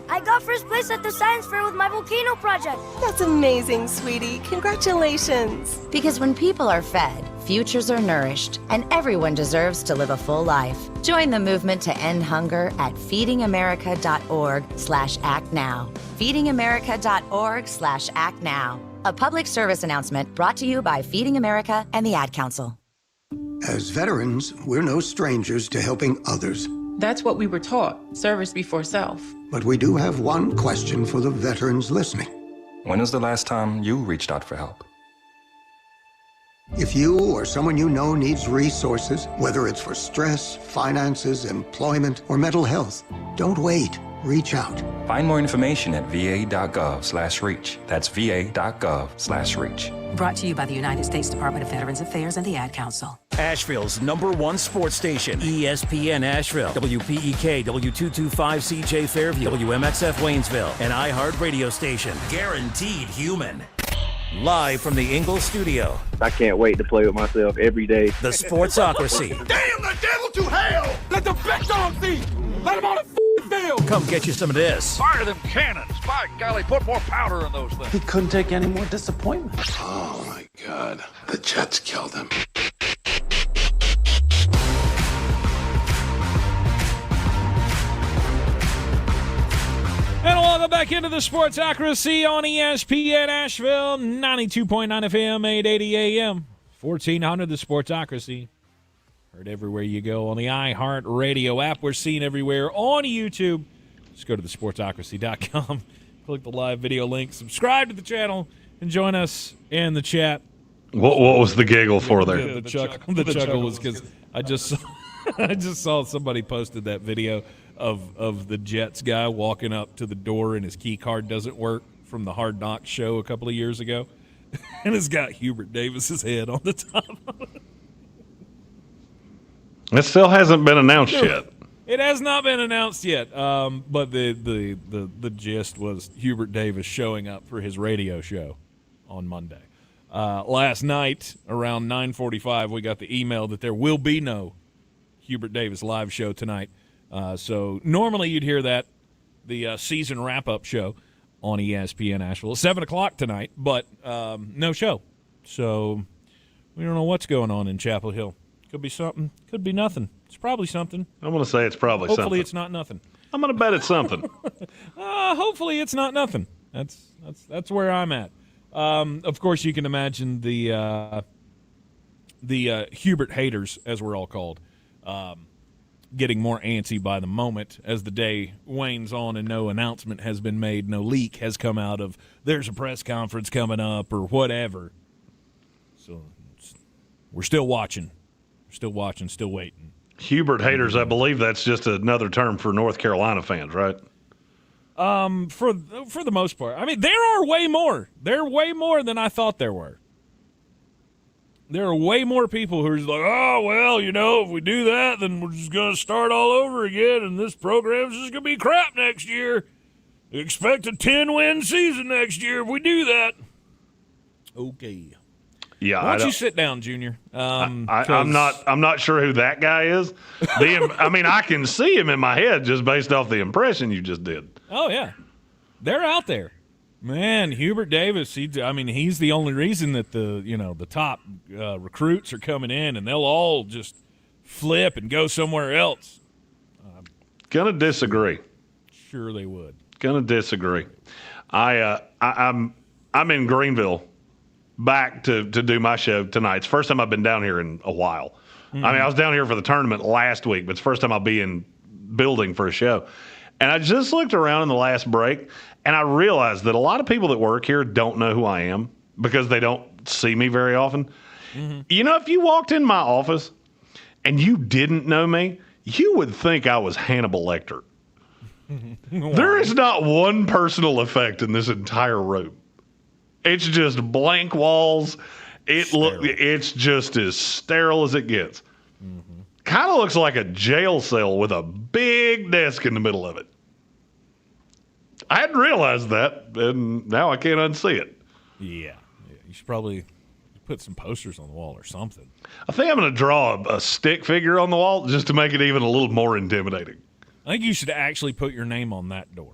I got first place at the science fair with my volcano project. That's amazing, sweetie. Congratulations. Because when people are fed, futures are nourished, and everyone deserves to live a full life. Join the movement to end hunger at feedingamerica.org/actnow. feedingamerica.org/actnow. A public service announcement brought to you by Feeding America and the Ad Council. As veterans, we're no strangers to helping others. That's what we were taught, service before self. But we do have one question for the veterans listening. When was the last time you reached out for help? If you or someone you know needs resources, whether it's for stress, finances, employment, or mental health, don't wait. Reach out. Find more information at va.gov/reach. That's va.gov/reach. Brought to you by the United States Department of Veterans Affairs and the Ad Council. Asheville's #1 sports station, ESPN Asheville, WPEK, W225CJ Fairview, WMXF Waynesville, an iHeart radio station, guaranteed human. Live from the Ingle studio. I can't wait to play with myself every day. The Sportsocracy. Damn the devil to hell! Let the big dogs eat! Let them on the field! Come get you some of this. Fire them cannons! By golly, put more powder in those things. He couldn't take any more disappointment. Oh my God. The Jets killed him. And welcome back into the Sportsocracy on ESPN Asheville, 92.9 FM, 880 AM, 1400 the Sportsocracy. Heard everywhere you go on the iHeart Radio app. We're seen everywhere on YouTube. Just go to thesportsocracy.com, click the live video link, subscribe to the channel, and join us in the chat. What was the giggle for there? The chuckle was because I just saw somebody posted that video of the Jets guy walking up to the door and his key card doesn't work from the Hard Knocks show a couple of years ago. And it's got Hubert Davis's head on the top of it. It still hasn't been announced yet. It has not been announced yet, but the gist was Hubert Davis showing up for his radio show on Monday. Last night, around 9:45, we got the email that there will be no Hubert Davis live show tonight. So normally you'd hear that, the season wrap-up show on ESPN Asheville. 7 o'clock tonight, but no show. So we don't know what's going on in Chapel Hill. Could be something. Could be nothing. It's probably something. I'm going to say it's probably something. Hopefully it's not nothing. I'm going to bet it's something. Hopefully it's not nothing. That's where I'm at. Of course, you can imagine the Hubert haters, as we're all called, getting more antsy by the moment as the day wanes on and no announcement has been made, no leak has come out of there's a press conference coming up or whatever. So we're still watching. Still watching, still waiting. Hubert haters, I believe that's just another term for North Carolina fans, right? For the most part. I mean, there are way more. There are way more than I thought there were. There are way more people who are just like, oh, well, if we do that, then we're just going to start all over again, and this program's just going to be crap next year. Expect a 10-win season next year if we do that. Okay. Yeah, why don't you sit down, Junior? I'm not sure who that guy is. I can see him in my head just based off the impression you just did. Oh yeah, they're out there, man. Hubert Davis. He's the only reason that the top recruits are coming in, and they'll all just flip and go somewhere else. Gonna disagree. Sure, they would. Gonna disagree. I'm in Greenville. Back to do my show tonight. It's the first time I've been down here in a while. Mm-hmm. I was down here for the tournament last week, but it's the first time I'll be in building for a show. And I just looked around in the last break, and I realized that a lot of people that work here don't know who I am because they don't see me very often. Mm-hmm. If you walked in my office and you didn't know me, you would think I was Hannibal Lecter. There is not one personal effect in this entire room. It's just blank walls. It's just as sterile as it gets. Mm-hmm. Kind of looks like a jail cell with a big desk in the middle of it. I hadn't realized that, and now I can't unsee it. Yeah. You should probably put some posters on the wall or something. I think I'm going to draw a stick figure on the wall just to make it even a little more intimidating. I think you should actually put your name on that door.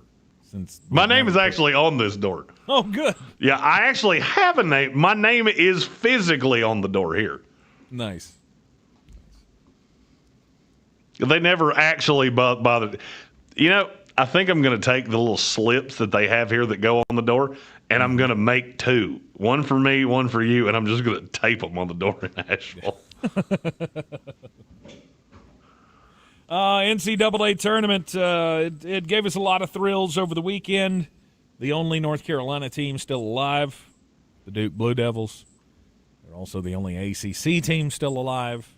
Since my name is actually on this door. Oh, good. Yeah, I actually have a name. My name is physically on the door here. Nice. They never actually bothered. You know, I think I'm going to take the little slips that they have here that go on the door, and I'm going to make two. One for me, one for you, and I'm just going to tape them on the door in Asheville. NCAA tournament, it gave us a lot of thrills over the weekend. The only North Carolina team still alive, the Duke Blue Devils. They're also the only ACC team still alive.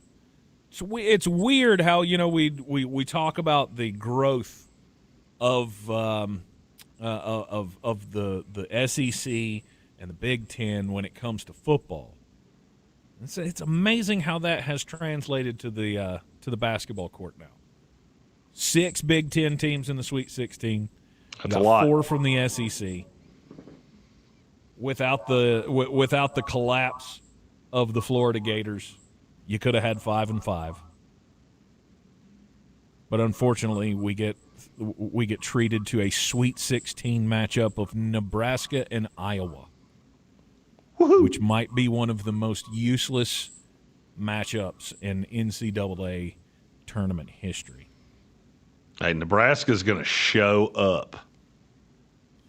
It's weird how, you know, we talk about the growth of the SEC and the Big Ten when it comes to football. It's amazing how that has translated to the basketball court now. 6 Big Ten teams in the Sweet 16. That's a lot. 4 from the SEC. Without the collapse of the Florida Gators, you could have had 5 and 5. But unfortunately, we get treated to a Sweet 16 matchup of Nebraska and Iowa, which might be one of the most useless matchups in NCAA tournament history. Hey, Nebraska's going to show up.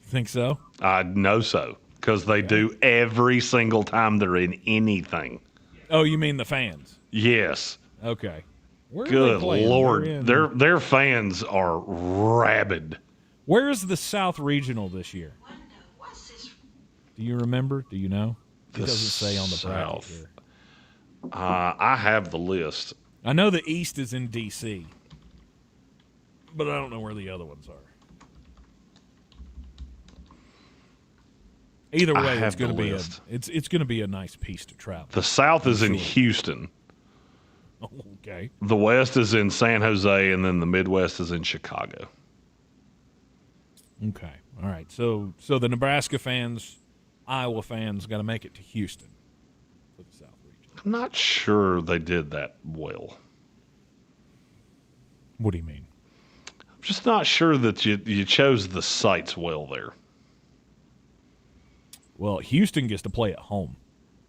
Think so? I know so, because they do every single time they're in anything. Oh, you mean the fans? Yes. Okay. Where Good are they playing? Lord. Their fans are rabid. Where is the South Regional this year? Do you remember? Do you know? It doesn't say on the bracket here. I have the list. I know the East is in D.C., but I don't know where the other ones are. Either way, it's going to be a nice piece to travel. The South is in Houston. Okay. The West is in San Jose, and then the Midwest is in Chicago. Okay. All right. So the Nebraska fans, Iowa fans got to make it to Houston for the South region. I'm not sure they did that well. What do you mean? I'm just not sure that you chose the sites well there. Well, Houston gets to play at home,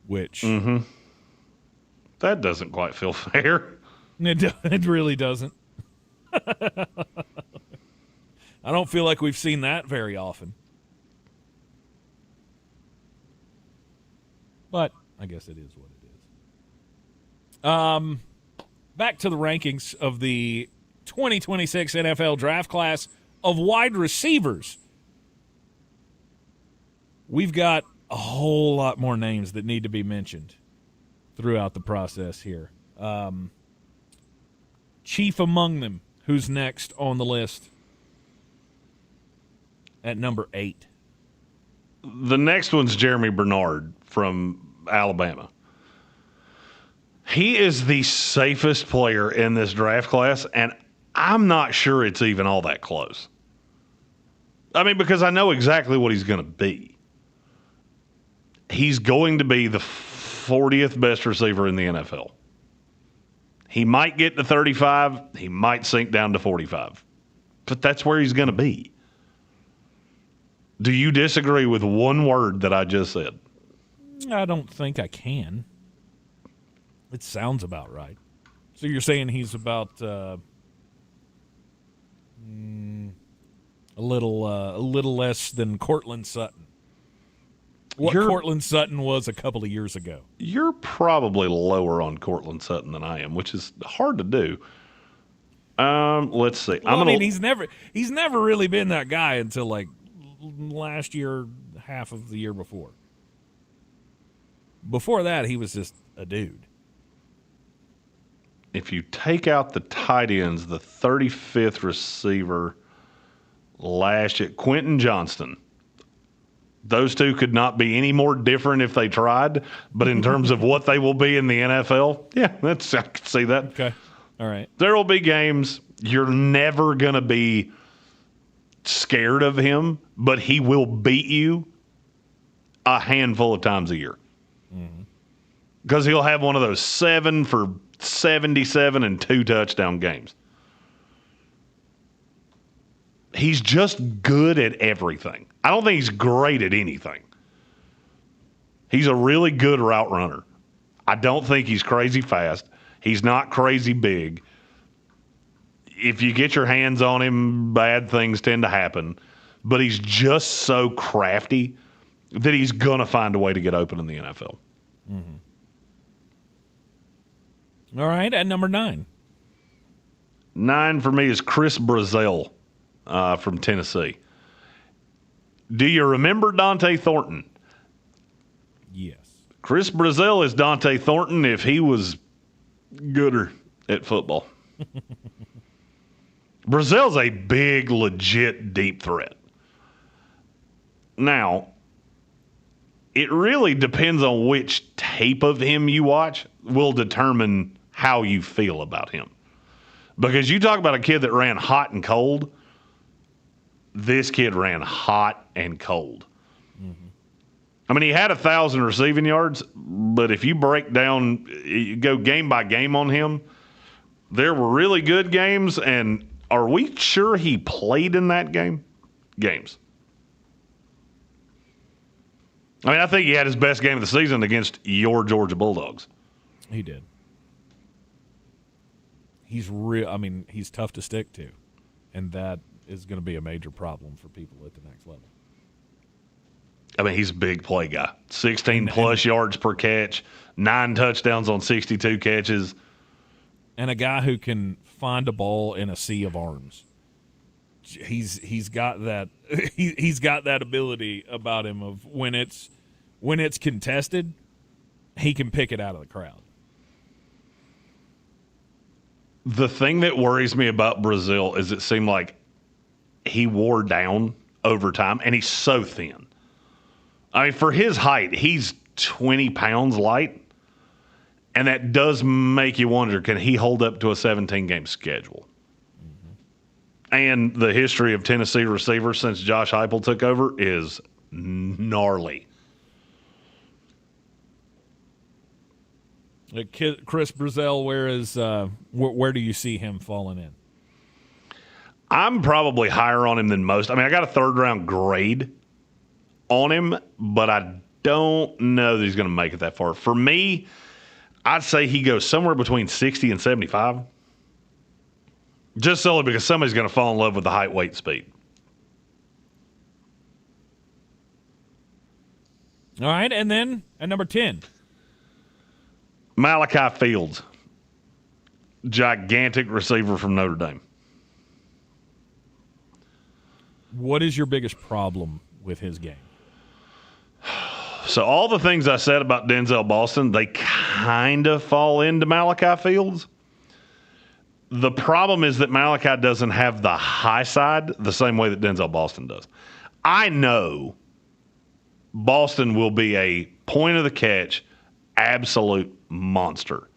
which that doesn't quite feel fair. It really doesn't. I don't feel like we've seen that very often. But I guess it is what it is. Back to the rankings of the 2026 NFL draft class of wide receivers. We've got a whole lot more names that need to be mentioned throughout the process here. Chief among them, who's next on the list at number 8? The next one's Jeremy Bernard from Alabama. He is the safest player in this draft class, and I'm not sure it's even all that close. I mean, because I know exactly what he's going to be. He's going to be the 40th best receiver in the NFL. He might get to 35. He might sink down to 45. But that's where he's going to be. Do you disagree with one word that I just said? I don't think I can. It sounds about right. So you're saying he's about a little less than Cortland Sutton. What Cortland Sutton was a couple of years ago. You're probably lower on Cortland Sutton than I am, which is hard to do. Let's see. Well, he's never really been that guy until like last year, half of the year before. Before that, he was just a dude. If you take out the tight ends, the 35th receiver last year, Quentin Johnston. Those two could not be any more different if they tried, but in terms of what they will be in the NFL, yeah, I can see that. Okay. All right. There will be games you're never going to be scared of him, but he will beat you a handful of times a year. Mm-hmm. because he'll have one of those 7 for 77 and 2 touchdown games. He's just good at everything. I don't think he's great at anything. He's a really good route runner. I don't think he's crazy fast. He's not crazy big. If you get your hands on him, bad things tend to happen. But he's just so crafty that he's going to find a way to get open in the NFL. Mm-hmm. All right, at number 9. 9 for me is Chris Brazzell from Tennessee. Do you remember Dante Thornton? Yes. Chris Brazzell is Dante Thornton if he was gooder at football. Brazzell's a big, legit, deep threat. Now, it really depends on which tape of him you watch will determine how you feel about him. Because you talk about a kid that ran hot and cold, this kid ran hot and cold. Mm-hmm. I mean, he had 1,000 receiving yards, but if you break down, you go game by game on him, there were really good games, and are we sure he played in that games? I mean, I think he had his best game of the season against your Georgia Bulldogs. He did. He's real. I mean, he's tough to stick to, and that is going to be a major problem for people at the next level. I mean, he's a big play guy. 16-plus yards per catch, 9 touchdowns on 62 catches. And a guy who can find a ball in a sea of arms. He's got that he's got that ability about him of when it's contested, he can pick it out of the crowd. The thing that worries me about Brazzell is it seemed like he wore down over time, and he's so thin. I mean, for his height, he's 20 pounds light, and that does make you wonder, can he hold up to a 17-game schedule? Mm-hmm. And the history of Tennessee receivers since Josh Heupel took over is gnarly. Chris Brazzell, where do you see him falling in? I'm probably higher on him than most. I mean, I got a 3rd-round grade on him, but I don't know that he's going to make it that far. For me, I'd say he goes somewhere between 60 and 75. Just solely because somebody's going to fall in love with the height, weight, speed. All right, and then at number 10. Malachi Fields, gigantic receiver from Notre Dame. What is your biggest problem with his game? So all the things I said about Denzel Boston, they kind of fall into Malachi Fields. The problem is that Malachi doesn't have the high side the same way that Denzel Boston does. I know Boston will be a point of the catch, absolute monster.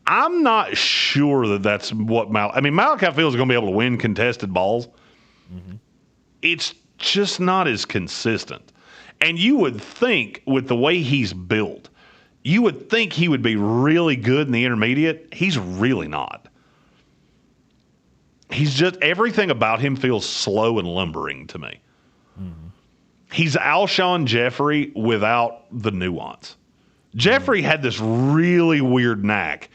I'm not sure that that's what Malachi Fields is going to be able to win contested balls. Mm-hmm. It's just not as consistent. And you would think with the way he's built, you would think he would be really good in the intermediate. He's really not. He's just, everything about him feels slow and lumbering to me. Mm-hmm. He's Alshon Jeffrey without the nuance. Jeffrey had this really weird knack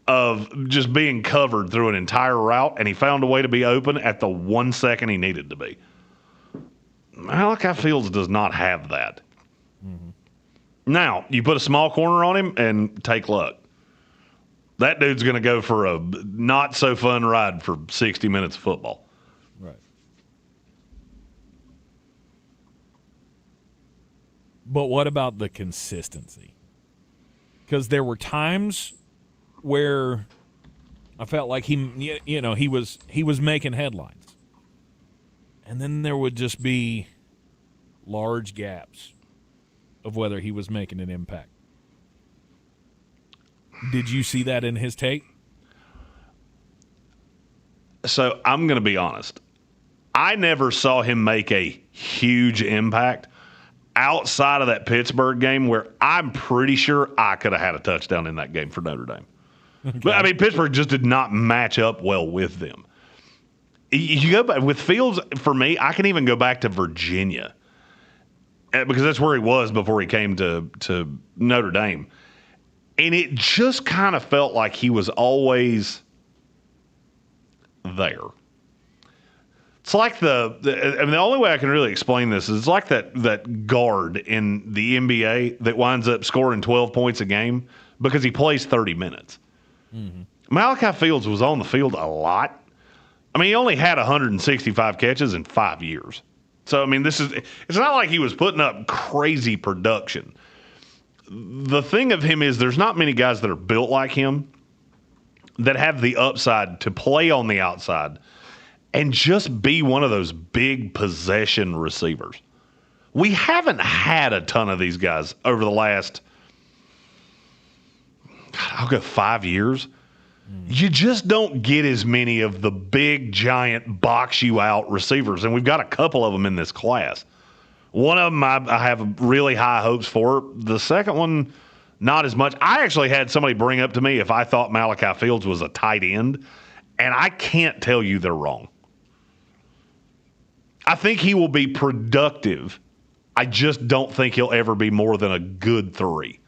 of just being covered through an entire route, and he found a way to be open at the 1 second he needed to be. Malachi Fields does not have that. Mm-hmm. Now, you put a small corner on him and take luck. That dude's going to go for a not-so-fun ride for 60 minutes of football. Right. But what about the consistency? Because there were times where I felt like he was making headlines. And then there would just be large gaps of whether he was making an impact. Did you see that in his tape? So I'm going to be honest. I never saw him make a huge impact. outside of that Pittsburgh game where I'm pretty sure I could have had a touchdown in that game for Notre Dame. Okay. But, I mean, Pittsburgh just did not match up well with them. You go back with Fields, for me, I can even go back to Virginia because that's where he was before he came to Notre Dame. And it just kind of felt like he was always there. It's like the only way I can really explain this is it's like that guard in the NBA that winds up scoring 12 points a game because he plays 30 minutes. Mm-hmm. Malachi Fields was on the field a lot. I mean, he only had 165 catches in 5 years. So, I mean, it's not like he was putting up crazy production. The thing of him is there's not many guys that are built like him that have the upside to play on the outside and just be one of those big possession receivers. We haven't had a ton of these guys over the last, I'll go 5 years. You just don't get as many of the big, giant, box-you-out receivers, and we've got a couple of them in this class. One of them I have really high hopes for. The second one, not as much. I actually had somebody bring up to me if I thought Malachi Fields was a tight end, and I can't tell you they're wrong. I think he will be productive. I just don't think he'll ever be more than a good 3.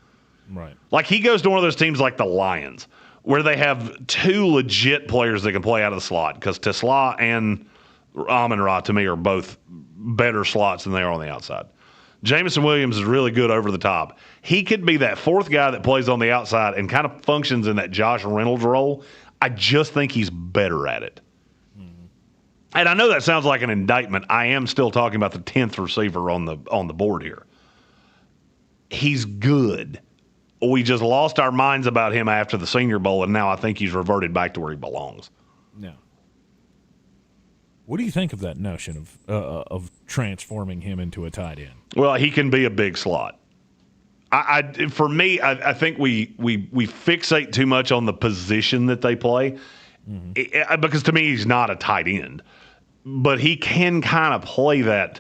Right. Like he goes to one of those teams like the Lions, where they have 2 legit players that can play out of the slot, because Tesla and Amon-Ra, to me, are both better slots than they are on the outside. Jameson Williams is really good over the top. He could be that 4th guy that plays on the outside and kind of functions in that Josh Reynolds role. I just think he's better at it. And I know that sounds like an indictment. I am still talking about the 10th receiver on the board here. He's good. We just lost our minds about him after the Senior Bowl, and now I think he's reverted back to where he belongs. No. What do you think of that notion of transforming him into a tight end? Well, he can be a big slot. For me, I think we fixate too much on the position that they play, because to me he's not a tight end, but he can kind of play that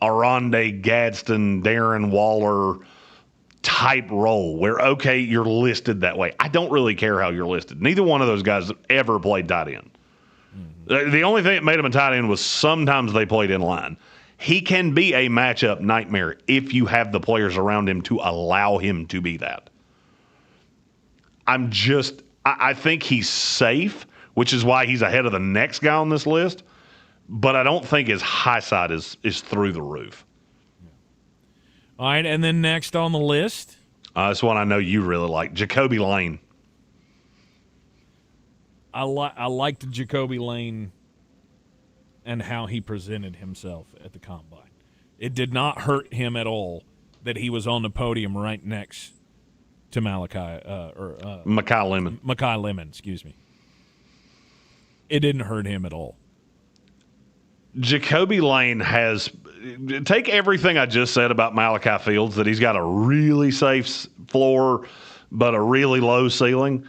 Aronde Gadsden, Darren Waller type role where, okay, you're listed that way. I don't really care how you're listed. Neither one of those guys ever played tight end. The only thing that made him a tight end was sometimes they played in line. He can be a matchup nightmare if you have the players around him to allow him to be that. I think he's safe, which is why he's ahead of the next guy on this list, but I don't think his high side is through the roof. All right, and then next on the list? This one I know you really like, Jacoby Lane. I liked Jacoby Lane and how he presented himself at the Combine. It did not hurt him at all that he was on the podium right next to Makai Lemon. Makai Lemon, excuse me. It didn't hurt him at all. Jacoby Lane has – take everything I just said about Malachi Fields, that he's got a really safe floor but a really low ceiling.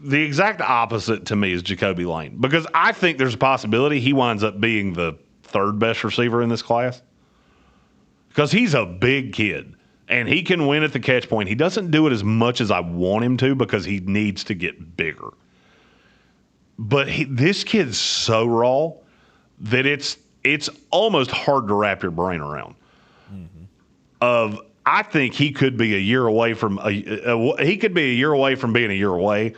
The exact opposite to me is Jacoby Lane, because I think there's a possibility he winds up being the 3rd best receiver in this class, because he's a big kid and he can win at the catch point. He doesn't do it as much as I want him to because he needs to get bigger. But this kid's so raw that it's almost hard to wrap your brain around. I think he could be a year away from he could be a year away from being a year away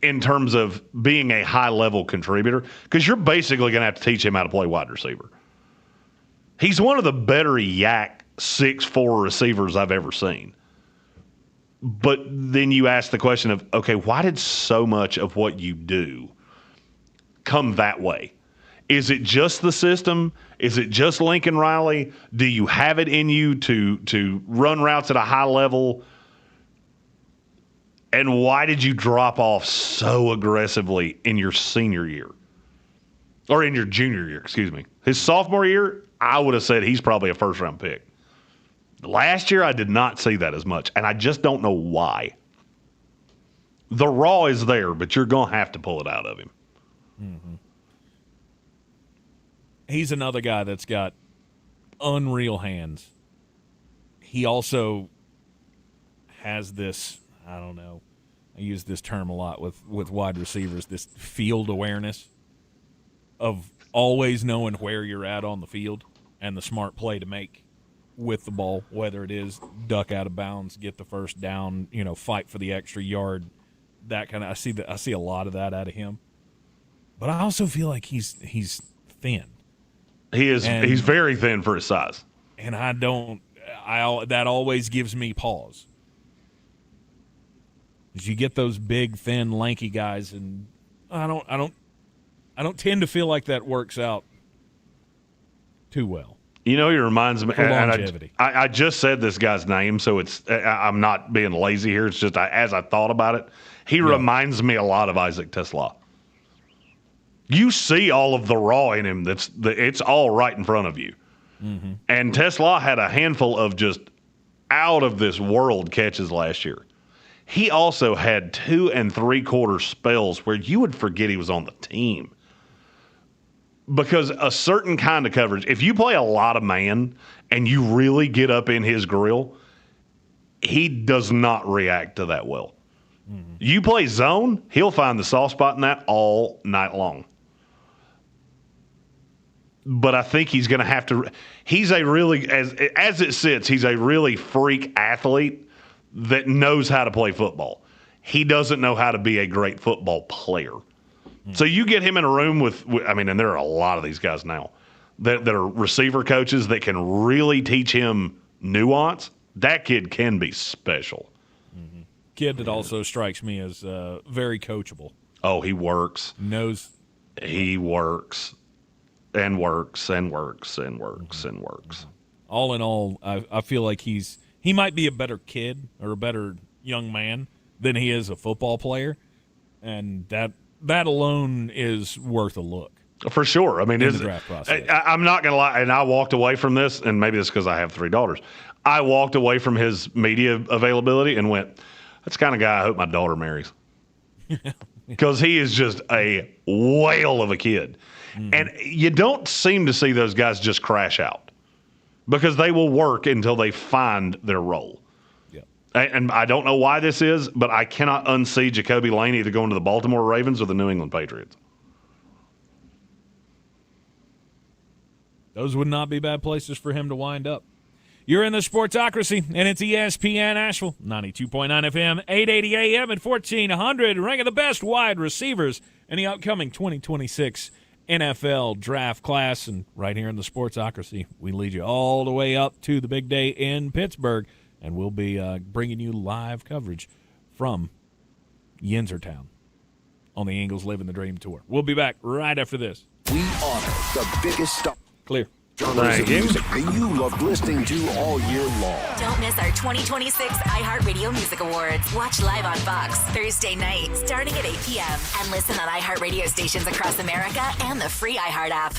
in terms of being a high-level contributor, because you're basically going to have to teach him how to play wide receiver. He's one of the better yak 6'4" receivers I've ever seen. But then you ask the question of, okay, why did so much of what you do come that way? Is it just the system? Is it just Lincoln Riley? Do you have it in you to run routes at a high level? And why did you drop off so aggressively in your senior year? Or in your junior year, excuse me. His sophomore year, I would have said he's probably a first-round pick. Last year, I did not see that as much, and I just don't know why. The raw is there, but you're going to have to pull it out of him. Mm-hmm. He's another guy that's got unreal hands. he also has this, I don't know, I use this term a lot with wide receivers, this field awareness of always knowing where you're at on the field and the smart play to make with the ball, whether it is duck out of bounds, get the first down, fight for the extra yard, that kind of. I see a lot of that out of him. But I also feel like he's thin. He is. He's very thin for his size. And that always gives me pause. As you get those big, thin, lanky guys, and I don't tend to feel like that works out too well. He reminds me. For longevity. And I just said this guy's name, so I'm not being lazy here. It's just as I thought about it, he reminds me a lot of Isaac Tesla. You see all of the raw in him. It's all right in front of you. Mm-hmm. And Tesla had a handful of just out of this world catches last year. He also had 2 3/4 spells where you would forget he was on the team. Because a certain kind of coverage, if you play a lot of man and you really get up in his grill, he does not react to that well. Mm-hmm. You play zone, he'll find the soft spot in that all night long. But I think he's going to have to – he's a really – as it sits, he's a really freak athlete that knows how to play football. He doesn't know how to be a great football player. So you get him in a room with and there are a lot of these guys now that are receiver coaches that can really teach him nuance. That kid can be special. Mm-hmm. Kid that also strikes me as very coachable. Oh, he works. He works and works and works and works and works. All in all, I feel like he might be a better kid or a better young man than he is a football player, and that alone is worth a look. For sure. In the draft process. I'm not going to lie, and I walked away from this, and maybe it's because I have 3 daughters. I walked away from his media availability and went, that's the kind of guy I hope my daughter marries. Because he is just a whale of a kid. Mm-hmm. And you don't seem to see those guys just crash out because they will work until they find their role. And I don't know why this is, but I cannot unsee Jacoby Lane either going to the Baltimore Ravens or the New England Patriots. Those would not be bad places for him to wind up. You're in the Sportsocracy, and it's ESPN Asheville, 92.9 FM, 880 AM, and 1400, ranking the best wide receivers in the upcoming 2026 NFL draft class. And right here in the Sportsocracy, we lead you all the way up to the big day in Pittsburgh. And we'll be bringing you live coverage from Yinzertown on the Eagles Living the Dream Tour. We'll be back right after this. We honor the biggest stuff. Clear. Genres of music that you loved listening to all year long. Don't miss our 2026 iHeartRadio Music Awards. Watch live on Fox Thursday night starting at 8 p.m. And listen on iHeartRadio stations across America and the free iHeart app.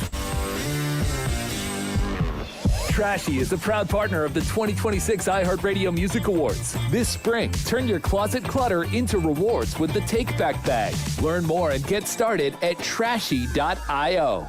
Trashy is a proud partner of the 2026 iHeartRadio Music Awards. This spring, turn your closet clutter into rewards with the Take Back Bag. Learn more and get started at trashy.io.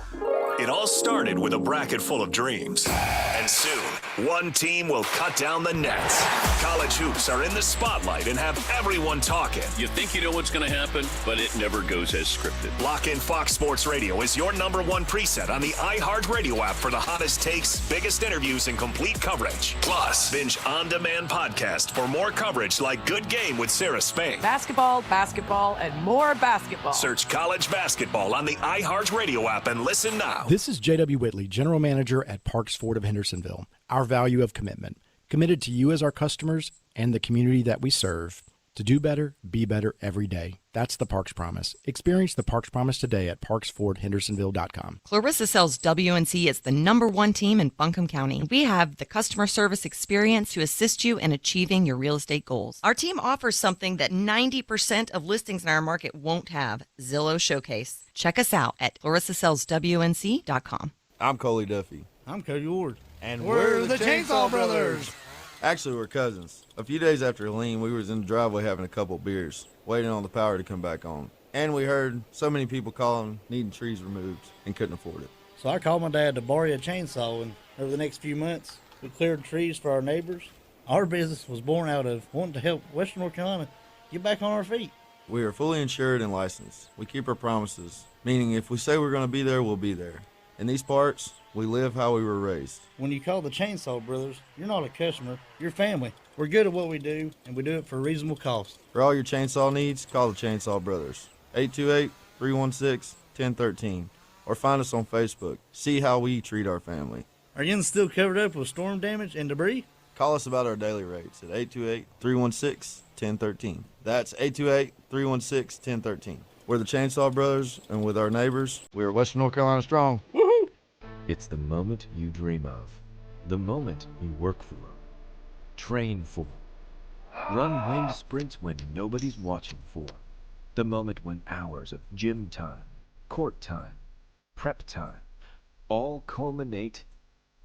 It all started with a bracket full of dreams. And soon, one team will cut down the nets. College hoops are in the spotlight and have everyone talking. You think you know what's going to happen, but it never goes as scripted. Lock in Fox Sports Radio is your #1 preset on the iHeartRadio app for the hottest takes, biggest interviews, and complete coverage. Plus, binge on-demand podcast for more coverage like Good Game with Sarah Spain. Basketball, and more basketball. Search college basketball on the iHeartRadio app and listen now. This is J.W. Whitley, General Manager at Parks Ford of Hendersonville. Our value of commitment. Committed to you as our customers and the community that we serve. To do better, be better every day. That's the Parks Promise. Experience the Parks Promise today at parksfordhendersonville.com. Clarissa sells WNC as the #1 team in Buncombe County. We have the customer service experience to assist you in achieving your real estate goals. Our team offers something that 90% of listings in our market won't have, Zillow Showcase. Check us out at clarissasellswnc.com. I'm Coley Duffy. I'm Cody Ward. And we're the Chainsaw Brothers. Actually, we're cousins. A few days after Helene, we was in the driveway having a couple beers, waiting on the power to come back on. And we heard so many people calling, needing trees removed, and couldn't afford it. So I called my dad to borrow a chainsaw, and over the next few months, we cleared trees for our neighbors. Our business was born out of wanting to help Western North Carolina get back on our feet. We are fully insured and licensed. We keep our promises, meaning if we say we're going to be there, we'll be there. In these parts, we live how we were raised. When you call the Chainsaw Brothers, you're not a customer, you're family. We're good at what we do, and we do it for a reasonable cost. For all your chainsaw needs, call the Chainsaw Brothers. 828-316-1013. Or find us on Facebook. See how we treat our family. Are you still covered up with storm damage and debris? Call us about our daily rates at 828-316-1013. That's 828-316-1013. We're the Chainsaw Brothers, and with our neighbors, we're Western North Carolina strong. Woohoo! It's the moment you dream of. The moment you work for. Train for. Run wind sprints when nobody's watching for. The moment when hours of gym time, court time, prep time, all culminate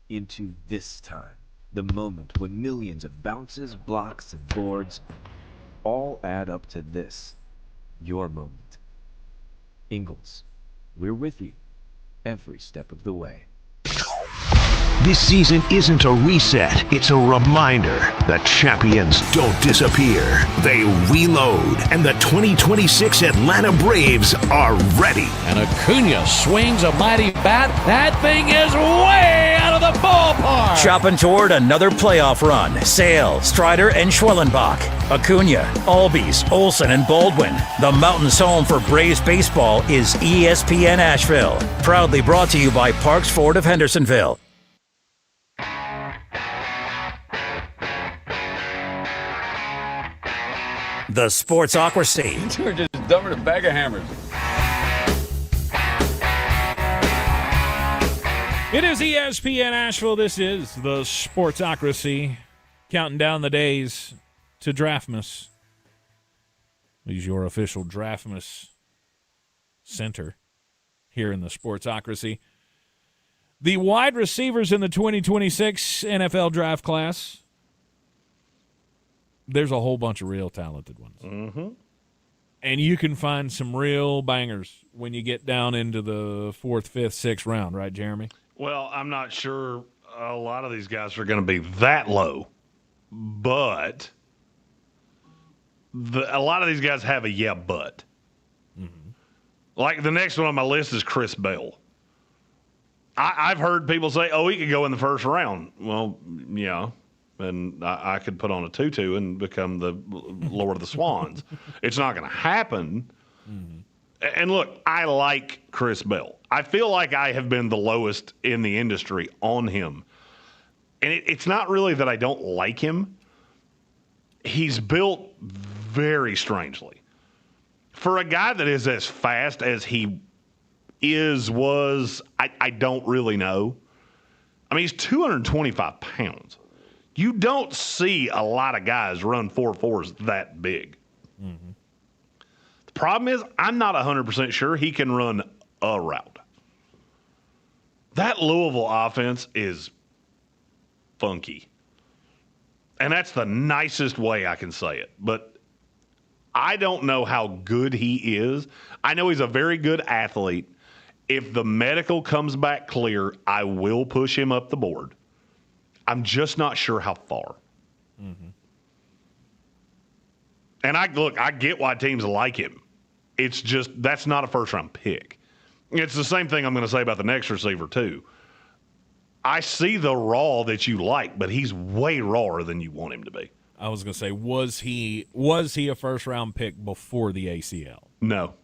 into this time. The moment when millions of bounces, blocks, and boards all add up to this. Your moment. Ingalls, we're with you every step of the way. This season isn't a reset, it's a reminder that champions don't disappear. They reload, and the 2026 Atlanta Braves are ready. And Acuna swings a mighty bat. That thing is way out of the ballpark. Chopping toward another playoff run. Sale, Strider, and Schwellenbach. Acuna, Albies, Olsen, and Baldwin. The Mountains' home for Braves baseball is ESPN Asheville. Proudly brought to you by Parks Ford of Hendersonville. The Sportsocracy. We're just dumber than a bag of hammers. It is ESPN Asheville. This is the Sportsocracy. Counting down the days to Draftmas. He's your official Draftmas center here in the Sportsocracy. The wide receivers in the 2026 NFL draft class. There's a whole bunch of real talented ones. Mm-hmm. And you can find some real bangers when you get down into the 4th, 5th, 6th round, right, Jeremy? Well, I'm not sure a lot of these guys are going to be that low, but a lot of these guys have a but. Mm-hmm. Like the next one on my list is Chris Bell. I've heard people say, he could go in the first round. Well, yeah. And I could put on a tutu and become the Lord of the Swans. It's not going to happen. Mm-hmm. And look, I like Chris Bell. I feel like I have been the lowest in the industry on him. And it's not really that I don't like him. He's built very strangely. For a guy that is as fast as he was, I don't really know. I mean, he's 225 pounds. You don't see a lot of guys run 4.4s that big. Mm-hmm. The problem is I'm not 100% sure he can run a route. That Louisville offense is funky. And that's the nicest way I can say it. But I don't know how good he is. I know he's a very good athlete. If the medical comes back clear, I will push him up the board. I'm just not sure how far. Mm-hmm. And I get why teams like him. It's just that's not a first-round pick. It's the same thing I'm going to say about the next receiver, too. I see the raw that you like, but he's way rawer than you want him to be. I was going to say, was he a first-round pick before the ACL? No.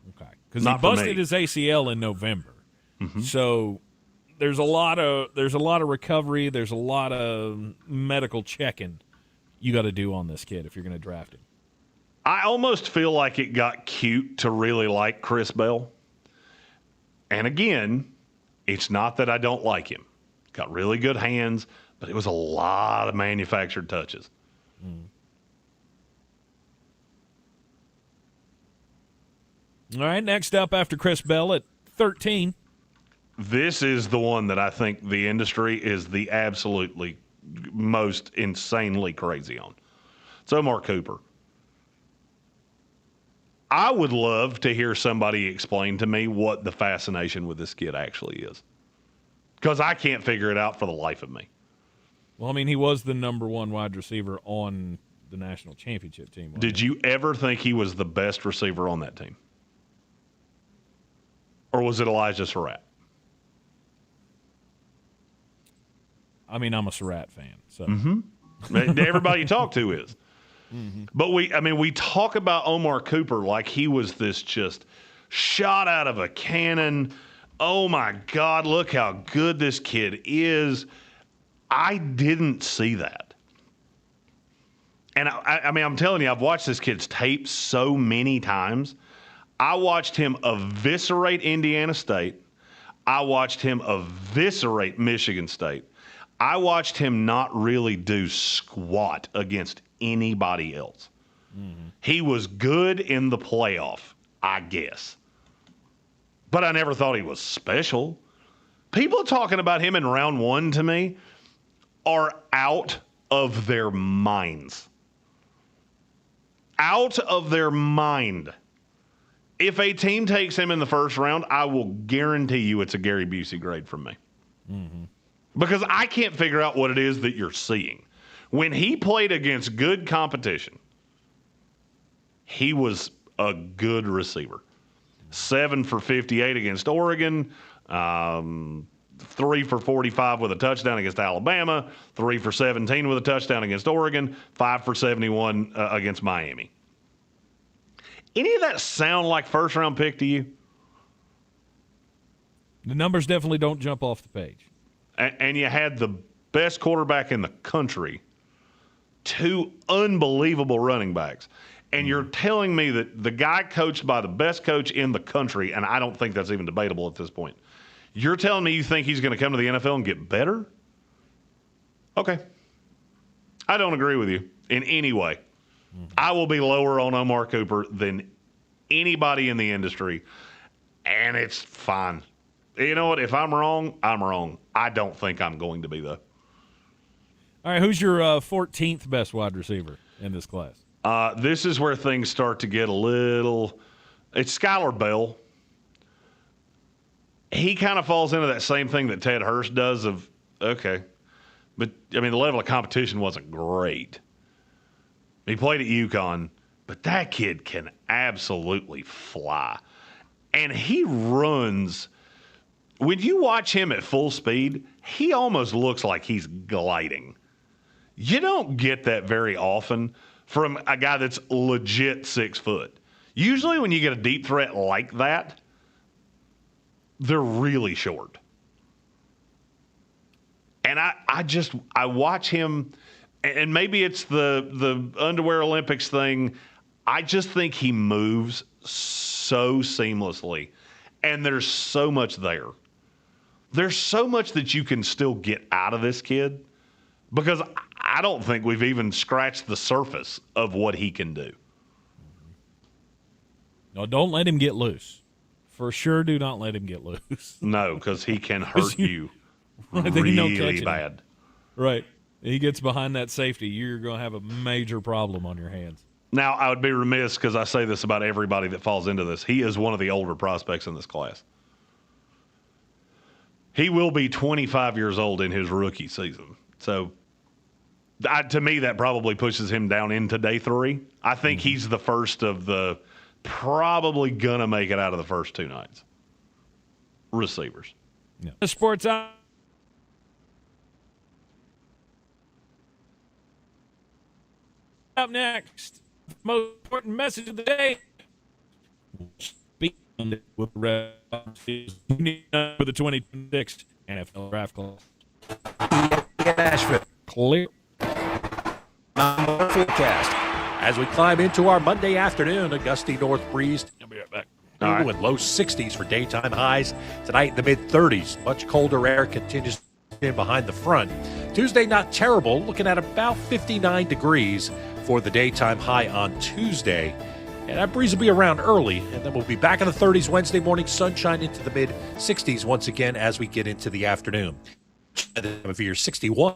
Okay. Because he busted his ACL in November. Mm-hmm. So there's a lot of recovery. There's a lot of medical checking you got to do on this kid if you're going to draft him. I almost feel like it got cute to really like Chris Bell. And again, it's not that I don't like him. Got really good hands, but it was a lot of manufactured touches. Mm. All right, next up after Chris Bell at 13. This is the one that I think the industry is the absolutely most insanely crazy on. It's Omar Cooper. I would love to hear somebody explain to me what the fascination with this kid actually is. Because I can't figure it out for the life of me. Well, I mean, he was the number one wide receiver on the national championship team. Did you ever think he was the best receiver on that team? Or was it Elijah Surratt? I mean, I'm a Surratt fan, so. Everybody you talk to is. But we talk about Omar Cooper like he was this just shot out of a cannon. Oh my God, look how good this kid is. I didn't see that. And I'm telling you, I've watched this kid's tape so many times. I watched him eviscerate Indiana State. I watched him eviscerate Michigan State. I watched him not really do squat against anybody else. He was good in the playoff, I guess. But I never thought he was special. People talking about him in round one to me are out of their minds. Out of their mind. If a team takes him in the first round, I will guarantee you it's a Gary Busey grade from me. Because I can't figure out what it is that you're seeing. When he played against good competition, he was a good receiver. 7 for 58 against Oregon, 3 for 45 with a touchdown against Alabama, 3 for 17 with a touchdown against Oregon, 5 for 71 against Miami. Any of that sound like first-round pick to you? The numbers definitely don't jump off the page. And you had the best quarterback in the country, 2 unbelievable running backs. And you're telling me that the guy coached by the best coach in the country, and I don't think that's even debatable at this point, you're telling me you think he's going to come to the NFL and get better? Okay. I don't agree with you in any way. I will be lower on Omar Cooper than anybody in the industry, and it's fine. You know what? If I'm wrong, I'm wrong. I don't think I'm going to be, though. All right, who's your 14th best wide receiver in this class? This is where things start to get a little – it's Skylar Bell. He kind of falls into that same thing that Ted Hurst does of, okay. But, I mean, the level of competition wasn't great. He played at UConn, but that kid can absolutely fly. And he runs – when you watch him at full speed, he almost looks like he's gliding. You don't get that very often from a guy that's legit 6 foot. Usually when you get a deep threat like that, they're really short. And I watch him, and maybe it's the underwear Olympics thing. I just think he moves so seamlessly, and there's so much there. There's so much that you can still get out of this kid because I don't think we've even scratched the surface of what he can do. No, don't let him get loose. For sure, do not let him get loose. No, because he can hurt you really bad. Right. He gets behind that safety, you're going to have a major problem on your hands. Now, I would be remiss because I say this about everybody that falls into this. He is one of the older prospects in this class. He will be 25 years old in his rookie season. So, to me, that probably pushes him down into day 3. I think he's the first of the probably going to make it out of the first 2 nights. Receivers. Yeah. The Sports Up next. Most important message of the day. With the 2026 NFL draft class. Nashville. Clear. Forecast. As we climb into our Monday afternoon, a gusty north breeze. I'll be right back. Right. With low 60s for daytime highs. Tonight in the mid-30s. Much colder air continues in behind the front. Tuesday, not terrible. Looking at about 59 degrees for the daytime high on Tuesday. And that breeze will be around early, and then we'll be back in the 30s Wednesday morning, sunshine into the mid-60s once again as we get into the afternoon. Of year 61.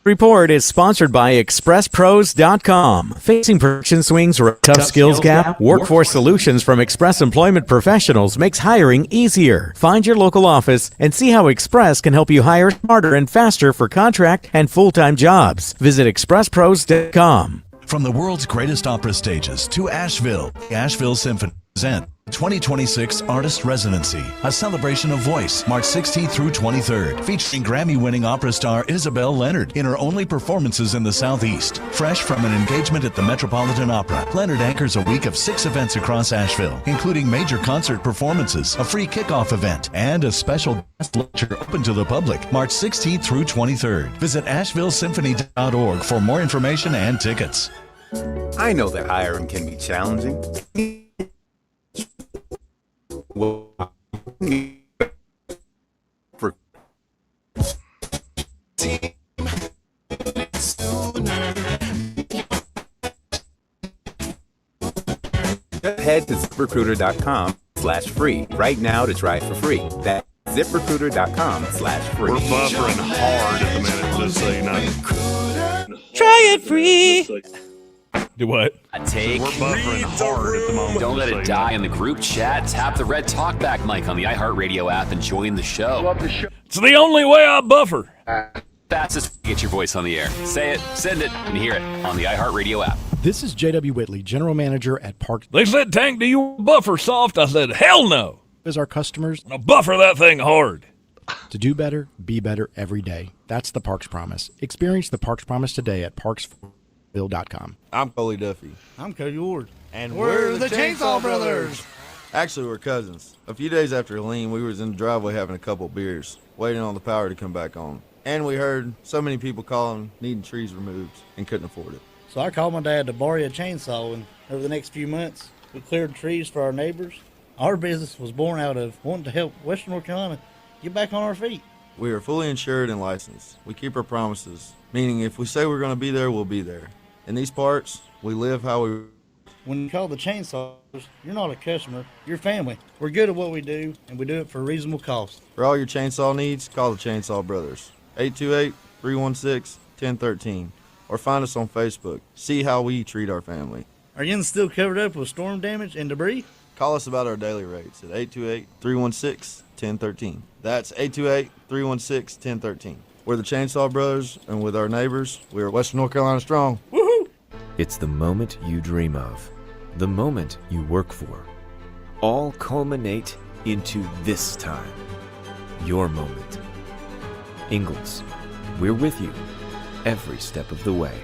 Report is sponsored by ExpressPros.com. Facing production swings or a tough skills gap? Workforce Solutions from Express Employment Professionals makes hiring easier. Find your local office and see how Express can help you hire smarter and faster for contract and full-time jobs. Visit ExpressPros.com. From the world's greatest opera stages to Asheville, Asheville Symphony present 2026 Artist Residency, a celebration of voice, March 16th through 23rd, featuring Grammy-winning opera star Isabel Leonard in her only performances in the Southeast. Fresh from an engagement at the Metropolitan Opera, Leonard anchors a week of 6 events across Asheville, including major concert performances, a free kickoff event, and a special guest lecture open to the public, March 16th through 23rd. Visit AshevilleSymphony.org for more information and tickets. I know that hiring can be challenging. Head to ZipRecruiter.com/free right now to try for free. That's ZipRecruiter.com/free. We're buffering hard at the minute, just so you know. Try it free. Do what? Take. We're buffering hard at the moment. Don't let it die in the group chat. Tap the red talkback mic on the iHeartRadio app and join the show. Love the show. It's the only way I buffer. Fastest to get your voice on the air. Say it, send it, and hear it on the iHeartRadio app. This is J.W. Whitley, General Manager at Parks. They said, Tank, do you buffer soft? I said, hell no. As our customers, I'll buffer that thing hard. To do better, be better every day. That's the Parks Promise. Experience the Parks Promise today at parksville.com. I'm Coley Duffy. I'm Cody Ward. And we're the Chainsaw Brothers. Actually, we're cousins. A few days after Helene, we was in the driveway having a couple beers, waiting on the power to come back on. And we heard so many people calling, needing trees removed, and couldn't afford it. So I called my dad to borrow a chainsaw, and over the next few months, we cleared trees for our neighbors. Our business was born out of wanting to help Western North Carolina get back on our feet. We are fully insured and licensed. We keep our promises, meaning if we say we're going to be there, we'll be there. In these parts, we live how we... When you call the chainsaws, you're not a customer, you're family. We're good at what we do, and we do it for a reasonable cost. For all your chainsaw needs, call the Chainsaw Brothers. 828-316-1013. Or find us on Facebook. See how we treat our family. Are you still covered up with storm damage and debris? Call us about our daily rates at 828-316-1013. That's 828-316-1013. We're the Chainsaw Brothers, and with our neighbors, we are Western North Carolina strong. Woohoo! It's the moment you dream of, the moment you work for. All culminate into this time. Your moment. Ingalls, we're with you every step of the way.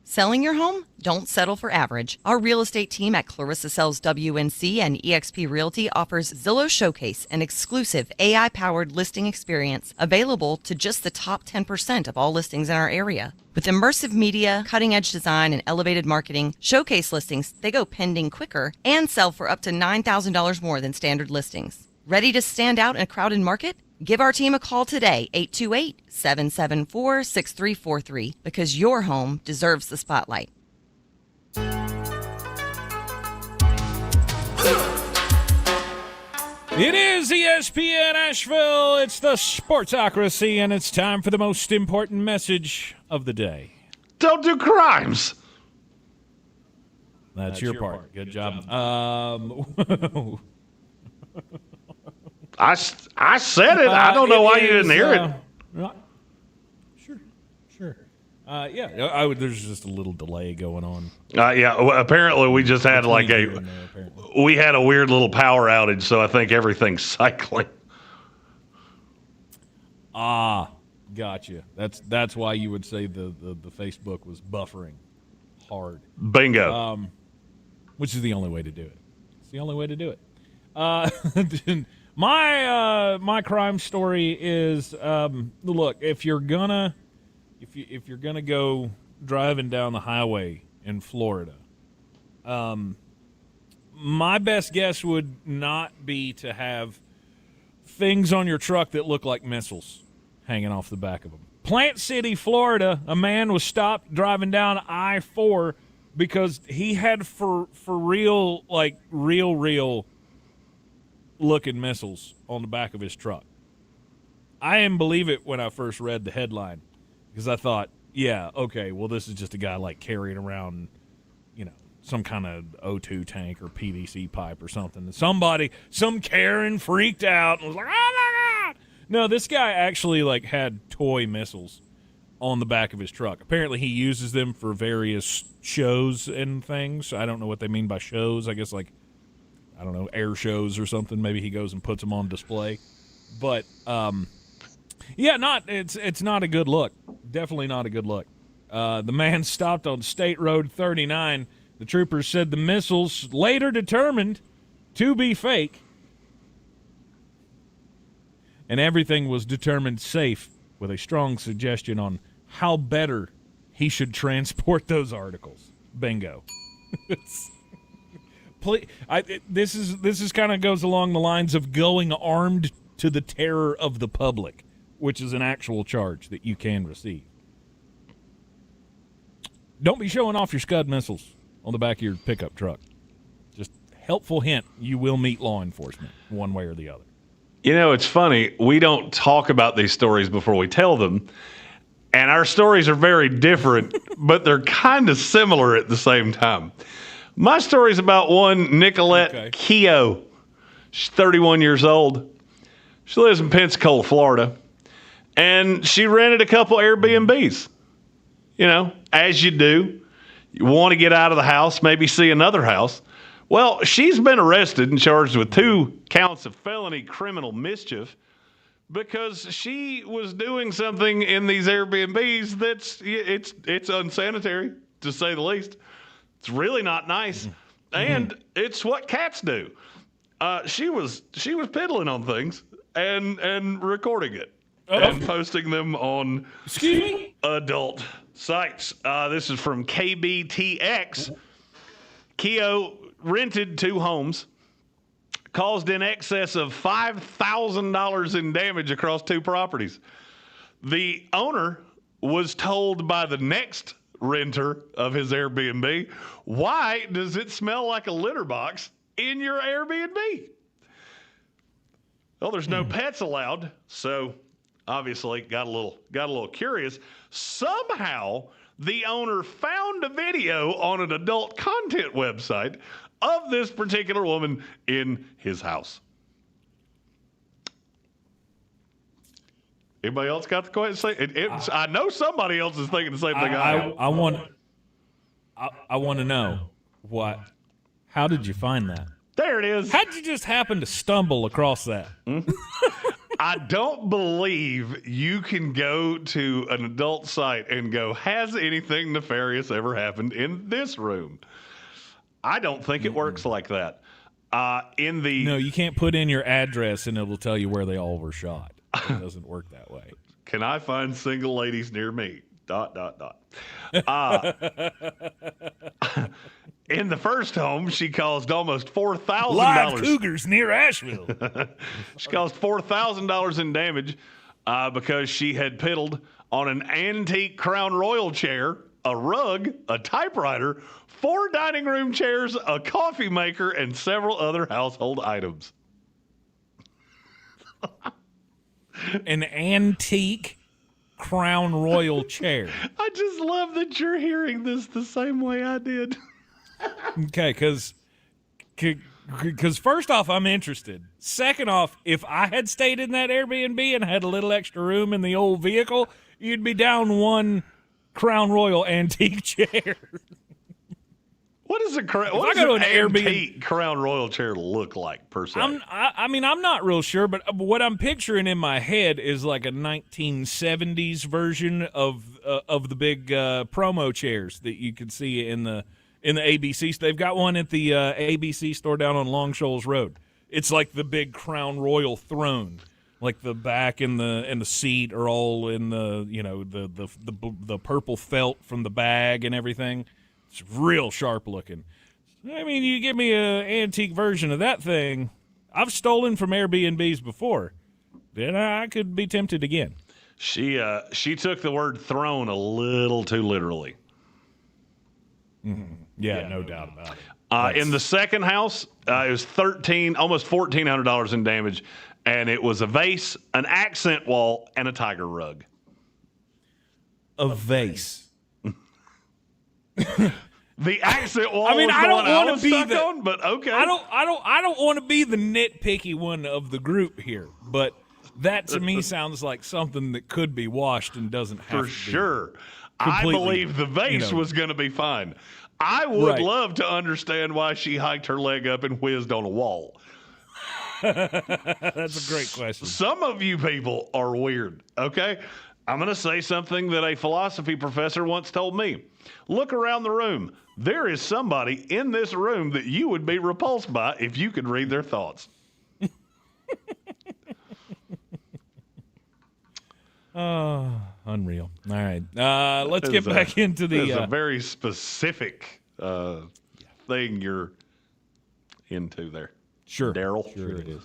Selling your home? Don't settle for average. Our real estate team at Clarissa Sells WNC and eXp Realty offers Zillow Showcase, an exclusive AI-powered listing experience available to just the top 10% of all listings in our area. With immersive media, cutting-edge design, and elevated marketing, Showcase listings, they go pending quicker and sell for up to $9,000 more than standard listings. Ready to stand out in a crowded market? Give our team a call today, 828-774-6343, because your home deserves the spotlight. It is ESPN Asheville. It's the Sportsocracy, and it's time for the most important message of the day. Don't do crimes. That's your part. Good job. I said it. I don't know why you didn't hear it. Sure. There's just a little delay going on. Apparently we just had we had a weird little power outage, so I think everything's cycling. Gotcha. That's why you would say the Facebook was buffering hard. Bingo. Which is the only way to do it. It's the only way to do it. My crime story is look, if you're gonna go driving down the highway in Florida, my best guess would not be to have things on your truck that look like missiles hanging off the back of them. Plant City, Florida, a man was stopped driving down I-4 because he had for real looking missiles on the back of his truck. I didn't believe it when I first read the headline. because I thought, yeah, okay, well, this is just a guy like carrying around, some kind of O2 tank or PVC pipe or something. Some Karen freaked out and was like, oh my God. No, this guy actually had toy missiles on the back of his truck. Apparently he uses them for various shows and things. I don't know what they mean by shows. I guess air shows or something. Maybe he goes and puts them on display. But it's not a good look. Definitely not a good look. The man stopped on State Road 39. The troopers said the missiles, later determined to be fake, and everything was determined safe, with a strong suggestion on how better he should transport those articles. Bingo. This is kind of goes along the lines of going armed to the terror of the public, which is an actual charge that you can receive. Don't be showing off your Scud missiles on the back of your pickup truck. Just helpful hint, you will meet law enforcement one way or the other. It's funny. We don't talk about these stories before we tell them, and our stories are very different, but they're kind of similar at the same time. My story's about one Nicolette Keogh. She's 31 years old. She lives in Pensacola, Florida, and she rented a couple Airbnbs. As you do. You want to get out of the house, maybe see another house. Well, she's been arrested and charged with 2 counts of felony criminal mischief because she was doing something in these Airbnbs that's it's unsanitary, to say the least. It's really not nice, and it's what cats do. She was piddling on things and recording it and posting them on adult sites. This is from KBTX. Keogh rented 2 homes, caused in excess of $5,000 in damage across 2 properties. The owner was told by the next renter of his Airbnb, "Why does it smell like a litter box in your Airbnb?" Well, there's no pets allowed, so obviously got a little curious. Somehow the owner found a video on an adult content website of this particular woman in his house. Anybody else got to go ahead and say it? I know somebody else is thinking the same thing I am. I want to know how did you find that? There it is. How did you just happen to stumble across that? I don't believe you can go to an adult site and go, has anything nefarious ever happened in this room? I don't think it works like that. No, you can't put in your address and it will tell you where they all were shot. It doesn't work that way. Can I find single ladies near me? ... In the first home, she caused almost $4,000. Live cougars near Asheville. She caused $4,000 in damage because she had piddled on an antique Crown Royal chair, a rug, a typewriter, 4 dining room chairs, a coffee maker, and several other household items. An antique Crown Royal chair. I just love that you're hearing this the same way I did. Okay, because first off, I'm interested. Second off, if I had stayed in that Airbnb and had a little extra room in the old vehicle, you'd be down 1 Crown Royal antique chair. What does an antique Crown Royal chair look like, per se? I'm not real sure, but what I'm picturing in my head is like a 1970s version of the big promo chairs that you can see in the ABC. They've got one at the ABC store down on Long Shoals Road. It's like the big Crown Royal throne. Like the back and the seat are all in the purple felt from the bag and everything. It's real sharp looking. I mean, you give me an antique version of that thing. I've stolen from Airbnbs before. Then I could be tempted again. She took the word throne a little too literally. Mm-hmm. Yeah, no doubt about it. In the second house, it was almost $1,400 in damage, and it was a vase, an accent wall, and a tiger rug. a vase. The accent wall I mean, was I the don't one I want was to be stuck the on, but okay. I don't want to be the nitpicky one of the group here, but that to me sounds like something that could be washed and doesn't have For to be sure. I believe the vase was going to be fine. I would love to understand why she hiked her leg up and whizzed on a wall. That's a great question. Some of you people are weird, okay? I'm going to say something that a philosophy professor once told me. Look around the room. There is somebody in this room that you would be repulsed by if you could read their thoughts. Unreal. All right. Let's get back into the... It's a very specific thing you're into there. Sure. Daryl. Sure it is.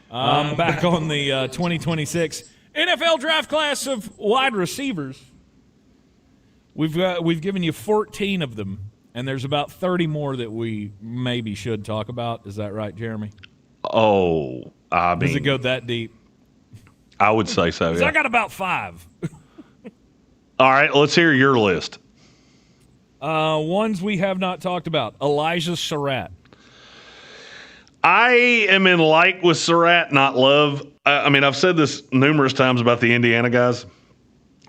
Back on the 2026 NFL draft class of wide receivers. We've given you 14 of them, and there's about 30 more that we maybe should talk about. Is that right, Jeremy? Oh, I mean... Does it go that deep? I would say so, yeah. I got about 5. All right, let's hear your list. Ones we have not talked about. Elijah Surratt. I am in like with Surratt, not love. I mean, I've said this numerous times about the Indiana guys.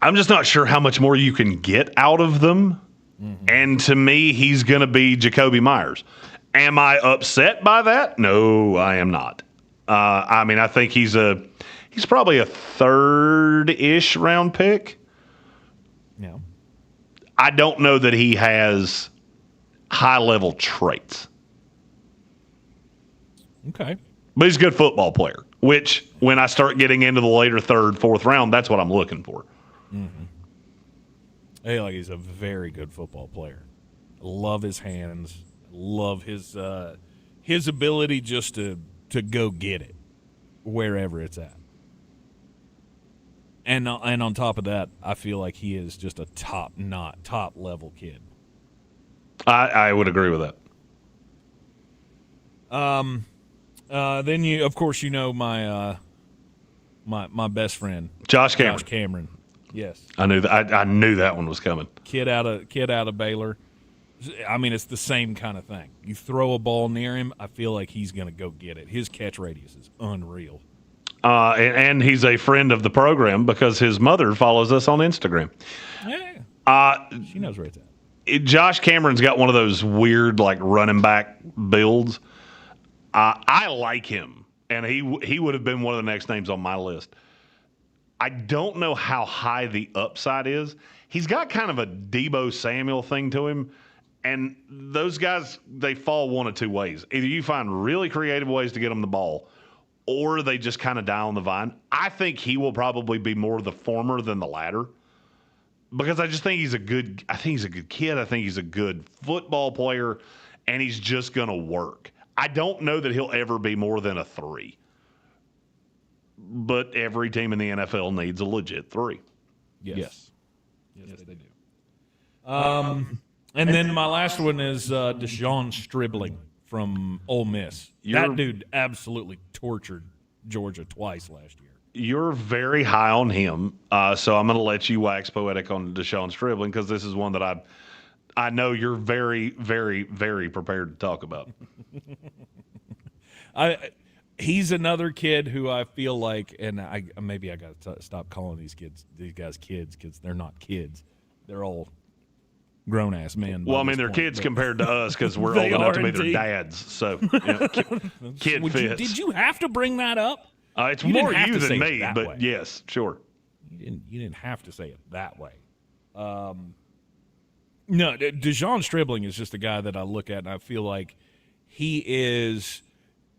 I'm just not sure how much more you can get out of them. Mm-hmm. And to me, he's going to be Jacoby Myers. Am I upset by that? No, I am not. I mean, I think he's probably a third-ish round pick. Yeah. I don't know that he has high-level traits. Okay. But he's a good football player, which when I start getting into the later third, fourth round, that's what I'm looking for. Mm-hmm. Hey, like he's a very good football player. Love his hands. Love his ability just to go get it wherever it's at. And on top of that, I feel like he is just a top level kid. I would agree with that. Then you, of course, you know my best friend Josh Cameron. Josh Cameron. Yes, I knew that. I knew that one was coming. Kid out of Baylor. I mean, it's the same kind of thing. You throw a ball near him, I feel like he's going to go get it. His catch radius is unreal. And he's a friend of the program because his mother follows us on Instagram. Yeah. She knows where it's at. Josh Cameron's got one of those weird, like, running back builds. I like him, and he would have been one of the next names on my list. I don't know how high the upside is. He's got kind of a Deebo Samuel thing to him, and those guys, they fall one of two ways. Either you find really creative ways to get them the ball, or they just kind of die on the vine. I think he will probably be more the former than the latter because I just think he's a good kid. I think he's a good football player, and he's just going to work. I don't know that he'll ever be more than a 3. But every team in the NFL needs a legit 3. Yes, they do. And then my last one is Deshaun Stribling from Ole Miss. That dude absolutely tortured Georgia twice last year. You're very high on him, so I'm going to let you wax poetic on Deshaun Stribling because this is one that I know you're very, very, very prepared to talk about. He's another kid who I feel like, and I got to stop calling these guys kids because they're not kids. They're all grown-ass men. Well, I mean, they're kids compared to us because we're old enough to be their dads. So, kid fits. Did you have to bring that up? It's more you than me, but yes, sure. You didn't have to say it that way. No, Deshaun Stribling is just a guy that I look at and I feel like he is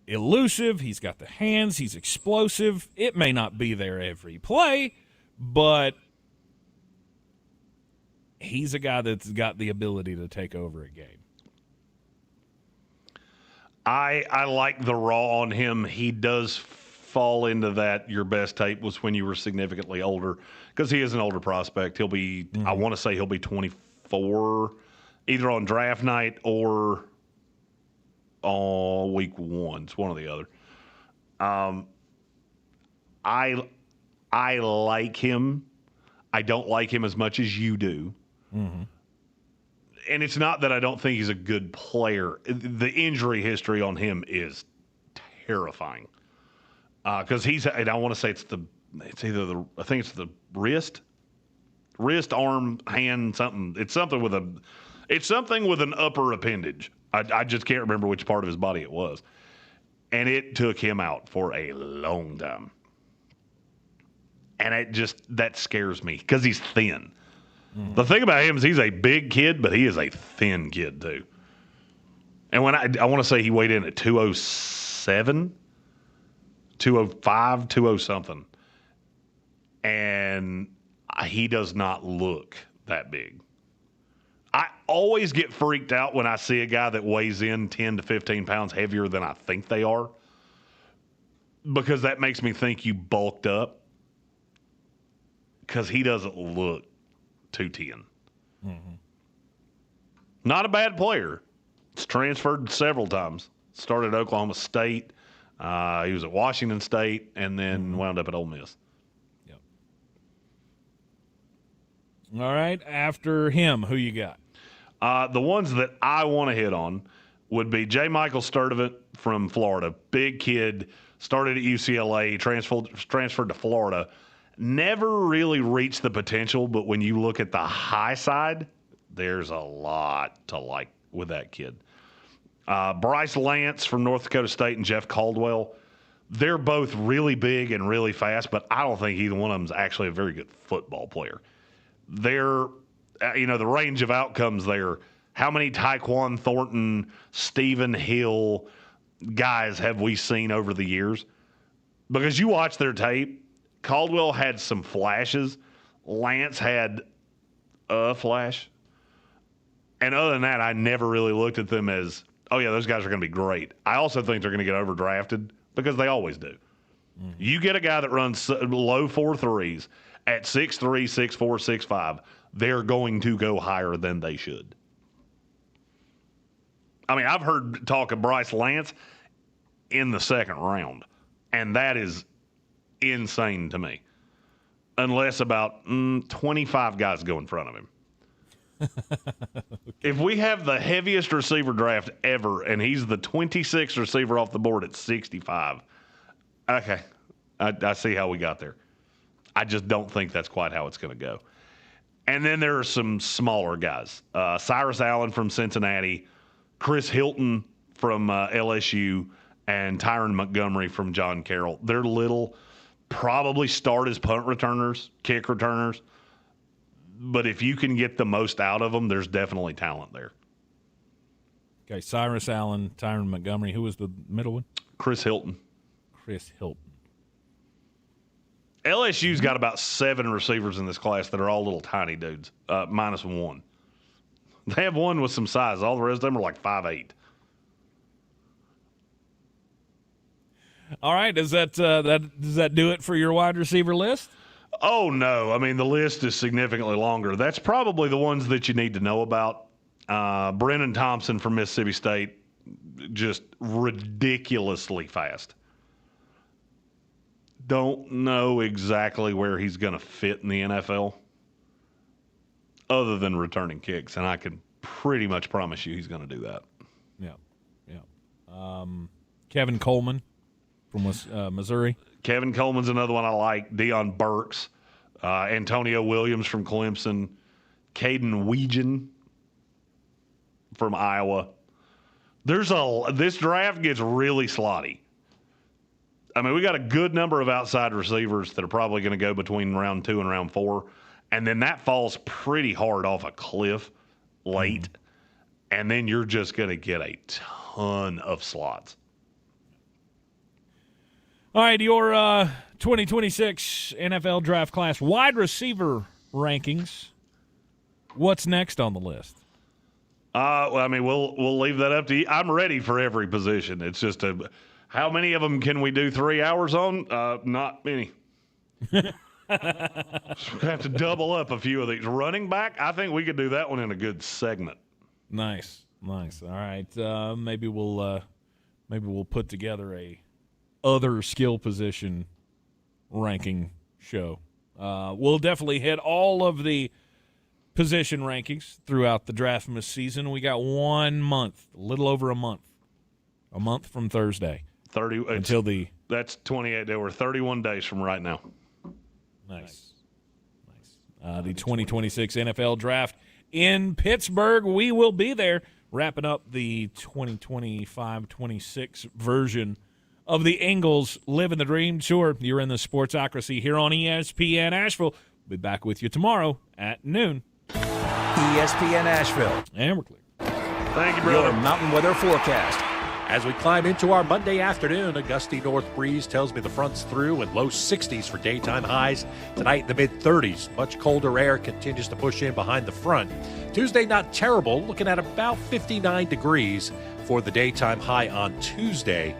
elusive. He's got the hands. He's explosive. It may not be there every play, but he's a guy that's got the ability to take over a game. I like the raw on him. He does fall into that your best tape was when you were significantly older because he is an older prospect. He'll be, I want to say he'll be 24 either on draft night or week 1. It's one or the other. I like him. I don't like him as much as you do. Mm-hmm. And it's not that I don't think he's a good player. The injury history on him is terrifying. Because and I want to say I think it's the wrist, arm, hand, something. It's something with an upper appendage. I just can't remember which part of his body it was. And it took him out for a long time. And that scares me because he's thin. Mm. The thing about him is he's a big kid, but he is a thin kid too. And when I want to say he weighed in at 207, 205, 20 something. And he does not look that big. I always get freaked out when I see a guy that weighs in 10 to 15 pounds heavier than I think they are, because that makes me think you bulked up, because he doesn't look 210. Mm-hmm. Not a bad player. He's transferred several times. Started at Oklahoma State. He was at Washington State and then wound up at Ole Miss. Yep. All right. After him, who you got? The ones that I want to hit on would be J. Michael Sturdivant from Florida. Big kid, started at UCLA, transferred to Florida. Never really reached the potential, but when you look at the high side, there's a lot to like with that kid. Bryce Lance from North Dakota State and Jeff Caldwell. They're both really big and really fast, but I don't think either one of them is actually a very good football player. They're, the range of outcomes there. How many Tyquan Thornton, Stephen Hill guys have we seen over the years? Because you watch their tape, Caldwell had some flashes. Lance had a flash. And other than that, I never really looked at them as, oh, yeah, those guys are going to be great. I also think they're going to get overdrafted because they always do. Mm-hmm. You get a guy that runs low 4.3s at 6'3", 6'4", 6'5", they're going to go higher than they should. I mean, I've heard talk of Bryce Lance in the second round, and that is insane to me. Unless about 25 guys go in front of him. If we have the heaviest receiver draft ever and he's the 26th receiver off the board at 65, okay, I see how we got there. I just don't think that's quite how it's going to go. And then there are some smaller guys. Cyrus Allen from Cincinnati, Chris Hilton from LSU, and Tyron Montgomery from John Carroll. They're little, probably start as punt returners, kick returners. But if you can get the most out of them, there's definitely talent there. Okay, Cyrus Allen, Tyron Montgomery. Who was the middle one? Chris Hilton. Chris Hilton. LSU's got about 7 receivers in this class that are all little tiny dudes, minus one. They have one with some size. All the rest of them are like 5'8". All right, does that do it for your wide receiver list? Oh, no. I mean, the list is significantly longer. That's probably the ones that you need to know about. Brennan Thompson from Mississippi State, just ridiculously fast. Don't know exactly where he's going to fit in the NFL other than returning kicks, and I can pretty much promise you he's going to do that. Yeah. Kevin Coleman from Missouri. Kevin Coleman's another one I like. Deion Burks, Antonio Williams from Clemson, Caden Weegan from Iowa. This draft gets really slotty. I mean, we got a good number of outside receivers that are probably going to go between round 2 and round 4, and then that falls pretty hard off a cliff late, and then you're just going to get a ton of slots. All right, your 2026 NFL draft class wide receiver rankings. What's next on the list? Well, I mean, we'll leave that up to you. I'm ready for every position. It's just how many of them can we do 3 hours on? Not many. We're going to have to double up a few of these. Running back, I think we could do that one in a good segment. Nice. All right, maybe we'll put together a other skill position ranking show. We'll definitely hit all of the position rankings throughout the Draftmas season. We got 1 month, a little over a month from Thursday. That's 28 days. We're 31 days from right now. Nice. The 2026 NFL Draft in Pittsburgh. We will be there, wrapping up the 2025-26 version of the Ingles Living the Dream Tour. You're in the Sportsocracy here on ESPN Asheville. We'll be back with you tomorrow at noon. ESPN Asheville. And we're clear. Thank you, brother. Your mountain weather forecast. As we climb into our Monday afternoon, a gusty north breeze tells me the front's through and low 60s for daytime highs. Tonight in the mid-30s. Much colder air continues to push in behind the front. Tuesday not terrible, looking at about 59 degrees for the daytime high on Tuesday.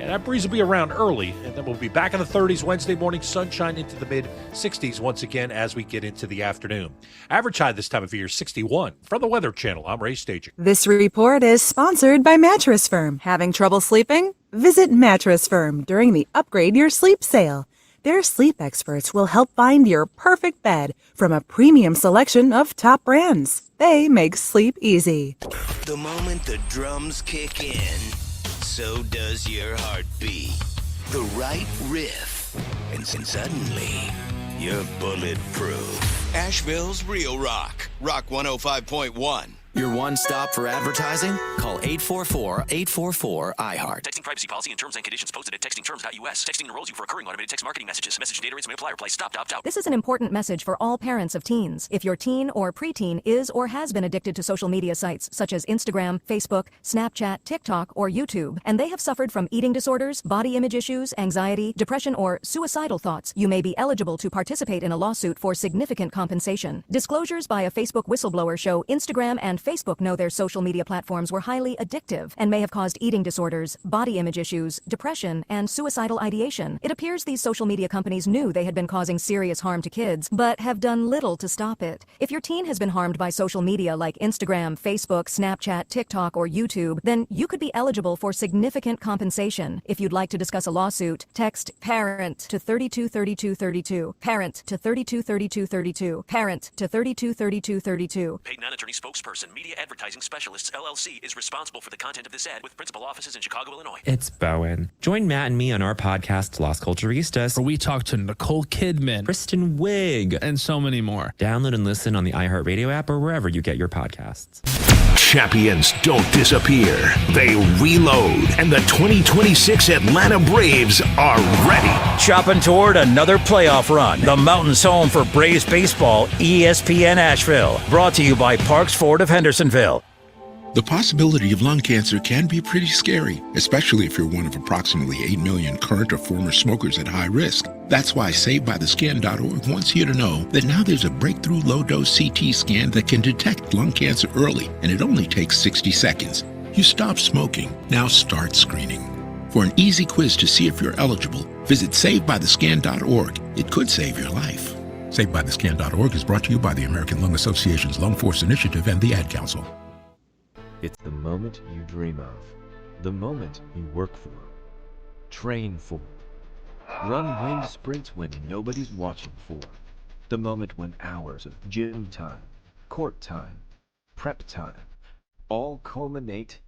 And that breeze will be around early, and then we'll be back in the 30s Wednesday morning, sunshine into the mid-60s once again as we get into the afternoon. Average high this time of year, 61. From the Weather Channel, I'm Ray Staging. This report is sponsored by Mattress Firm. Having trouble sleeping? Visit Mattress Firm during the Upgrade Your Sleep sale. Their sleep experts will help find your perfect bed from a premium selection of top brands. They make sleep easy. The moment the drums kick in, so does your heartbeat. The right riff, and suddenly, you're bulletproof. Asheville's Real Rock. Rock 105.1. Your one stop for advertising? Call 844-844-iHeart. Texting privacy policy and terms and conditions posted at textingterms.us. Texting enrolls you for recurring automated text marketing messages. Message data rates may apply. Reply stop to opt out. This is an important message for all parents of teens. If your teen or preteen is or has been addicted to social media sites such as Instagram, Facebook, Snapchat, TikTok, or YouTube, and they have suffered from eating disorders, body image issues, anxiety, depression, or suicidal thoughts, you may be eligible to participate in a lawsuit for significant compensation. Disclosures by a Facebook whistleblower show Instagram and Facebook know their social media platforms were highly addictive and may have caused eating disorders, body image issues, depression, and suicidal ideation. It appears these social media companies knew they had been causing serious harm to kids, but have done little to stop it. If your teen has been harmed by social media like Instagram, Facebook, Snapchat, TikTok, or YouTube, then you could be eligible for significant compensation. If you'd like to discuss a lawsuit, text PARENT to 323232. PARENT to 323232. PARENT to 323232. Paid non-attorney spokesperson, Media Advertising Specialists, LLC, is responsible for the content of this ad with principal offices in Chicago, Illinois. It's Bowen. Join Matt and me on our podcast, Las Culturistas, where we talk to Nicole Kidman, Kristen Wiig, and so many more. Download and listen on the iHeartRadio app or wherever you get your podcasts. Champions don't disappear. They reload. And the 2026 Atlanta Braves are ready. Chopping toward another playoff run. The Mountain's home for Braves baseball, ESPN Asheville. Brought to you by Parks Ford of Hendersonville. The possibility of lung cancer can be pretty scary, especially if you're one of approximately 8 million current or former smokers at high risk. That's why SaveByTheScan.org wants you to know that now there's a breakthrough low-dose CT scan that can detect lung cancer early, and it only takes 60 seconds. You stop smoking, now start screening. For an easy quiz to see if you're eligible, visit SaveByTheScan.org. It could save your life. SaveByTheScan.org is brought to you by the American Lung Association's Lung Force Initiative and the Ad Council. It's the moment you dream of, the moment you work for, train for, run wind sprints when nobody's watching for, the moment when hours of gym time, court time, prep time, all culminate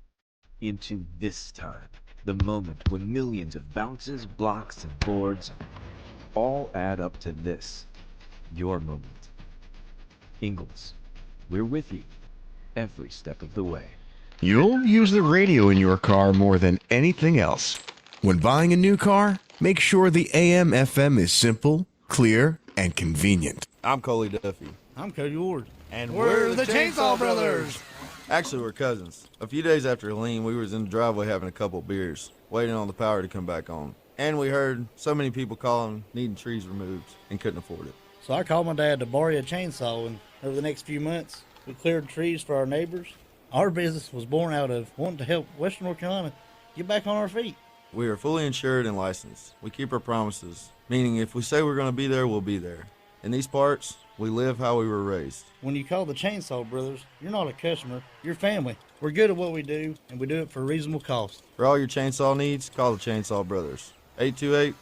into this time, the moment when millions of bounces, blocks, and boards all add up to this, your moment. Ingles, we're with you every step of the way. You'll use the radio in your car more than anything else. When buying a new car, make sure the AM/FM is simple, clear, and convenient. I'm Coley Duffy. I'm Cody Ward. And we're the Chainsaw Brothers. Actually, we're cousins. A few days after Helene, we was in the driveway having a couple beers, waiting on the power to come back on. And we heard so many people calling, needing trees removed, and couldn't afford it. So I called my dad to borrow a chainsaw, and over the next few months, we cleared trees for our neighbors. Our business was born out of wanting to help Western North Carolina get back on our feet. We are fully insured and licensed. We keep our promises, meaning if we say we're going to be there, we'll be there. In these parts, we live how we were raised. When you call the Chainsaw Brothers, you're not a customer, you're family. We're good at what we do, and we do it for a reasonable cost. For all your chainsaw needs, call the Chainsaw Brothers. 828